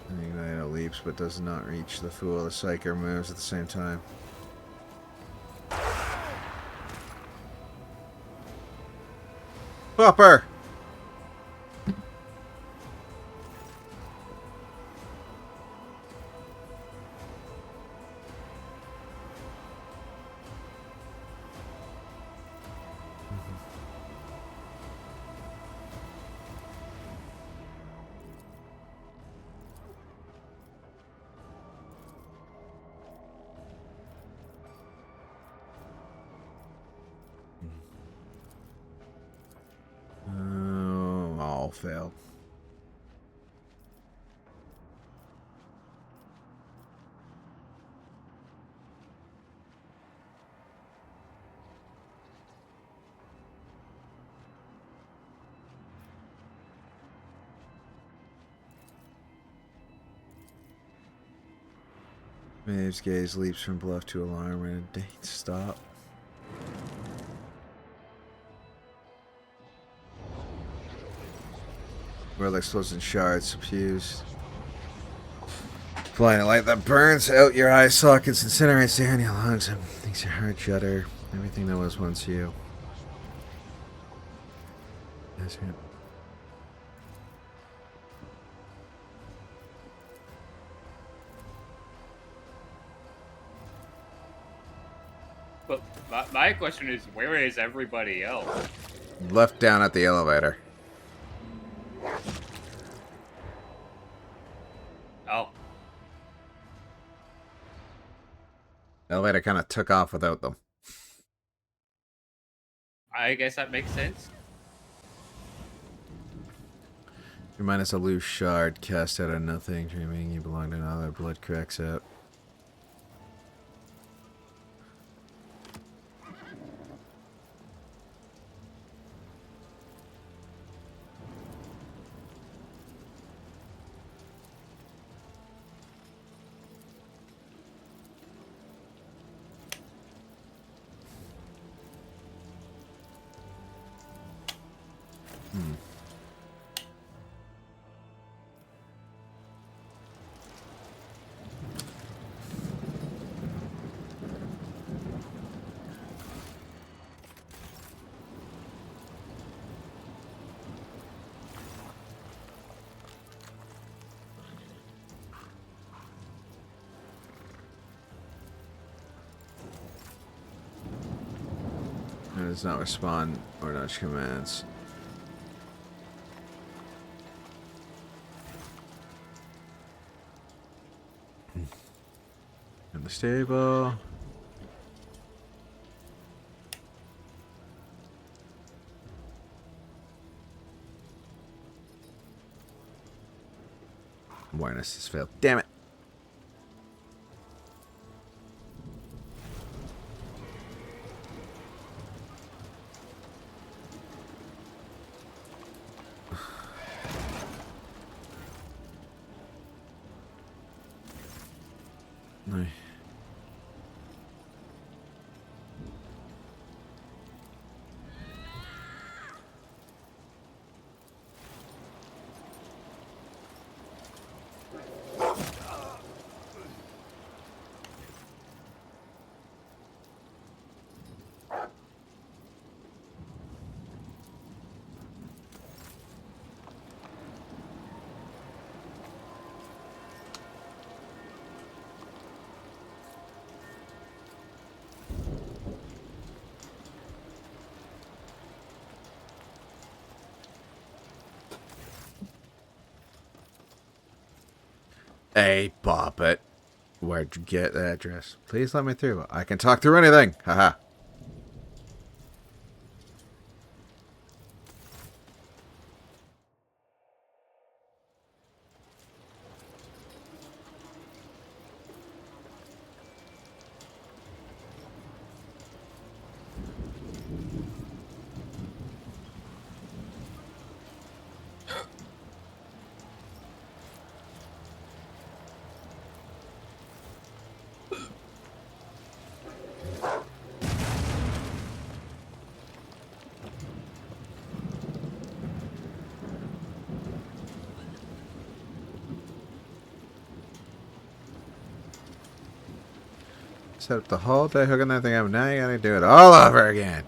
Ignite leaps, but does not reach the fool. The psyker moves at the same time. Hopper! All failed. Maeve's gaze leaps from bluff to alarm and a date stop. World explodes in shards, suffused. Flying a light that burns out your eye sockets, incinerates the air in your lungs, and makes your heart shudder. Everything that was once you. That's it. But my question is, where is everybody else? Left down at the elevator. Oh. Elevator kind of took off without them. I guess that makes sense. Your mind is a loose shard cast out of nothing, dreaming you belong to another. Blood cracks out. It does not respond or dodge commands. In the stable. Awareness has failed. Damn it. No. Hey, Bobbit. Where'd you get that address? Please let me through. I can talk through anything. Haha. Set up the whole day hooking that thing up. Now you gotta do it all over again.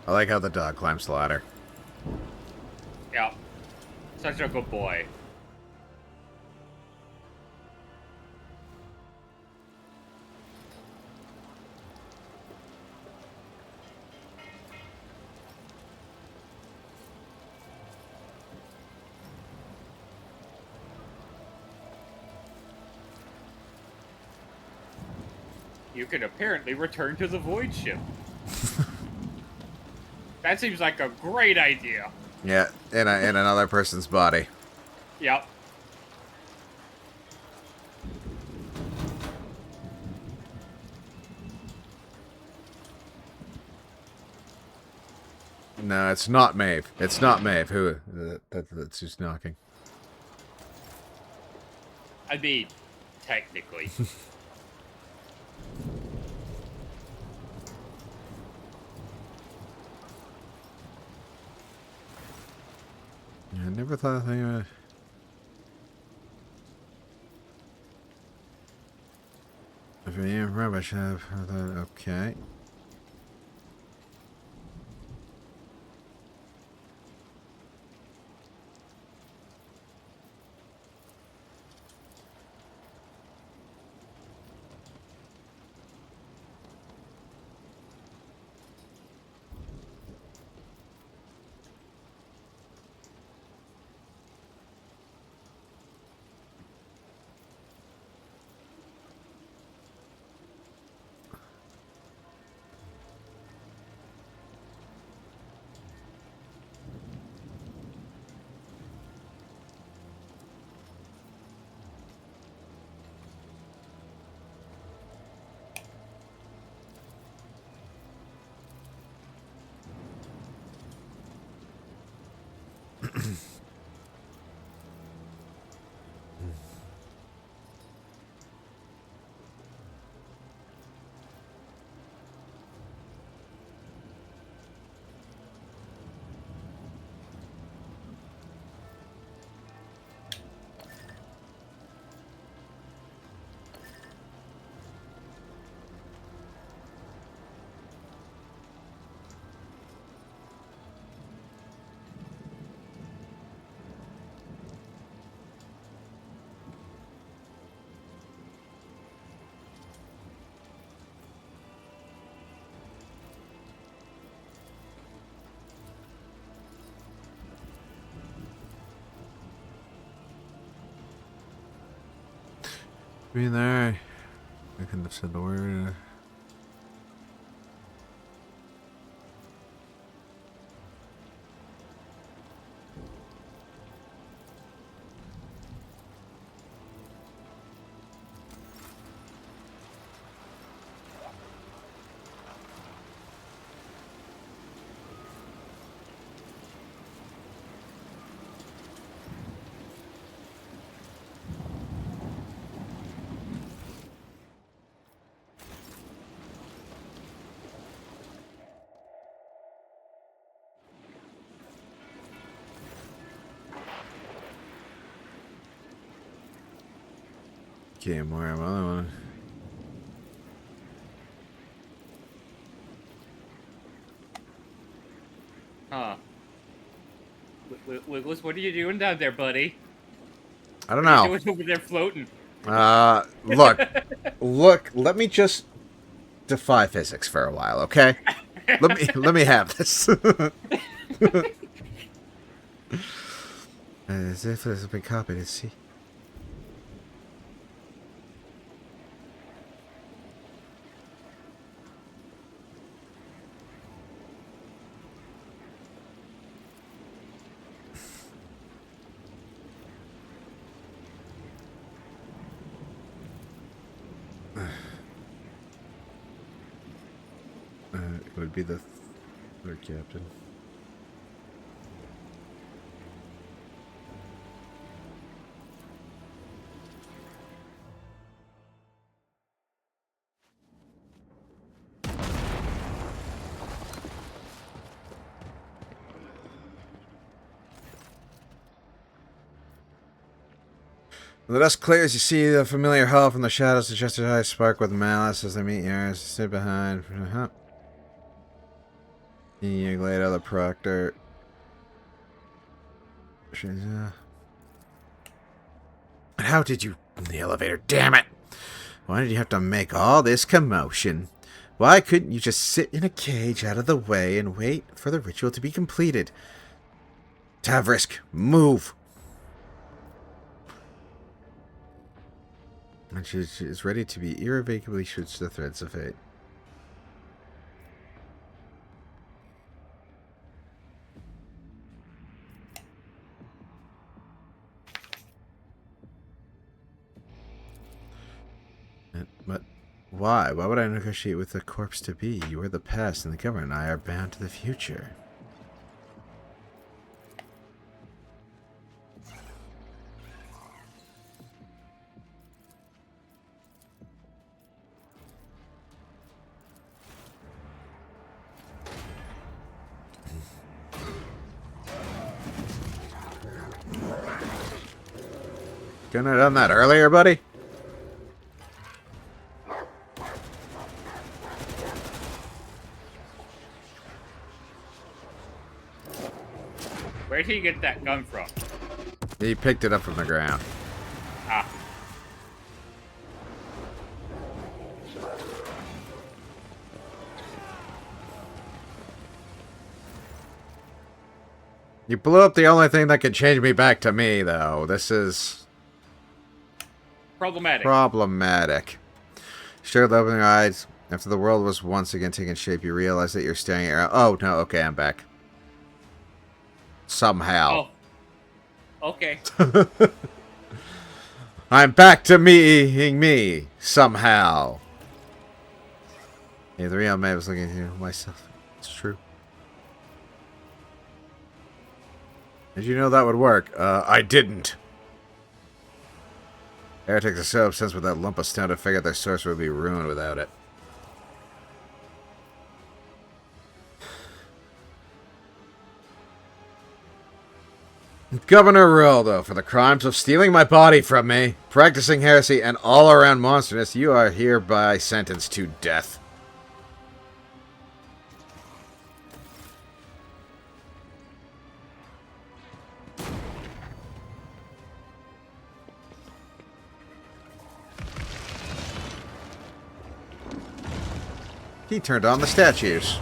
I like how the dog climbs the ladder. Yeah. Such a good boy. You can apparently return to the void ship. That seems like a great idea. Yeah, in another person's body. Yep. No, it's not Maeve. It's not Maeve. Who? That's who's knocking. I mean, technically. I never thought of thinking. If you remember, I should have heard that. Okay. Be there. I couldn't have said the word. Okay, more of another one. Huh. Wiggles, what are you doing down there, buddy? I don't What are know. you doing over there floating? Look, look. Let me just defy physics for a while, okay? Let me have this. As if this has been copied. Let's see. It would be the third captain. When the dust clears, you see the familiar hull from the shadows. The Chester's eyes spark with malice as they meet yours. Sit behind. You glade out the proctor. How did you... The elevator, damn it! Why did you have to make all this commotion? Why couldn't you just sit in a cage out of the way and wait for the ritual to be completed? Tavrisk, move! And she is ready to be irrevocably shoots the threads of fate. But why? Why would I negotiate with the corpse to be? You are the past, and the government and I are bound to the future. Couldn't have done that earlier, buddy? Where did he get that gun from? He picked it up from the ground. Ah. You blew up the only thing that could change me back to me, though. This is... Problematic. problematic. Sure, opening your eyes. After the world was once again taking shape, you realize that you're staring at... Oh, no, okay, I'm back. Somehow. Oh. Okay. I'm back to being me. Somehow. Yeah, the real man was looking at myself. It's true. Did you know that would work? I didn't. Heretics are so obsessed with that lump of stone to figure their source would be ruined without it. Governor Rildo, for the crimes of stealing my body from me, practicing heresy, and all-around monsterness, you are hereby sentenced to death. He turned on the statues.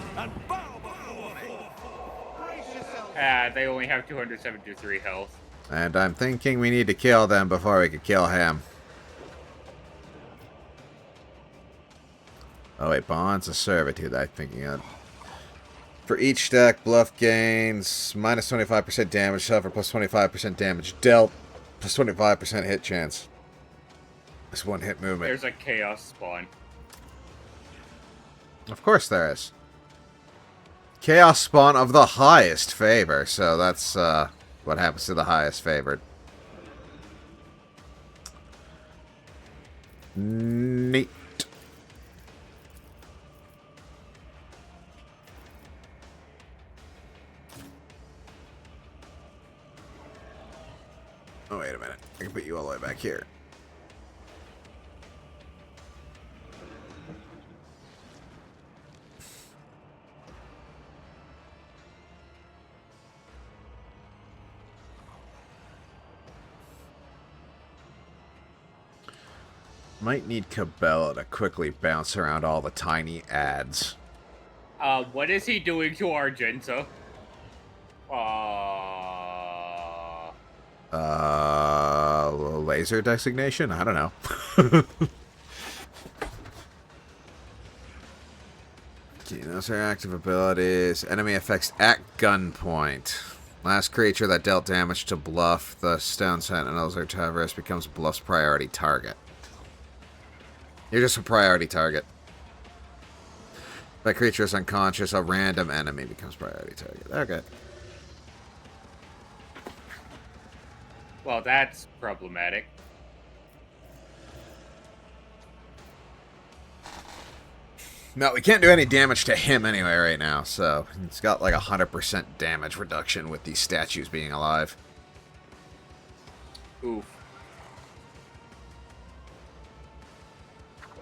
They only have 273 health. And I'm thinking we need to kill them before we could kill him. Oh wait, bonds of servitude I'm thinking of. For each stack, bluff gains minus 25% damage, suffer plus 25% damage dealt, plus 25% hit chance. This one hit movement. There's a chaos spawn. Of course there is. Chaos spawn of the highest favor, so that's what happens to the highest favored. Neat. Oh, wait a minute. I can put you all the way back here. Might need Cabela to quickly bounce around all the tiny ads. What is he doing to Argenta? Laser designation? I don't know. Okay, those are active abilities. Enemy effects at gunpoint. Last creature that dealt damage to Bluff, the Stone Sentinels or Tavris becomes Bluff's priority target. You're just a priority target. If that creature is unconscious, a random enemy becomes priority target. Okay. Well, that's problematic. No, we can't do any damage to him anyway right now, so it's got like 100% damage reduction with these statues being alive. Oof.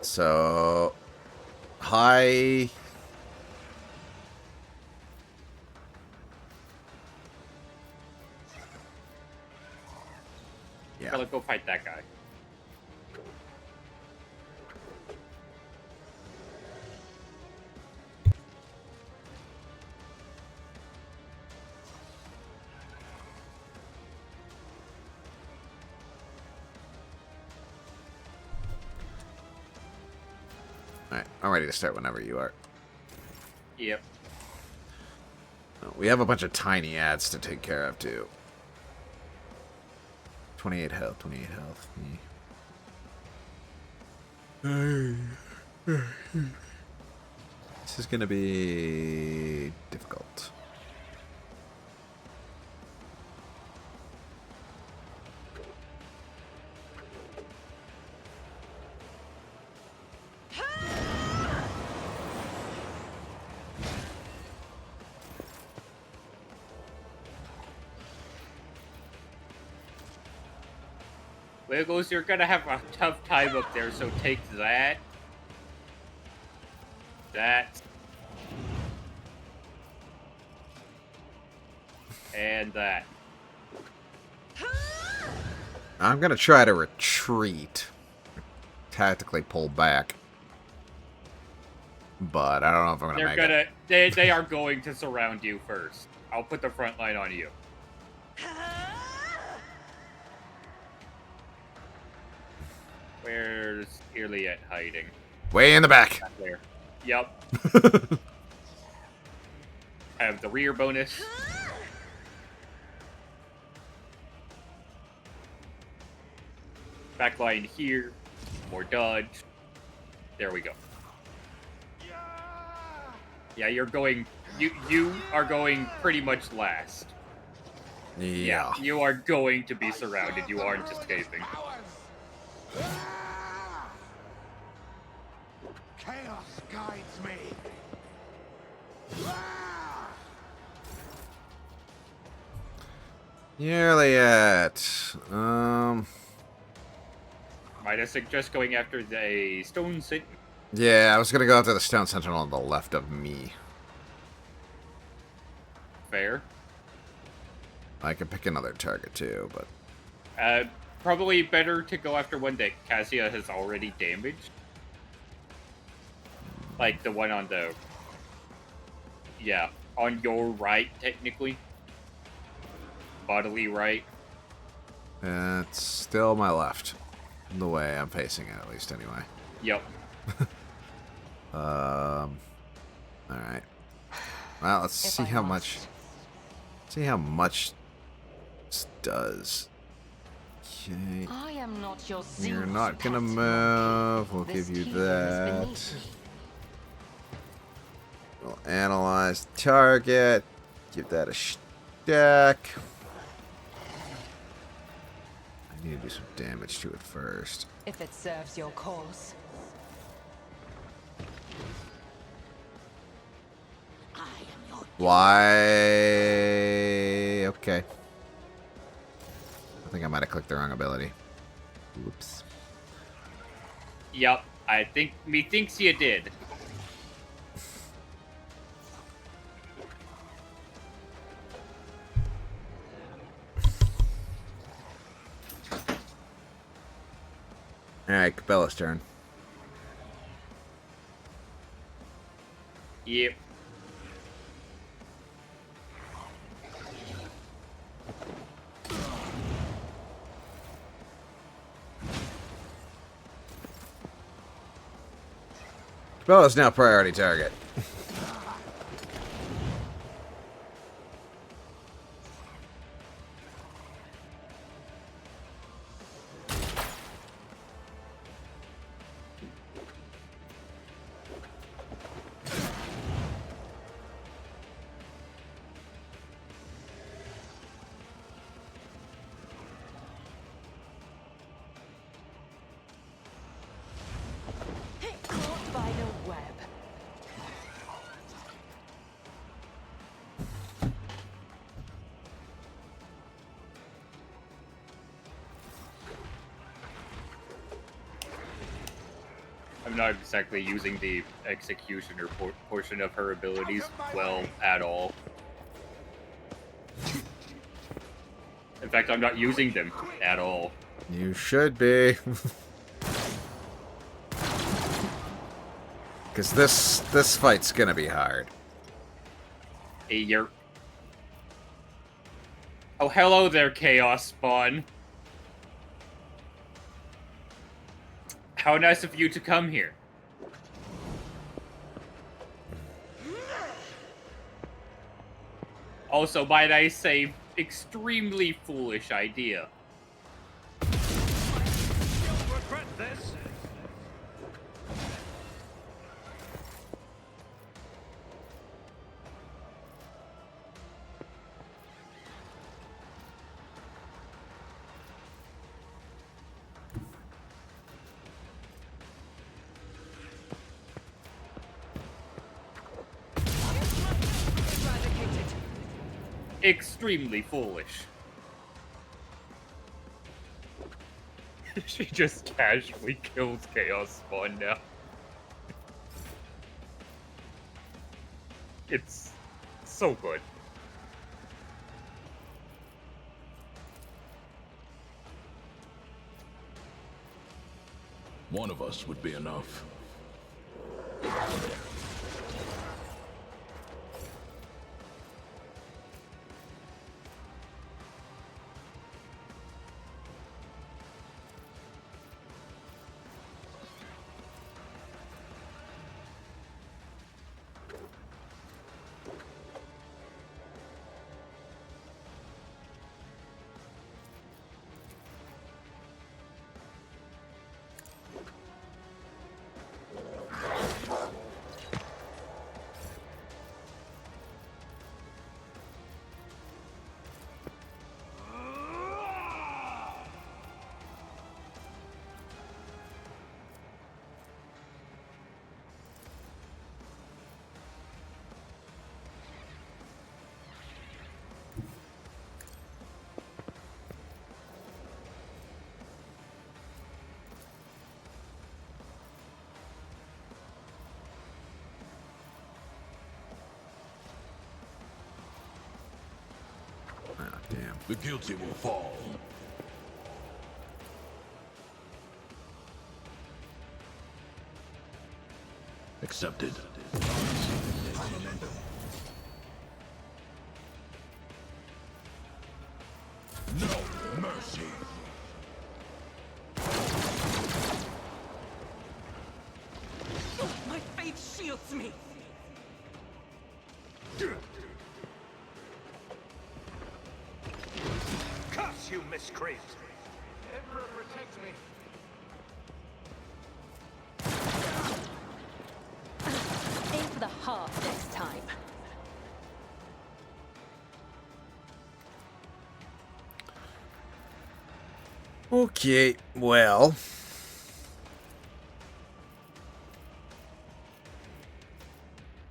So, high... Yeah. Let's go fight that guy. Alright, I'm ready to start whenever you are. Yep. We have a bunch of tiny ads to take care of, too. 28 health, 28 health. This is going to be difficult. Wiggles, you're gonna have a tough time up there, so take that. That. And that. I'm going to try to retreat. Tactically pull back. But I don't know if I'm going to make it. They are going to surround you first. I'll put the front line on you. Where's Iliet hiding? Way in the back. Back there. Yep. I have the rear bonus. Backline here. More dodge. There we go. Yeah, you're going... You are going pretty much last. Yeah. You are going to be surrounded. You aren't escaping. Chaos guides me. Iliet. Might I suggest going after the Stone Sentinel? Yeah, I was going to go after the Stone Sentinel on the left of me. Fair. I could pick another target too, but... Probably better to go after one that Cassia has already damaged. Like the one on the... Yeah, on your right, technically. Bodily right. It's still my left. The way I'm facing it, at least, anyway. Yep. Alright. Well, let's see how much... See how much this does. Okay. I am not your You're Xenos not gonna pet move. We'll monkey. give you This key is that. beneath me. We'll analyze target. Give that a stack. I need to do some damage to it first. If it serves your cause. I am your Why? Okay. I think I might have clicked the wrong ability. Oops. Yep. I think... Methinks you did. Alright, Cabela's turn. Yep. Cabela's now priority target. Caught by the web. I'm not exactly using the executioner portion of her abilities well at all. In fact, I'm not using them at all. You should be. Because this fight's gonna be hard. Hey, you're... Oh, hello there, Chaos Spawn. How nice of you to come here. Also, might I say, extremely foolish idea. You'll regret this. Eradicated. Extremely foolish. She just casually kills Chaos Spawn now. It's so good. One of us would be enough. Ah, damn. The guilty will fall. Accepted. No mercy. My faith shields me. Curse you, miscreant! Emperor, protect me. Aim for the heart next time. Okay, well.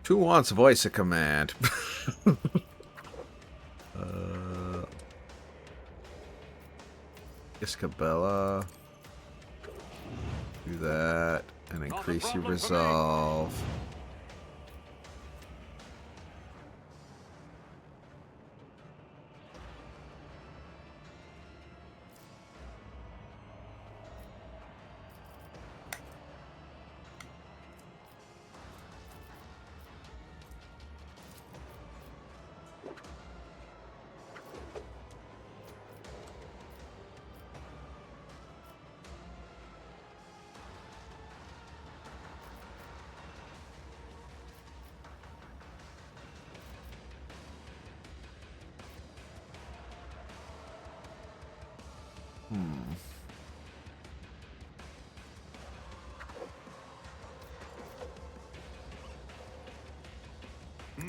Who wants voice of command? Isabella. Do that and increase your resolve.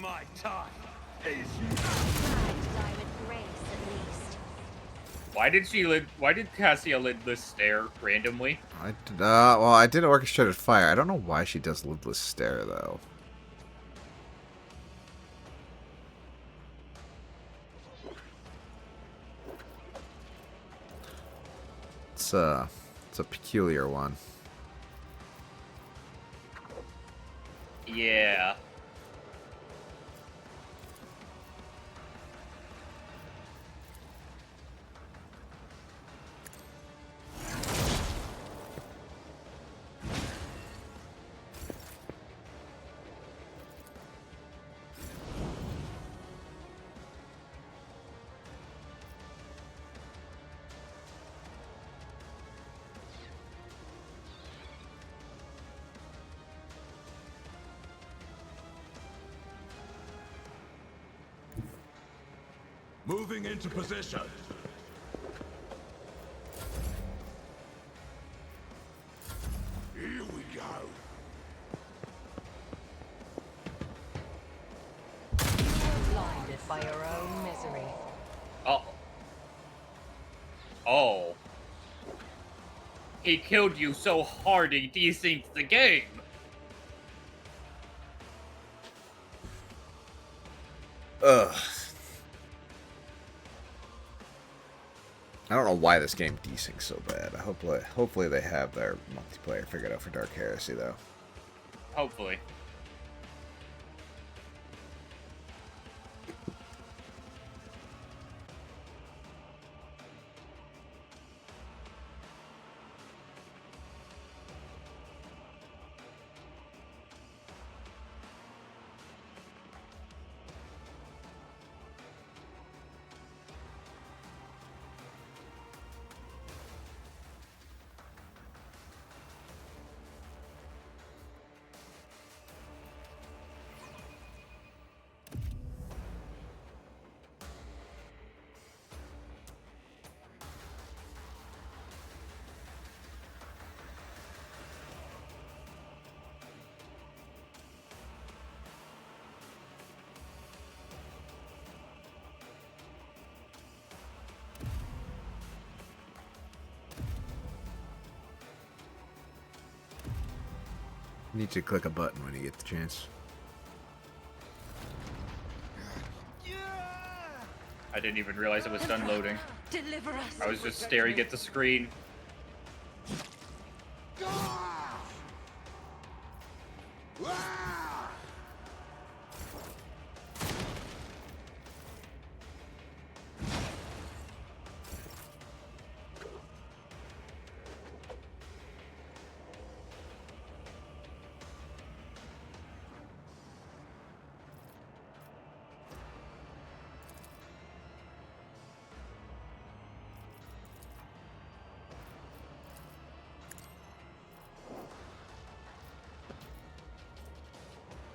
my time is Try to die with grace, at least. Why did Cassia lidless stare randomly? Well, I did orchestrated fire. I don't know why she does lidless stare though. It's a peculiar one. Yeah. Moving into position. Here we go. Blinded by your own misery. Oh. Oh. He killed you so hard he desynced the game. Ugh. I don't know why this game desyncs so bad. Hopefully they have their multiplayer figured out for Dark Heresy though. Hopefully. You need to click a button when you get the chance. I didn't even realize it was done loading. Deliver us. I was just staring at the screen.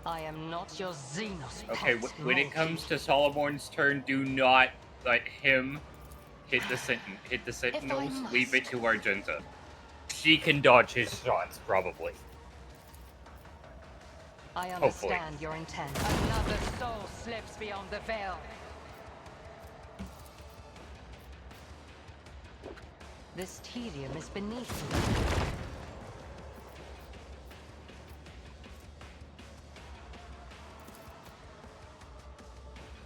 I am not your Xenos Okay, pet when it monkey. comes to Solomon's turn, do not let him hit the sentinels. must. Leave it to Argenta. She can dodge his shots, probably. I Hopefully. understand your intent. Another soul slips beyond the veil. This tedium is beneath me.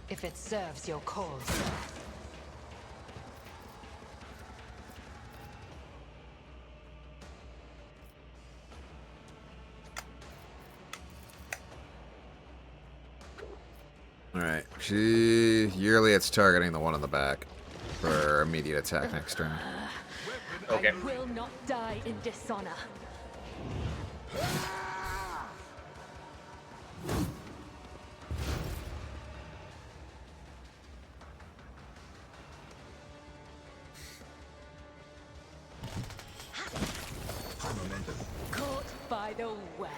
If it serves your cause. Alright. Yearly it's targeting the one in the back for immediate attack next turn. Okay. I will not die in dishonor. Caught by the web.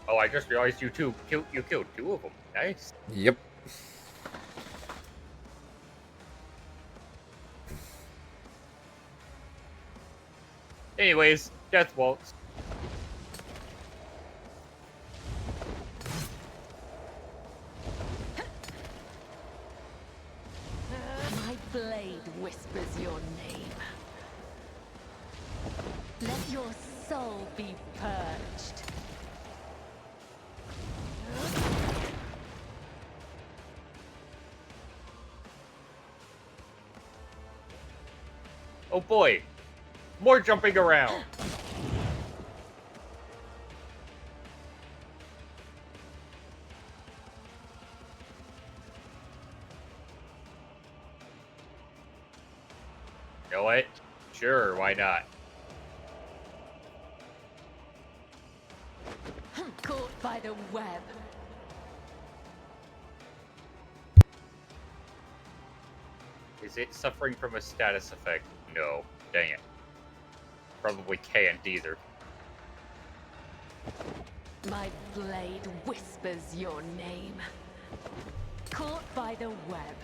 Oh, I just realized you killed two of them. Nice. Yep. Anyways, Death Waltz. My blade whispers your name. Let your soul be purged. Oh boy, more jumping around. You know what? Sure, why not? Caught by the web. Is it suffering from a status effect? No. Dang it. Probably can't either. My blade whispers your name. Caught by the web.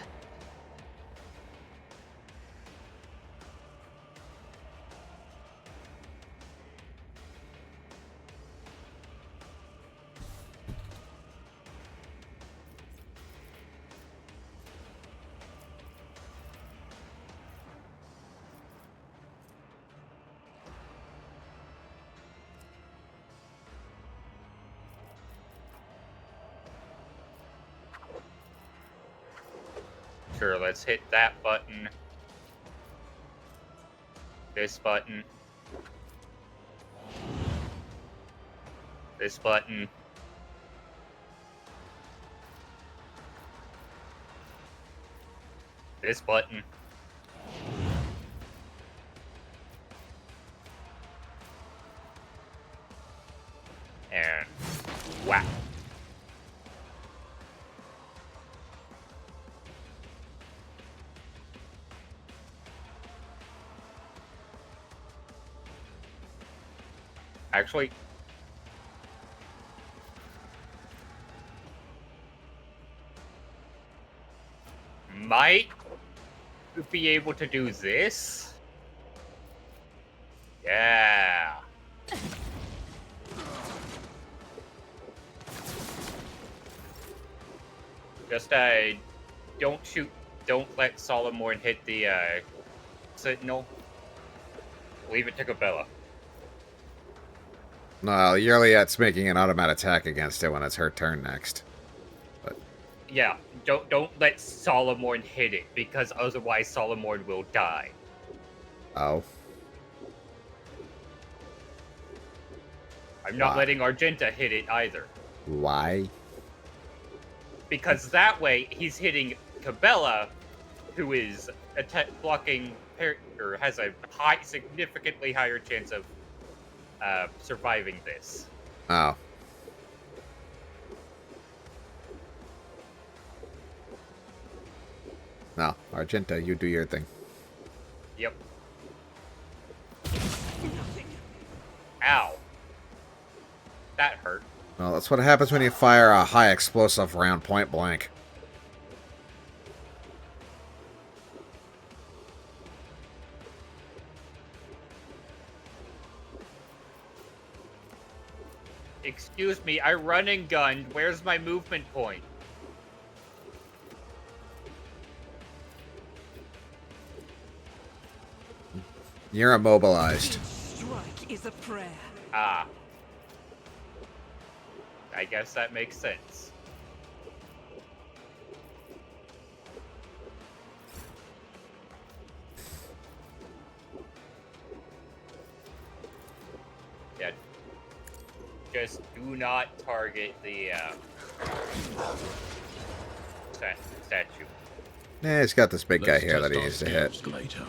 Sure, let's hit that button. This button. This button. This button. And whack. Actually, might be able to do this. Yeah. Just don't let Solomon hit the Sentinel. Leave it to Cabela. No, Yurliet's making an automatic attack against it when it's her turn next. But Yeah, don't let Solomon hit it, because otherwise Solomon will die. oh, I'm not Why? letting Argenta hit it either. why? Because that way he's hitting Cabela, who is blocking or has a significantly higher chance of surviving this. Oh, no, Argenta, you do your thing. Yep. Ow. That hurt. Well, that's what happens when you fire a high explosive round point blank. Excuse me, I run and gun. Where's my movement point? You're immobilized. Strike is a prayer. Ah. I guess that makes sense. Yeah. Just do not target the statue. Yeah, he's got this big guy Let's here that test he our needs to hit. skills later.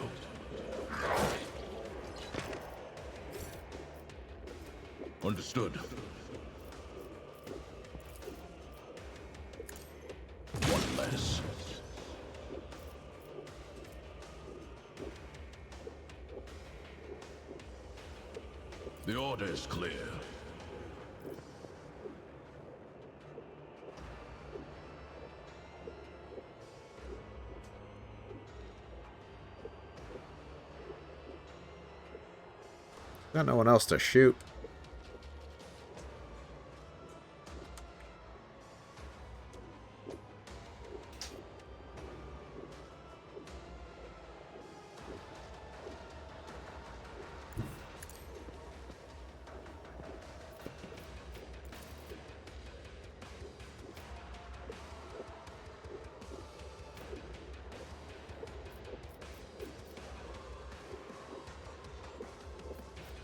Understood. One less. The order is clear. Got no one else to shoot.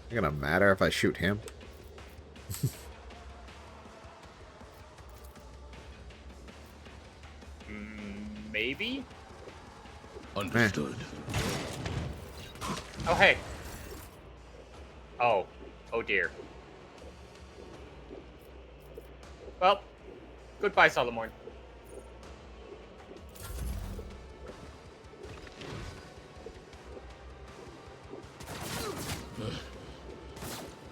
It's gonna matter if I shoot him. Maybe? Understood. Oh, hey. Oh. Oh, dear. Well, goodbye, Solomon.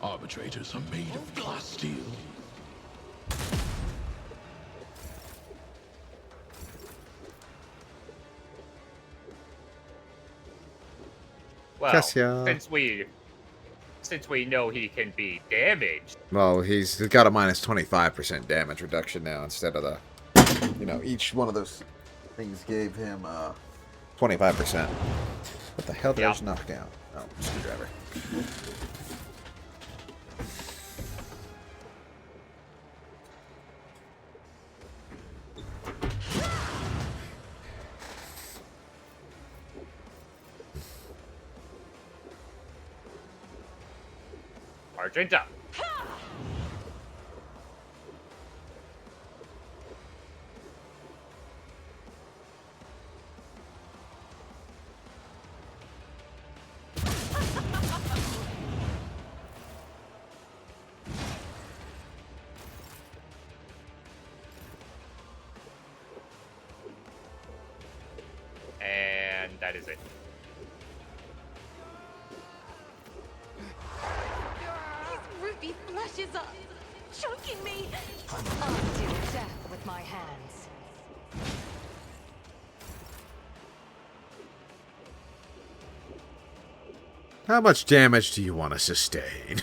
Arbitrators are made of glass steel. Well, Cassia. since we know he can be damaged. Well, he's got a minus 25% damage reduction now instead of the, you know, each one of those things gave him 25%. What the hell did I just knock down? Oh, screwdriver. Argenta. And that is it. Ruby flashes up, choking me. I'll deal death with my hands. How much damage do you want to sustain?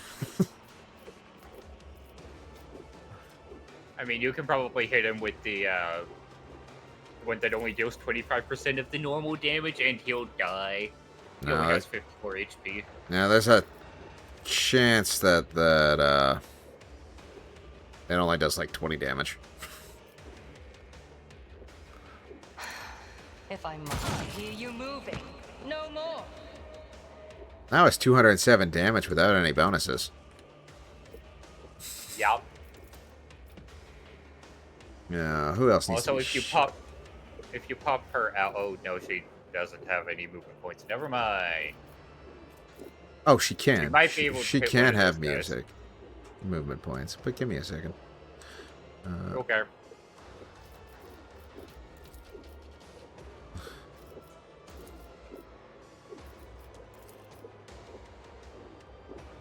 I mean, you can probably hit him with the one that only deals 25% of the normal damage, and he'll die. He only has 54 HP. Now, there's a chance that it only does like 20 damage. If I must hear you moving, no more. Now it's 207 damage without any bonuses. Yep. Yeah, who else needs Also, to be if you pop her out, oh no, she doesn't have any movement points. Never mind. Oh, she can. She might be able to she hit can one of have those guys. music. Movement points. But give me a second. Okay.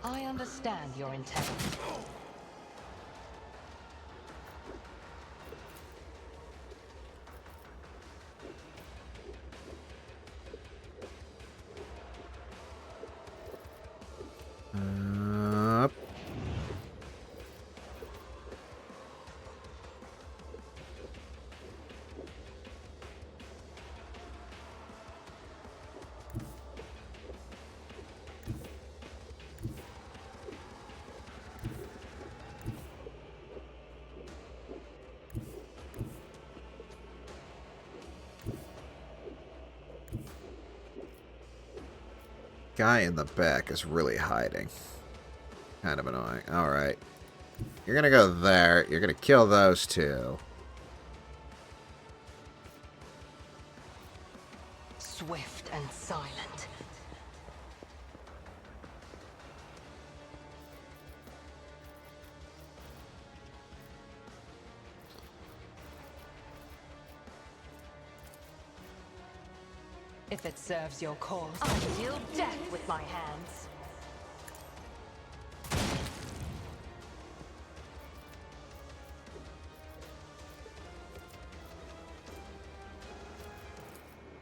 I understand your intent. Guy in the back is really hiding. Kind of annoying. Alright. You're gonna go there. You're gonna kill those two. Swift and silent. If it serves your cause, I'll deal death with my hands.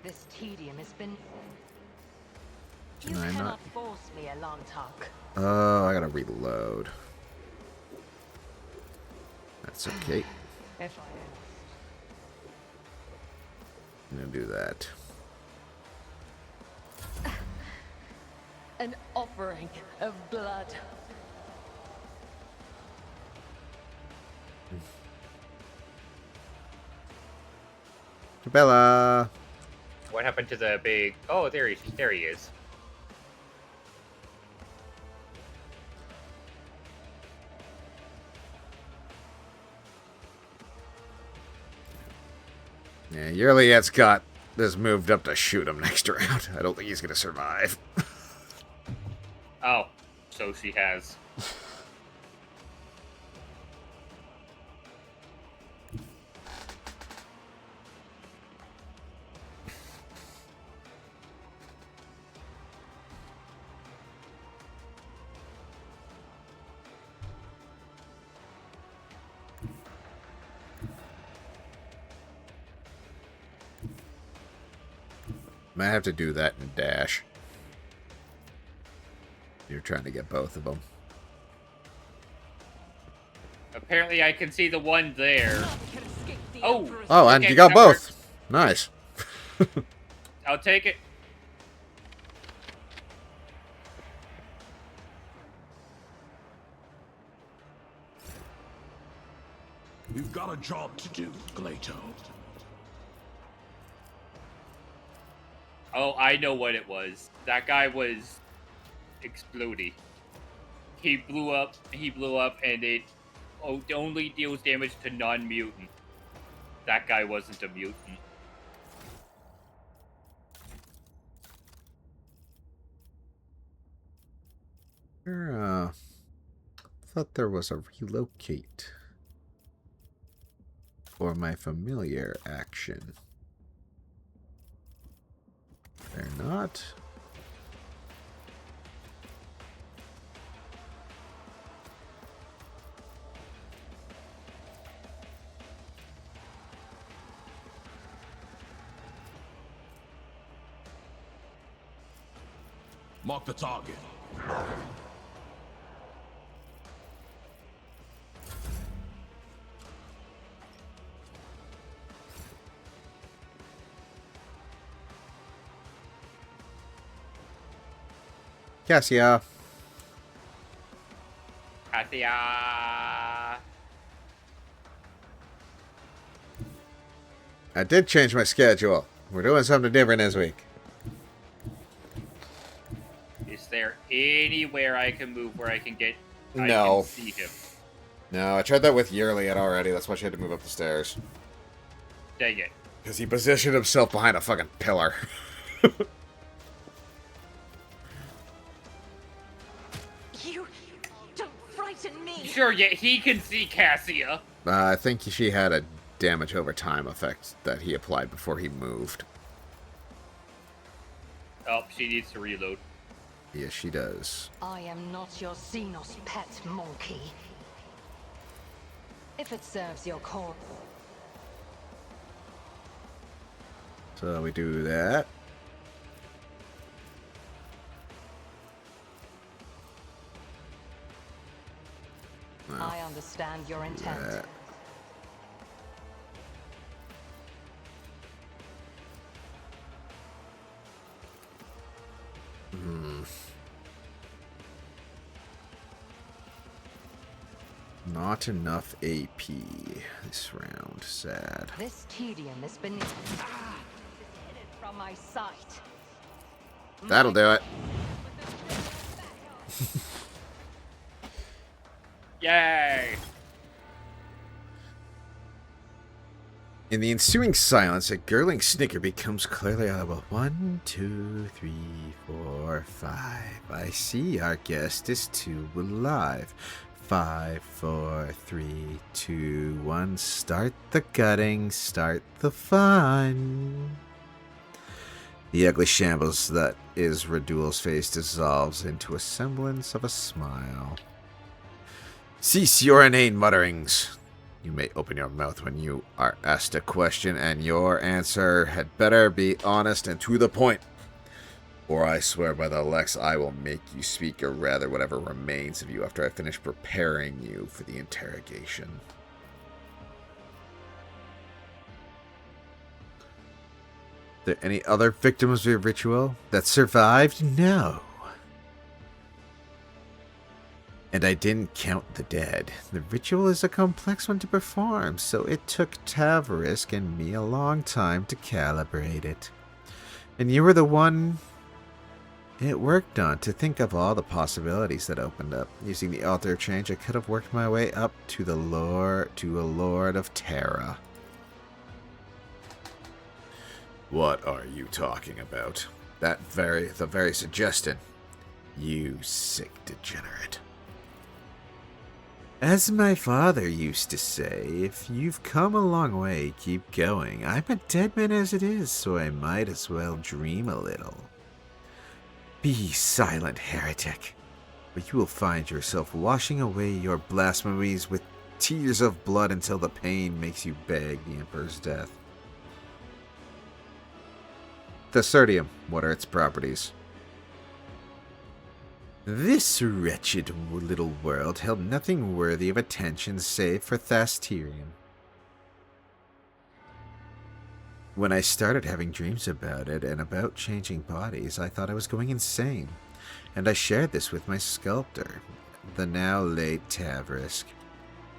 This tedium has been... You Can I cannot not? force me, Alantak. Oh, I gotta reload. That's okay. If I I'm gonna do that. An offering of blood. Bella! What happened to the big? Oh, there he is. Yeah, Yurliet's got this moved up to shoot him next round. I don't think he's gonna survive. Oh, so she has. Might have to do that in dash. You're trying to get both of them. Apparently, I can see the one there. Oh, Oh, and okay, you got that both. works. Nice. I'll take it. You've got a job to do, Glato. Oh, I know what it was. That guy was explodey. He blew up, and it only deals damage to non-mutant. That guy wasn't a mutant. Thought there was a relocate for my familiar action. They're not. Mark the target. Cassia. Katia. I did change my schedule. We're doing something different this week. Is there anywhere I can move where I can get? I No. can see him. No, I tried that with Yurliet already. That's why she had to move up the stairs. Dang it. Because he positioned himself behind a fucking pillar. You don't frighten me. Sure, yeah, he can see Cassia. I think she had a damage over time effect that he applied before he moved. Oh, she needs to reload. Yes, she does. I am not your Xenos pet monkey. If it serves your cause. So we do that. I understand your intent. That. Not enough AP this round. Sad. This tedium is beneath. Hid it from my sight. That'll do it. Yay! In the ensuing silence, a gurgling snicker becomes clearly audible. 1, 2, 3, 4, 5. I see our guest is too alive. 5, 4, 3, 2, 1. Start the gutting, start the fun. The ugly shambles that is Radul's face dissolves into a semblance of a smile. Cease your inane mutterings. You may open your mouth when you are asked a question, and your answer had better be honest and to the point. Or I swear by the Lex, I will make you speak, or rather whatever remains of you after I finish preparing you for the interrogation. Are there any other victims of your ritual that survived? No. And I didn't count the dead. The ritual is a complex one to perform, so it took Taverisk and me a long time to calibrate it. And you were the one it worked on, to think of all the possibilities that opened up. Using the altar of change, I could have worked my way up to a Lord of Terra. What are you talking about? The very suggestion. You sick degenerate. As my father used to say, if you've come a long way, keep going. I'm a dead man as it is, so I might as well dream a little. Be silent, heretic, or you will find yourself washing away your blasphemies with tears of blood until the pain makes you beg the Emperor's death. Thesurdium, what are its properties? This wretched little world held nothing worthy of attention save for Thasterium. When I started having dreams about it and about changing bodies, I thought I was going insane, and I shared this with my sculptor, the now late Taverisk.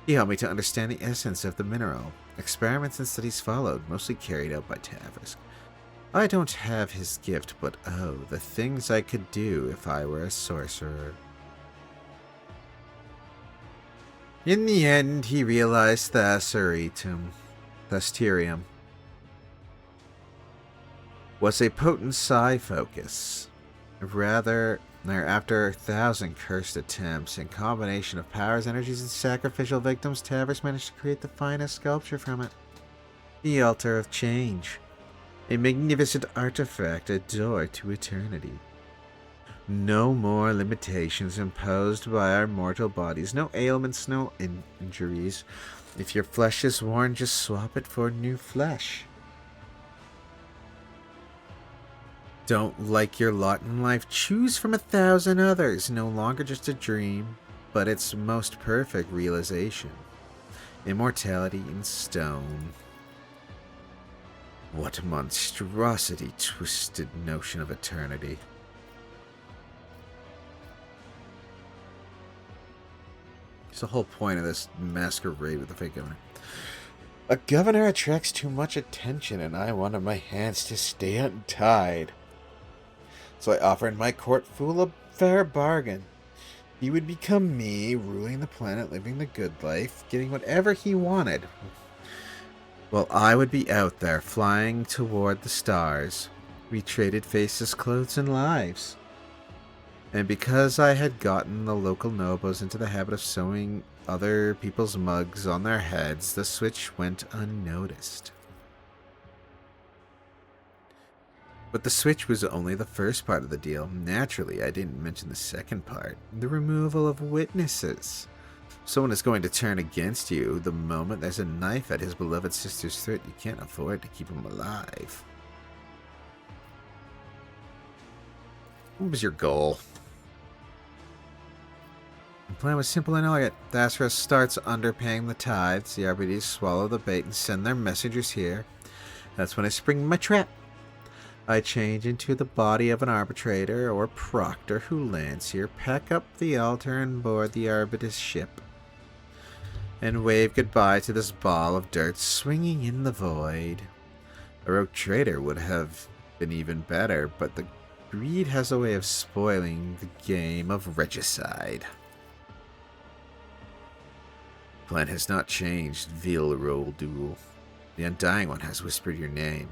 He helped me to understand the essence of the mineral. Experiments and studies followed, mostly carried out by Taverisk. I don't have his gift, but oh, the things I could do if I were a sorcerer. In the end, he realized Thasterium was a potent psi focus. Rather, after 1,000 cursed attempts and combination of powers, energies, and sacrificial victims, Taverisk managed to create the finest sculpture from it. The Altar of Change. A magnificent artifact, a door to eternity. No more limitations imposed by our mortal bodies. No ailments, no injuries. If your flesh is worn, just swap it for new flesh. Don't like your lot in life? Choose from 1,000 others. No longer just a dream, but its most perfect realization. Immortality in stone. What monstrosity, twisted notion of eternity. It's the whole point of this masquerade with the fake governor. A governor attracts too much attention, and I wanted my hands to stay untied. So I offered my court fool a fair bargain. He would become me, ruling the planet, living the good life, getting whatever he wanted. Well, I would be out there, flying toward the stars. We traded faces, clothes, and lives. And because I had gotten the local nobos into the habit of sewing other people's mugs on their heads, the switch went unnoticed. But the switch was only the first part of the deal. Naturally, I didn't mention the second part, the removal of witnesses. Someone is going to turn against you the moment there's a knife at his beloved sister's throat. You can't afford to keep him alive. What was your goal? The plan was simple and elegant. Thasra starts underpaying the tithes. The RBDs swallow the bait and send their messengers here. That's when I spring my trap. I change into the body of an arbitrator or proctor who lands here, pack up the altar and board the Arbitr's ship, and wave goodbye to this ball of dirt swinging in the void. A rogue trader would have been even better, but the greed has a way of spoiling the game of regicide. Plan has not changed, vil roll duel. The Undying One has whispered your name,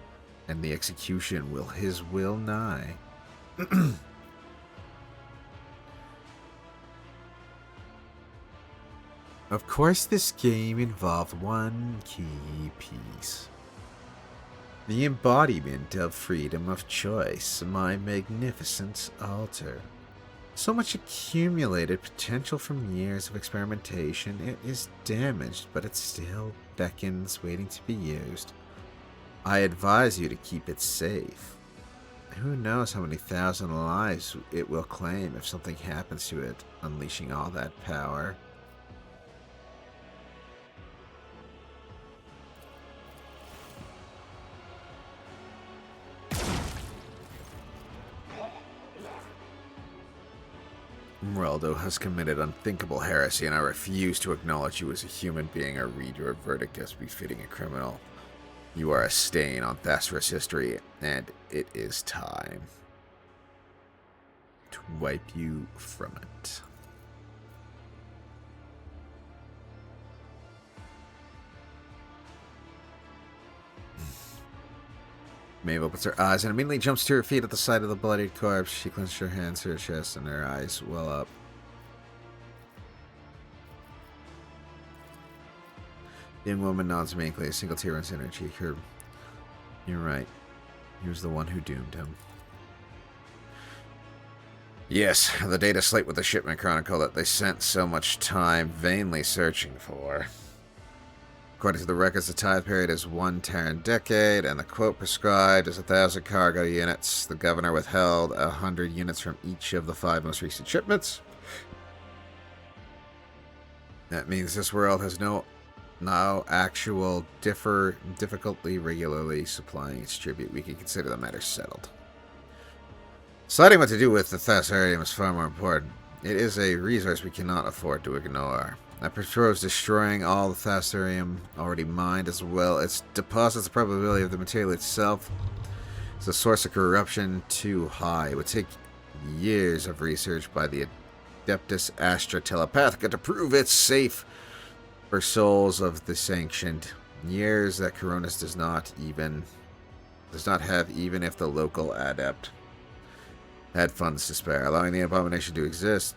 and the execution will his will nigh. Of course, this game involved one key piece. The embodiment of freedom of choice, my magnificent altar. So much accumulated potential from years of experimentation, it is damaged, but it still beckons, waiting to be used. I advise you to keep it safe. Who knows how many thousand lives it will claim if something happens to it, unleashing all that power. Meraldo has committed unthinkable heresy, and I refuse to acknowledge you as a human being or read your verdict as befitting a criminal. You are a stain on Thassaros history, and it is time to wipe you from it. Maeve opens her eyes and immediately jumps to her feet at the sight of the bloodied corpse. She clenches her hands to her chest and her eyes well up. The young woman nods meekly, a single tear runs in her cheek. You're right. He was the one who doomed him. Yes, the data slate with the shipment chronicle that they spent so much time vainly searching for. According to the records, the tithe period is 1 Terran decade, and the quote prescribed is 1,000 cargo units. The governor withheld 100 units from each of the 5 most recent shipments. That means this world has no actual difficulty regularly supplying its tribute. We can consider the matter settled. Deciding what to do with the Thassarium is far more important. It is a resource we cannot afford to ignore. I propose destroying all the Thassarium already mined, as well as deposits. The probability of the material itself is a source of corruption too high. It would take years of research by the Adeptus Astra Telepathica to prove it's safe for souls of the Sanctioned. Years that Coronis does not have, even if the local adept had funds to spare, allowing the abomination to exist.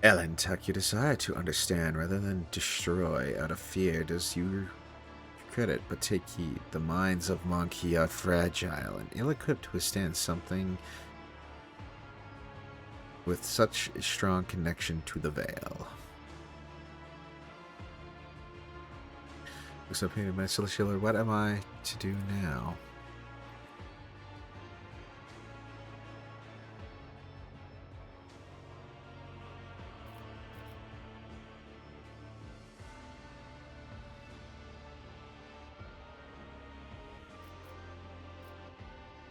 Ellen, Tuck, you desire to understand rather than destroy out of fear does your credit, but take heed. The minds of Monkey are fragile and ill-equipped to withstand something with such a strong connection to the Veil. Looks up here, my celestial. What am I to do now?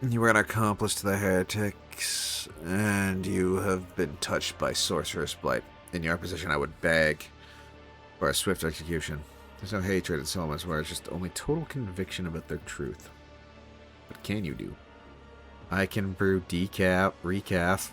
You were an accomplice to the heretics, and you have been touched by sorcerer's blight. In your position, I would beg for a swift execution. There's no hatred in Solomon's words, just only total conviction about their truth. What can you do? I can brew recaf.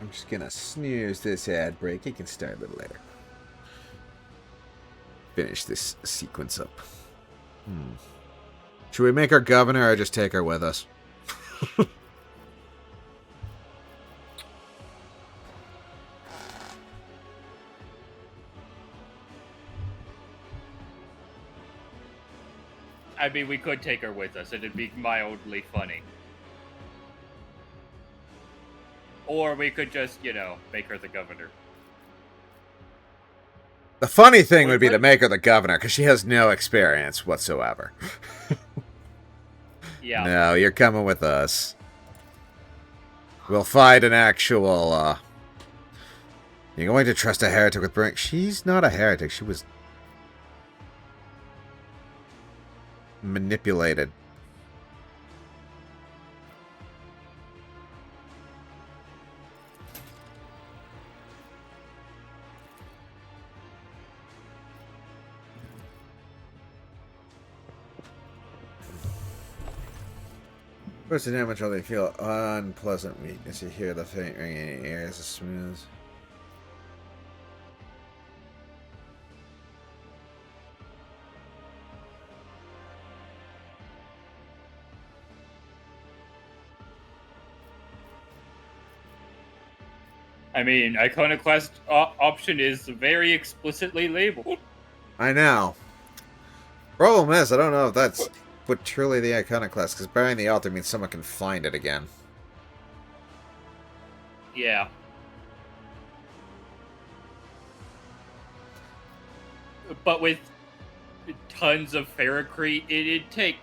I'm just gonna snooze this ad break. It can start a little later. Finish this sequence up. Should we make her governor or just take her with us? I mean, we could take her with us. It'd be mildly funny. Or we could just, make her the governor. The funny thing would be to make her the governor, because she has no experience whatsoever. Yeah. No, you're coming with us. We'll find an actual, You're going to trust a heretic with Brink? She's not a heretic. She was manipulated. First the damage while they feel unpleasant weakness. You hear the faint ringing in the ear as it smooths. I mean, iconoclast option is very explicitly labeled. I know. Problem is, I don't know if that's what truly the iconoclast, because burying the altar means someone can find it again. Yeah. But with tons of ferrocrete, it'd take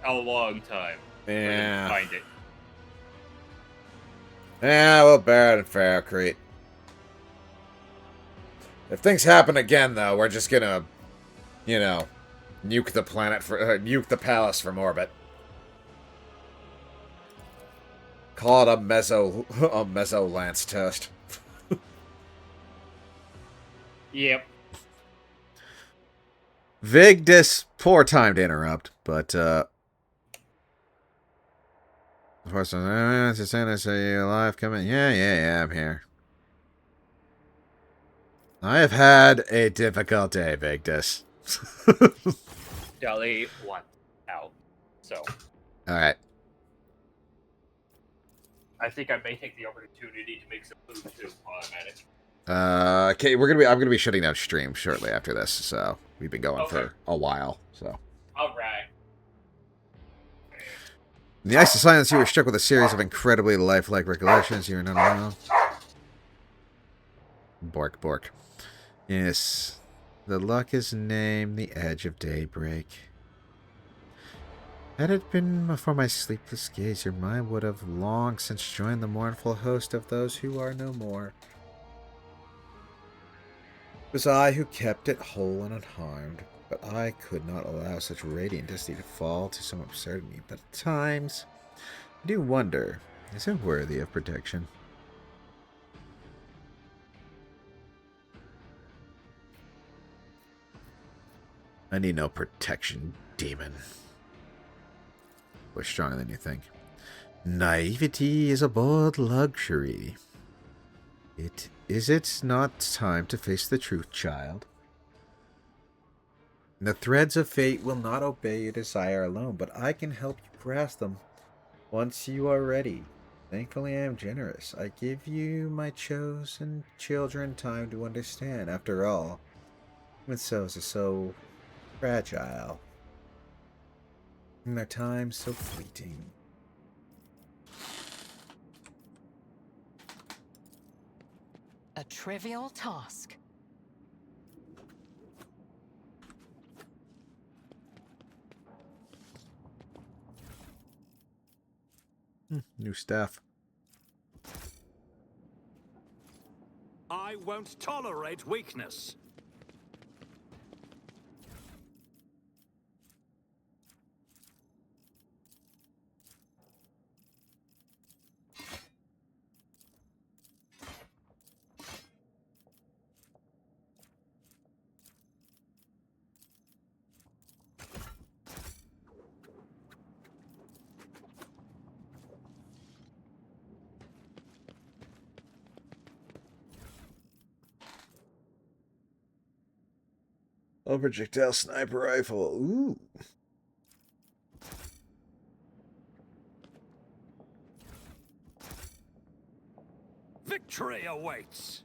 a long time for them to find it. Yeah, we'll bear it in Ferrocrete. If things happen again, though, we're just gonna, you know, nuke the planet nuke the palace from orbit. Call it a meso lance test. Yep. Vigdis, poor time to interrupt, but of course, just saying, I say you alive, come in. Yeah, I'm here. I have had a difficult day, Vigdis. Dolly wants out. So, Alright. I think I may take the opportunity to make some food too while I'm at it. Okay, I'm gonna be shutting down stream shortly after this, so we've been going for a while, so. Alright. In the ice of silence, you were struck with a series of incredibly lifelike recollections. You are not alone. Bork, bork. Yes. The luck is named the edge of daybreak. Had it been for my sleepless gaze, your mind would have long since joined the mournful host of those who are no more. It was I who kept it whole and unharmed, but I could not allow such radiant destiny to fall to some absurdity. But at times, I do wonder, is it worthy of protection? I need no protection, demon. We're stronger than you think. Naivety is a bold luxury. Is it not time to face the truth, child? The threads of fate will not obey your desire alone, but I can help you grasp them once you are ready. Thankfully, I am generous. I give you my chosen children time to understand. After all, human souls are so fragile, and their time so fleeting. A trivial task. New staff. I won't tolerate weakness. A projectile sniper rifle. Ooh. Victory awaits.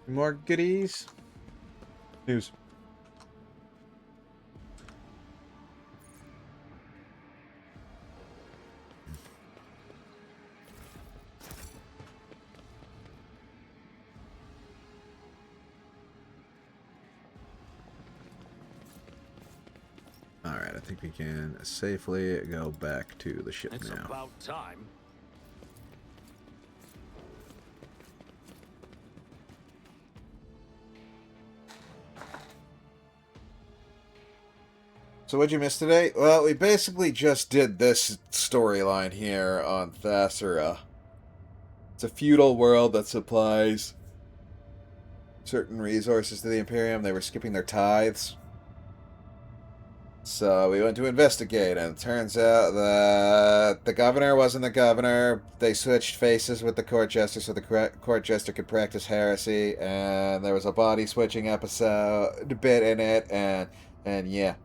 More goodies. News. Alright, I think we can safely go back to the ship It's now. about time. So what'd you miss today? Well, we basically just did this storyline here on Thasera. It's a feudal world that supplies certain resources to the Imperium. They were skipping their tithes. So we went to investigate, and it turns out that the governor wasn't the governor. They switched faces with the court jester so the court jester could practice heresy, and there was a body switching episode bit in it, and yeah.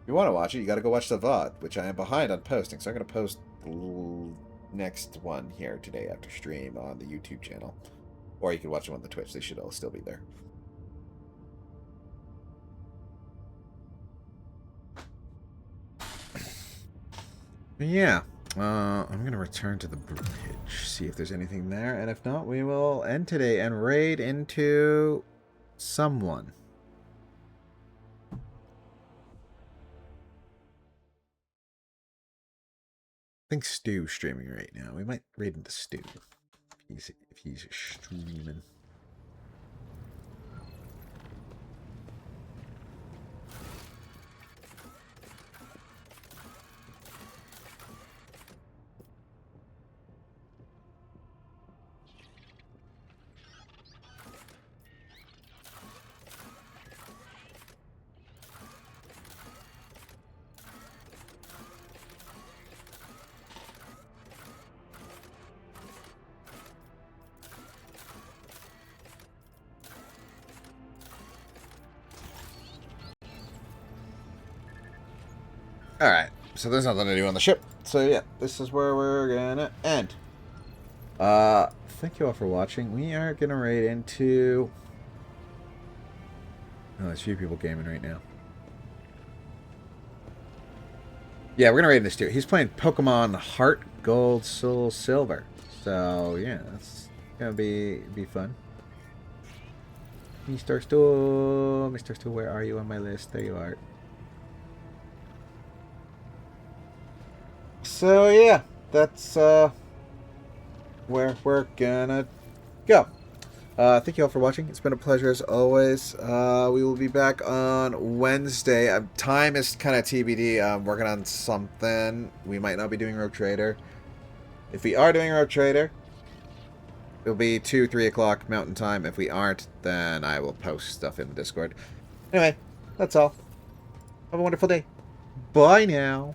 If you want to watch it, you got to go watch the VOD, which I am behind on posting, so I'm going to post the next one here today after stream on the YouTube channel. Or you can watch them on the Twitch. They should all still be there. Yeah, I'm going to return to the bridge, see if there's anything there, and if not, we will end today and raid into someone. I think Stu's streaming right now. We might raid into Stu if he's streaming. Alright, so there's nothing to do on the ship. So yeah, this is where we're gonna end. Thank you all for watching. We are gonna raid into... Oh, there's a few people gaming right now. Yeah, we're gonna raid this too. He's playing Pokemon Heart Gold Soul Silver. So yeah, that's gonna be fun. Mr. Stu, where are you on my list? There you are. So yeah, that's where we're gonna go. Thank you all for watching. It's been a pleasure as always. We will be back on Wednesday. Time is kind of TBD. I'm working on something. We might not be doing Rogue Trader. If we are doing Rogue Trader, it'll be 2, 3 o'clock Mountain Time. If we aren't, then I will post stuff in the Discord. Anyway, that's all. Have a wonderful day. Bye now.